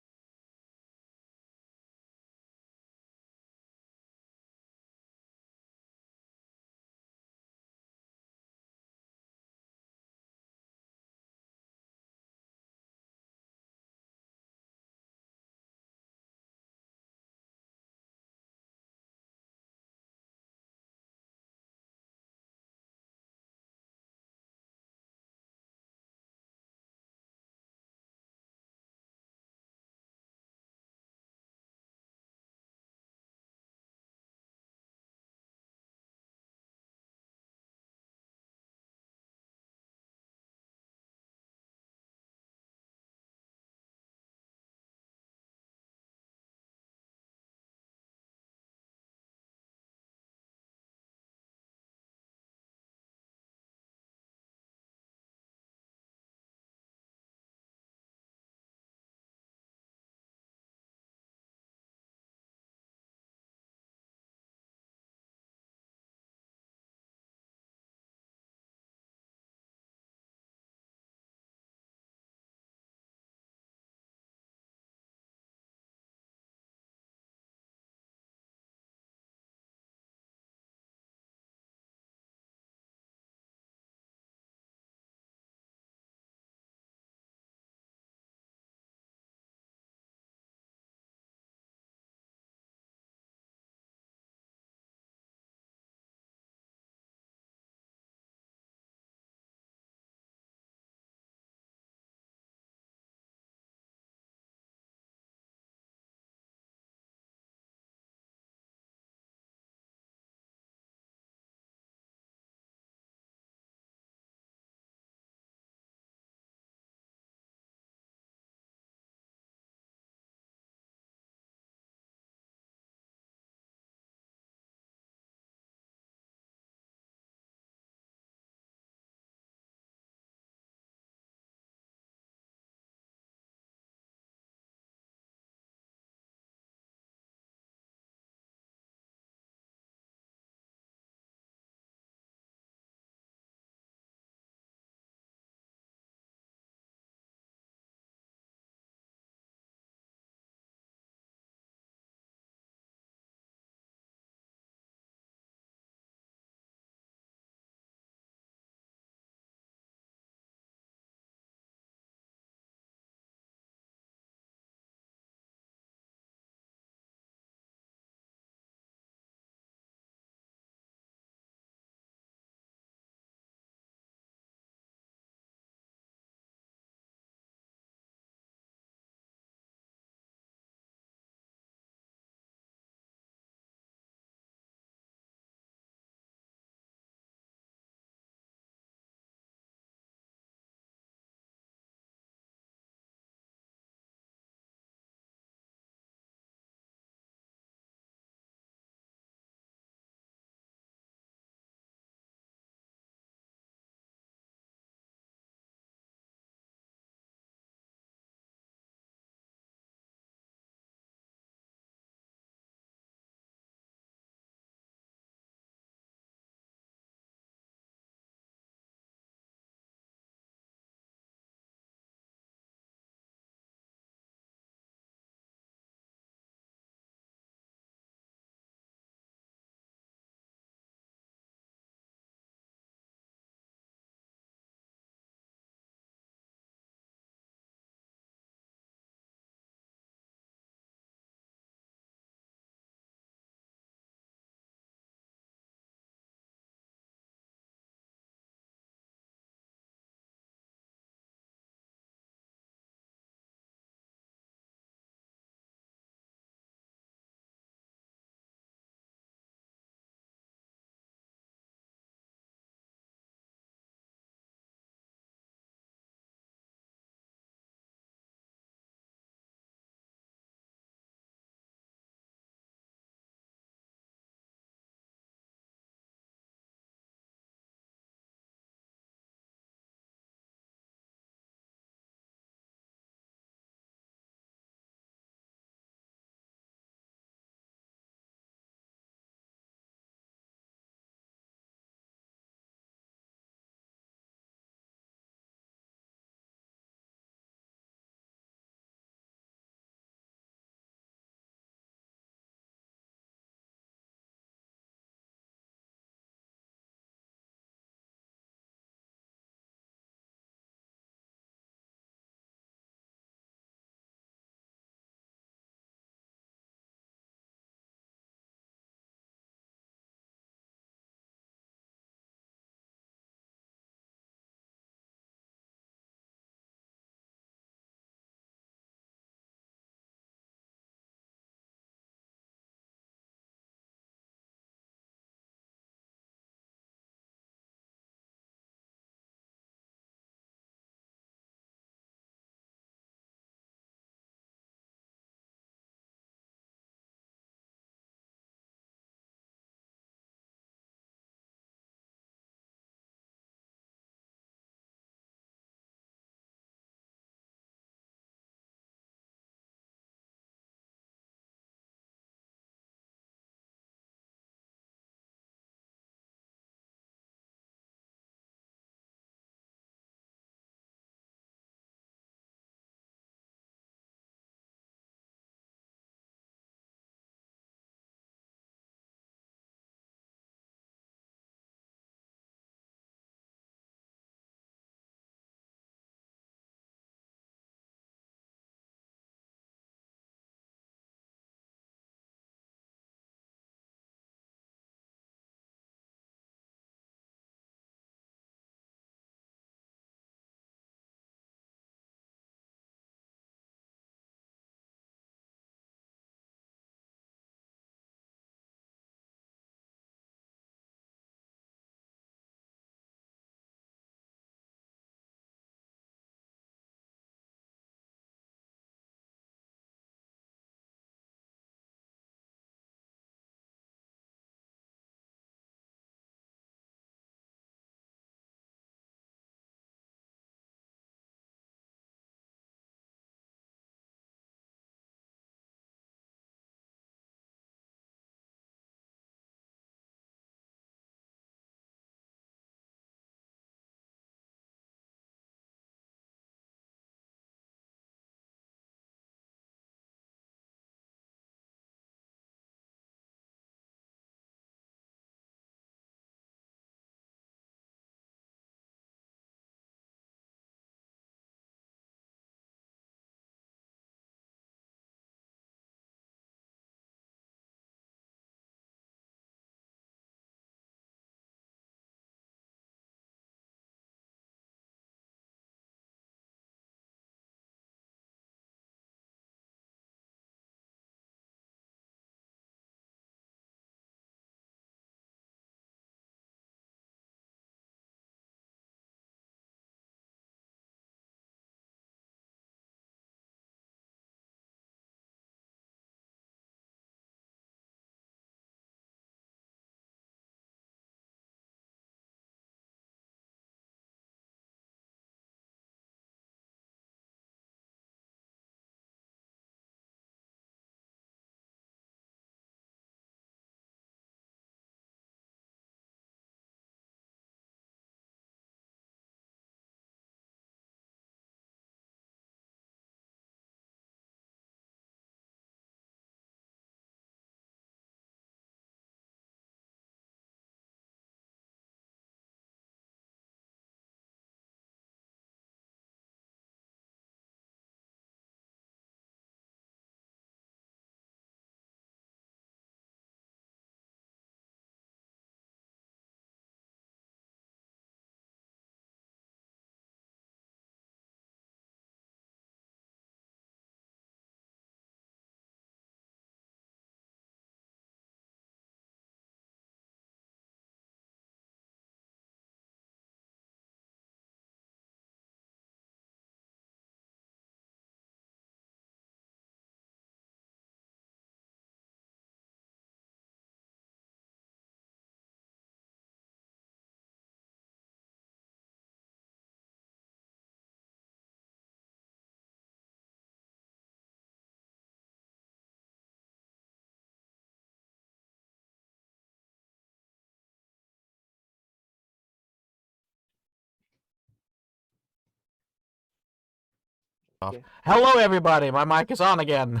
off. Yeah. Hello, everybody. My mic is on again.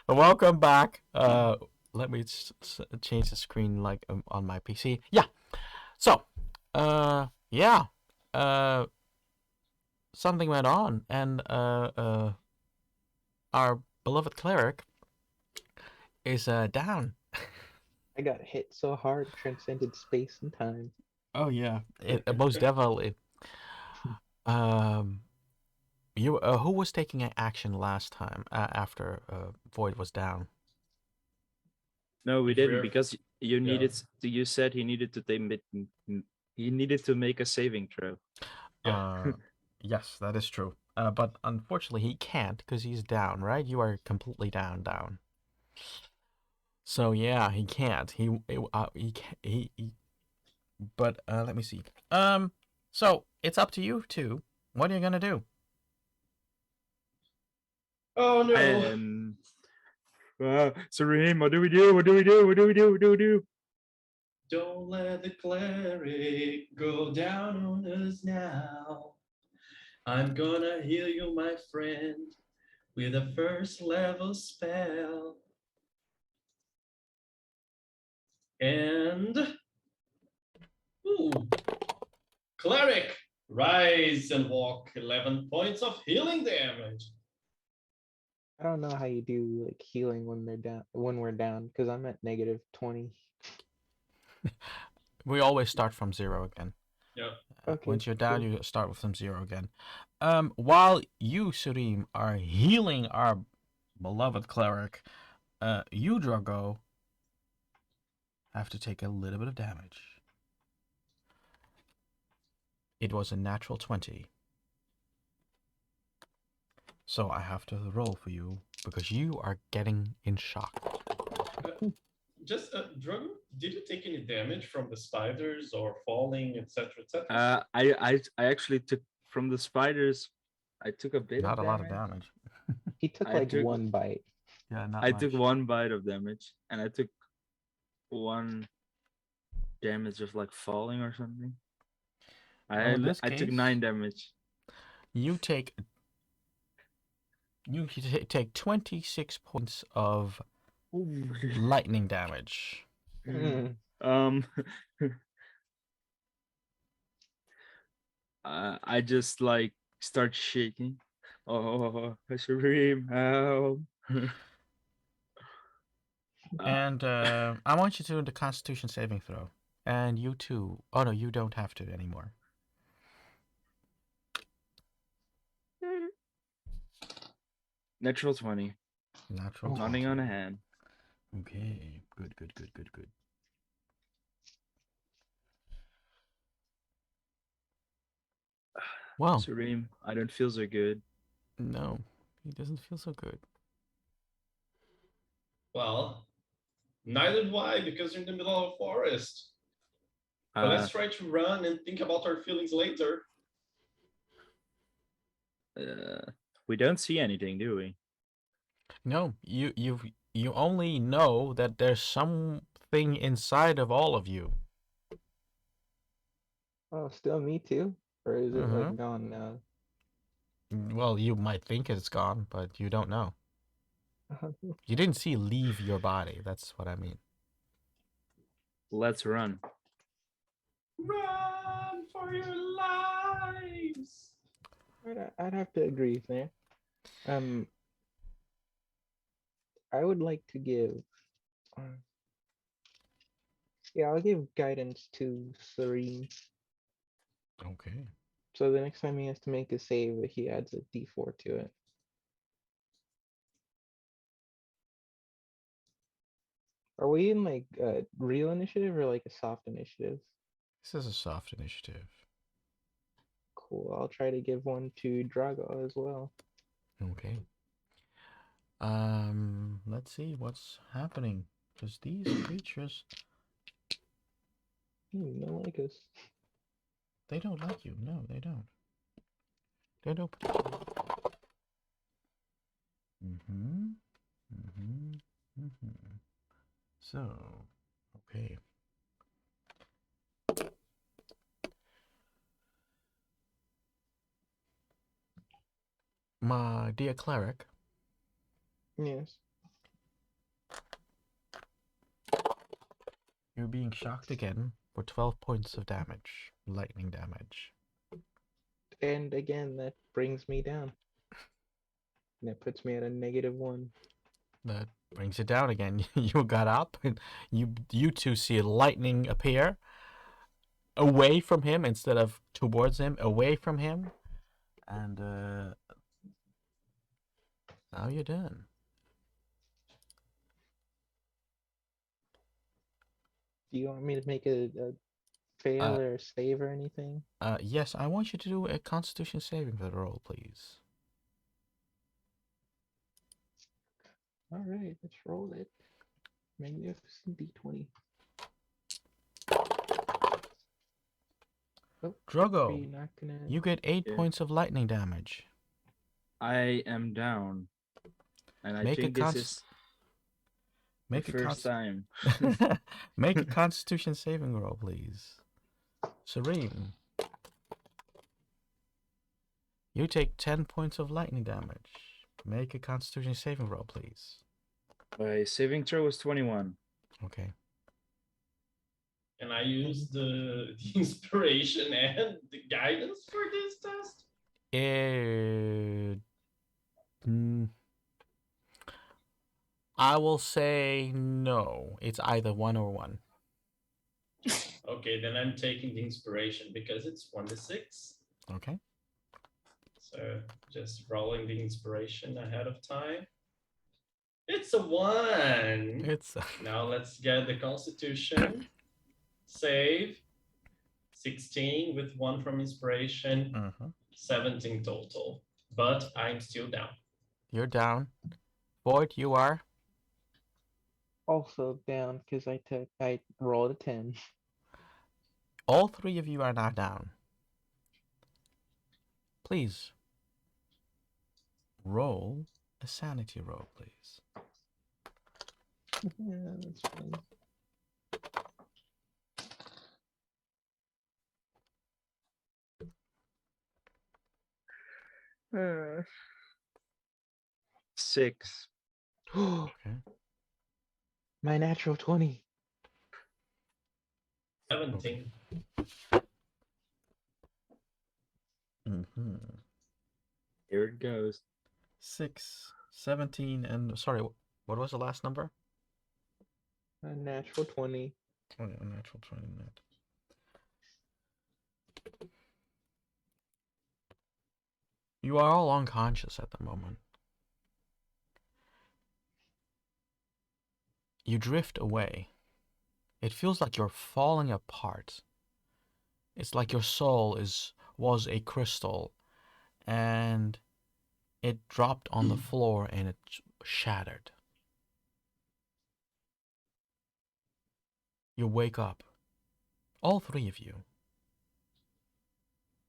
Welcome back. Let me change the screen like on my PC. Yeah. So, yeah. Something went on, and our beloved cleric is down. I got hit so hard, it transcended space and time. Oh yeah, most definitely. Um, you who was taking action last time after Void was down? No, we If we didn't are- because you Yeah. needed. You said he needed to he needed to make a saving throw. Yeah. Yes, that is true. But unfortunately, he can't because he's down. Right? You are completely down. So yeah, he can't. He can't. He But let me see. So it's up to you two. What are you gonna do? Oh no. Serene, what do we do? What do we do? What do we do? What do we do? Don't let the cleric go down on us now. I'm gonna heal you, my friend, with a first level spell. And ooh, cleric, rise and walk 11 points of healing damage. I don't know how you do like healing when they're down when we're down, because I'm at -20. We always start from zero again. Yep. Okay, Once you're down, cool. you start from zero again. While you, Surim, are healing our beloved cleric, you, Drago, have to take a little bit of damage. It was a natural 20. So I have to roll for you because you are getting in shock. Just Drogo, did you take any damage from the spiders or falling, etc., etc.? I actually took from the spiders. I took a bit Not of a lot of damage. damage. He took I like took- one bite. Yeah, not I much. took one bite of damage, and I took one damage of like falling or something. Well, in this I took case, 9 damage. You take 26 points of lightning damage. Mm. um, I just like start shaking. Oh, Shreem, help! And I want you to do the Constitution saving throw. And you too. Oh no, you don't have to anymore. Natural 20. Natural. Oh. Nothing 20. on a hand. Okay. Good. Well, Shreem, I don't feel so good. no, he doesn't feel so good. Well, neither do I, because you're in the middle of a forest. But Uh, let's try to run and think about our feelings later. we don't see anything, do we? No, you only know that there's something inside of all of you. Oh, still me too? Or is it Mhm. like gone now? Well, you might think it's gone, but you don't know. You didn't see leave your body. That's what I mean. Let's run. Run for your lives! I'd have to agree there. I would like to give. Yeah, I'll give guidance to Serene. Okay. So the next time he has to make a save, he adds a D4 to it. Are we in like a real initiative or like a soft initiative? This is a soft initiative. Cool. I'll try to give one to Drago as well. Okay. Let's see what's happening. Because these creatures, No, like us. they don't like you. No, they don't. They don't. So, okay. my dear cleric, Yes. you're being shocked again for 12 points of damage, lightning damage. And again, that brings me down. That puts me at a -1. That brings it down again. You got up, and you two see lightning appear away from him instead of towards him, away from him, and now you're done. Do you want me to make a fail or a save or anything? Yes, I want you to do a Constitution saving throw, please. All right, let's roll it. Magnificent D20. Oh, Drogo, you're not gonna. you get 8 Yeah. points of lightning damage. I am down. And I Make a think this cons- is Make the a first time. Make a Constitution saving roll, please. Serene. You take 10 points of lightning damage. Make a Constitution saving roll, please. My saving throw was 21. Okay. Can I use the inspiration and the guidance for this test? I will say no. It's either 1 or 1. Okay, then I'm taking the inspiration because it's 1d6. Okay. So just rolling the inspiration ahead of time. It's a 1. It's Now let's get the Constitution. Save. 16 with 1 from inspiration. 17 total. But I'm still down. You're down. Void, you are. Also down because I rolled a 10. All 3 of you are now down. Please roll a sanity roll, please. Yeah, that's fine. Uh, 6. Okay. My natural 20. 17. Here it goes. 6, 17, and sorry, what was the last number? A natural 20. Oh, yeah, natural 20 net. You are all unconscious at the moment. You drift away. It feels like you're falling apart. It's like your soul was a crystal, and it dropped on the floor and it shattered. You wake up. All 3 of you.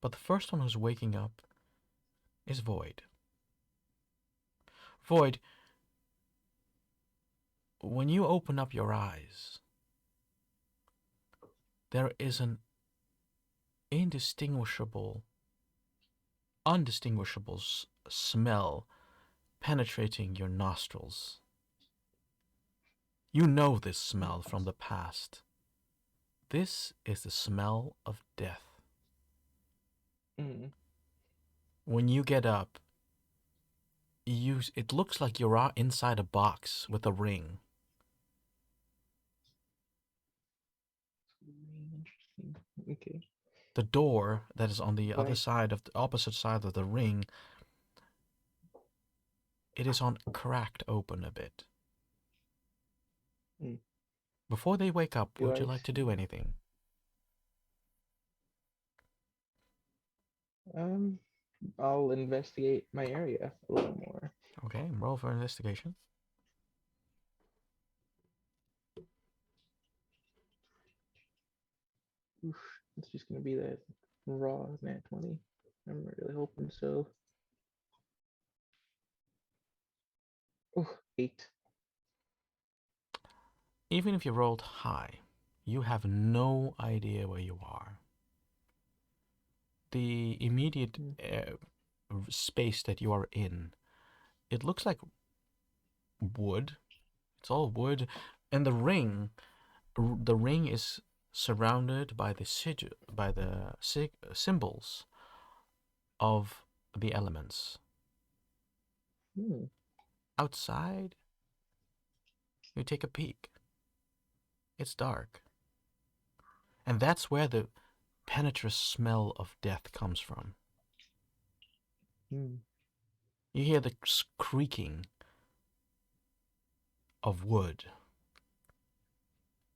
But the first one who's waking up is Void. Void, when you open up your eyes, there is an undistinguishable smell penetrating your nostrils. You know this smell from the past. This is the smell of death. When you get up, it looks like you're inside a box with a ring. Interesting. Okay. The door that is on the opposite side of the ring, it is cracked open a bit. Before they wake up, would you like to do anything? I'll investigate my area a little more. Okay, roll for investigation. Oof, it's just gonna be that raw nat 20. I'm really hoping so. Oh, 8. Even if you rolled high, you have no idea where you are. The immediate space that you are in, it looks like wood. It's all wood, and the ring is surrounded by the symbols of the elements. Hmm. Outside, you take a peek. It's dark. And that's where the penetrous smell of death comes from. Hmm. You hear the creaking of wood.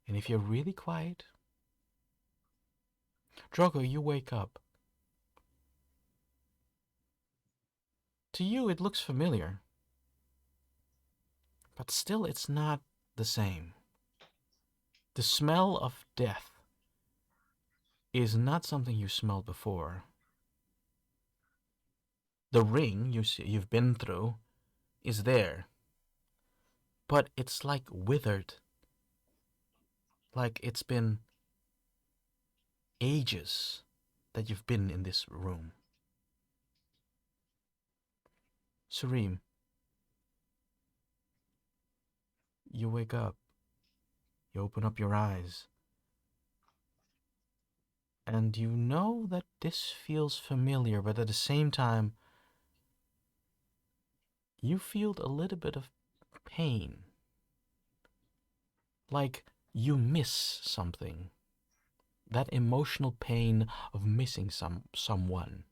And if you're really quiet, Drogo, you wake up. To you, it looks familiar. But still, it's not the same. The smell of death is not something you smelled before. The ring you've been through is there, but it's like withered, like it's been ages that you've been in this room. Surim, you wake up, you open up your eyes, and you know that this feels familiar, but at the same time, you feel a little bit of pain. Like you miss something. That emotional pain of missing someone.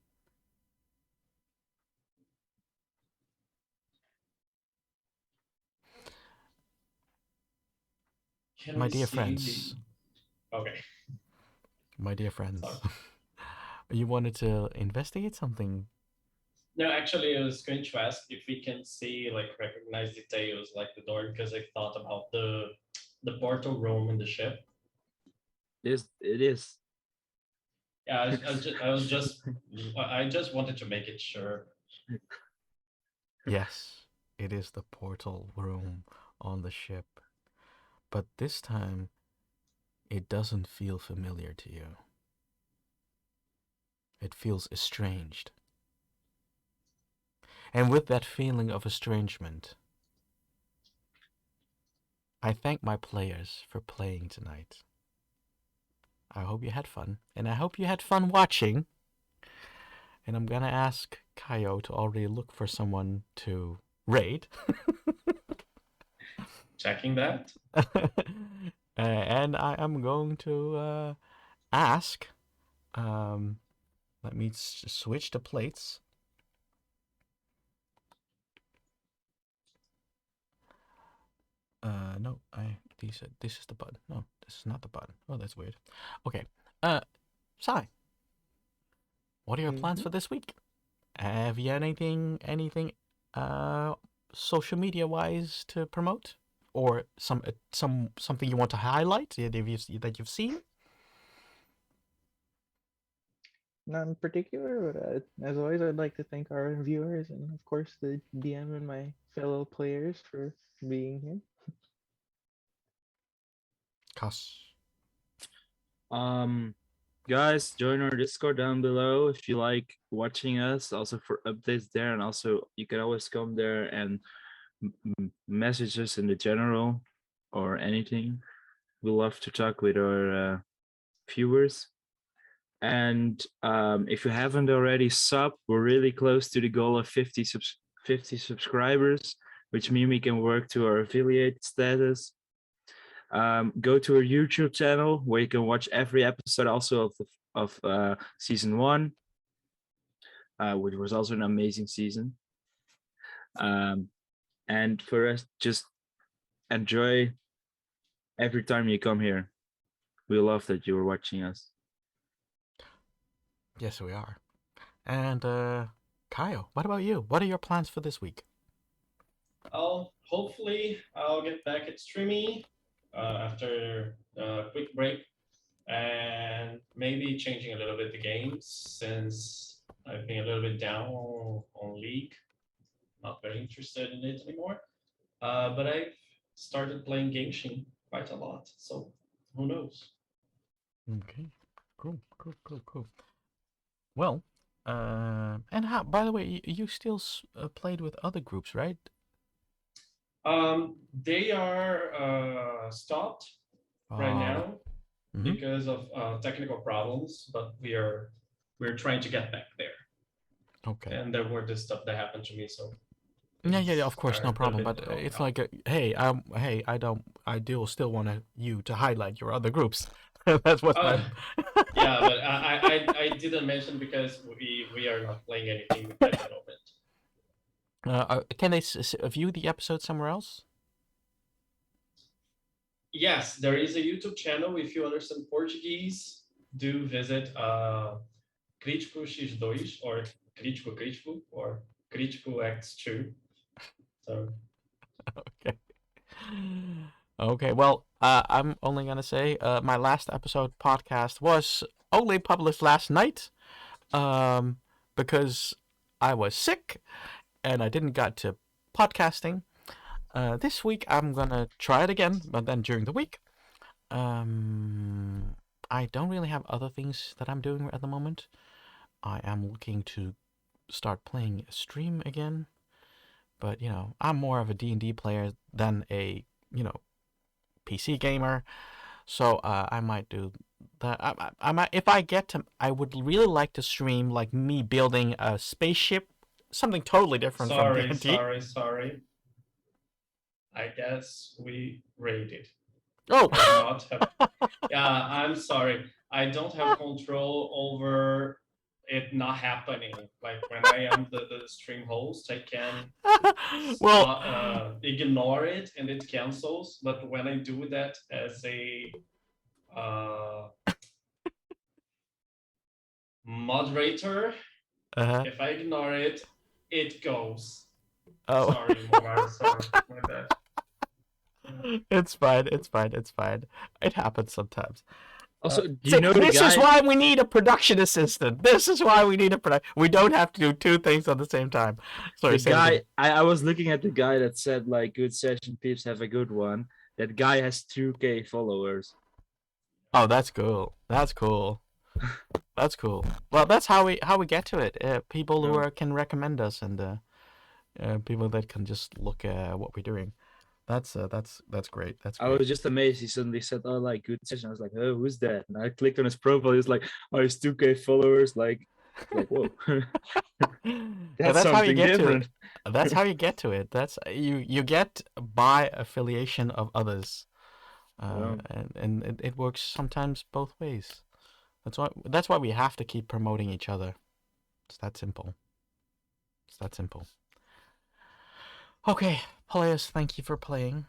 Can My we dear see friends, the? Okay, my dear sorry. friends, you wanted to investigate something. No, actually, I was going to ask if we can see, like, recognize details like the door, because I thought about the portal room in the ship. It is. Yeah, I just wanted to make it sure. Yes, it is the portal room on the ship. But this time, it doesn't feel familiar to you. It feels estranged. And with that feeling of estrangement, I thank my players for playing tonight. I hope you had fun, and I hope you had fun watching. And I'm gonna ask Kaio to already look for someone to raid. Checking that. And I am going to ask. Um, let me switch to plates. No, this is the button. No, this is not the button. Oh, that's weird. Okay. Sai, what are your plans for this week? Have you anything, uh, social media wise to promote, or something you want to highlight that you've seen? Not in particular, but as always, I'd like to thank our viewers and, of course, the DM and my fellow players for being here. Cuss. Guys, join our Discord down below if you like watching us. Also for updates there, and also you can always come there and message us in the general or anything. We love to talk with our viewers. And if you haven't already subbed, we're really close to the goal of 50 subscribers, which means we can work to our affiliate status. Go to our YouTube channel where you can watch every episode also of season 1, which was also an amazing season. And for us, just enjoy every time you come here. We love that you are watching us. Yes, we are. And Kaio, what about you? What are your plans for this week? Hopefully I'll get back at streaming after a quick break, and maybe changing a little bit the games since I've been a little bit down on League. Not very interested in it anymore. But I've started playing Genshin quite a lot, so who knows? Okay, cool. Well, And how? By the way, you still played with other groups, right? They are stopped right now Mm-hmm. because of technical problems, but we're trying to get back there. Okay. And there were this stuff that happened to me, so Yeah. Of things course, are no a problem. bit But difficult it's now. like, hey, I do still want you to highlight your other groups. That's what I'm. Yeah, but I didn't mention because we are not playing anything at the moment. Can they view the episode somewhere else? Yes, there is a YouTube channel. If you understand Portuguese, do visit Crítico X2 or Crítico or Crítico X2. So Okay. Okay. Well, I'm only gonna say my last episode podcast was only published last night, um, because I was sick and I didn't get to podcasting. This week I'm gonna try it again, but then during the week. Um, I don't really have other things that I'm doing at the moment. I am looking to start playing a stream again, but I'm more of a D&D player than a PC gamer. So I might do that. I might, if I get to. I would really like to stream like me building a spaceship, something totally different from D&D. sorry. I guess we raided. Oh. I do not have. Yeah, I'm sorry. I don't have control over it not happening. Like when I am the stream host, I can Well, ignore it and it cancels. But when I do that as a uh, moderator, if I ignore it, it goes. oh. Sorry, Momar. Sorry, my bad. It's fine. It's fine. It's fine. It happens sometimes. Also, do See, you know the this is guy? why we need a production assistant. This is why we need a production. We don't have to do two things at the same time. Sorry, The say it guy, again. I was looking at the guy that said like good session peeps, have a good one. That guy has 2K followers. Oh, that's cool. That's cool. That's cool. Well, that's how we get to it. People who Oh. can recommend us, and people that can just look at what we're doing. That's great. That's I great. was just amazed. He suddenly said, "Oh, like good session." I was like, "Oh, who's that?" And I clicked on his profile. He's like, "Oh, he's 2K followers." Like whoa, that's That's how you something get to different. it. That's how you get to it. That's you get by affiliation of others, Yeah. and it works sometimes both ways. That's why we have to keep promoting each other. It's that simple. It's that simple. Okay, players, thank you for playing.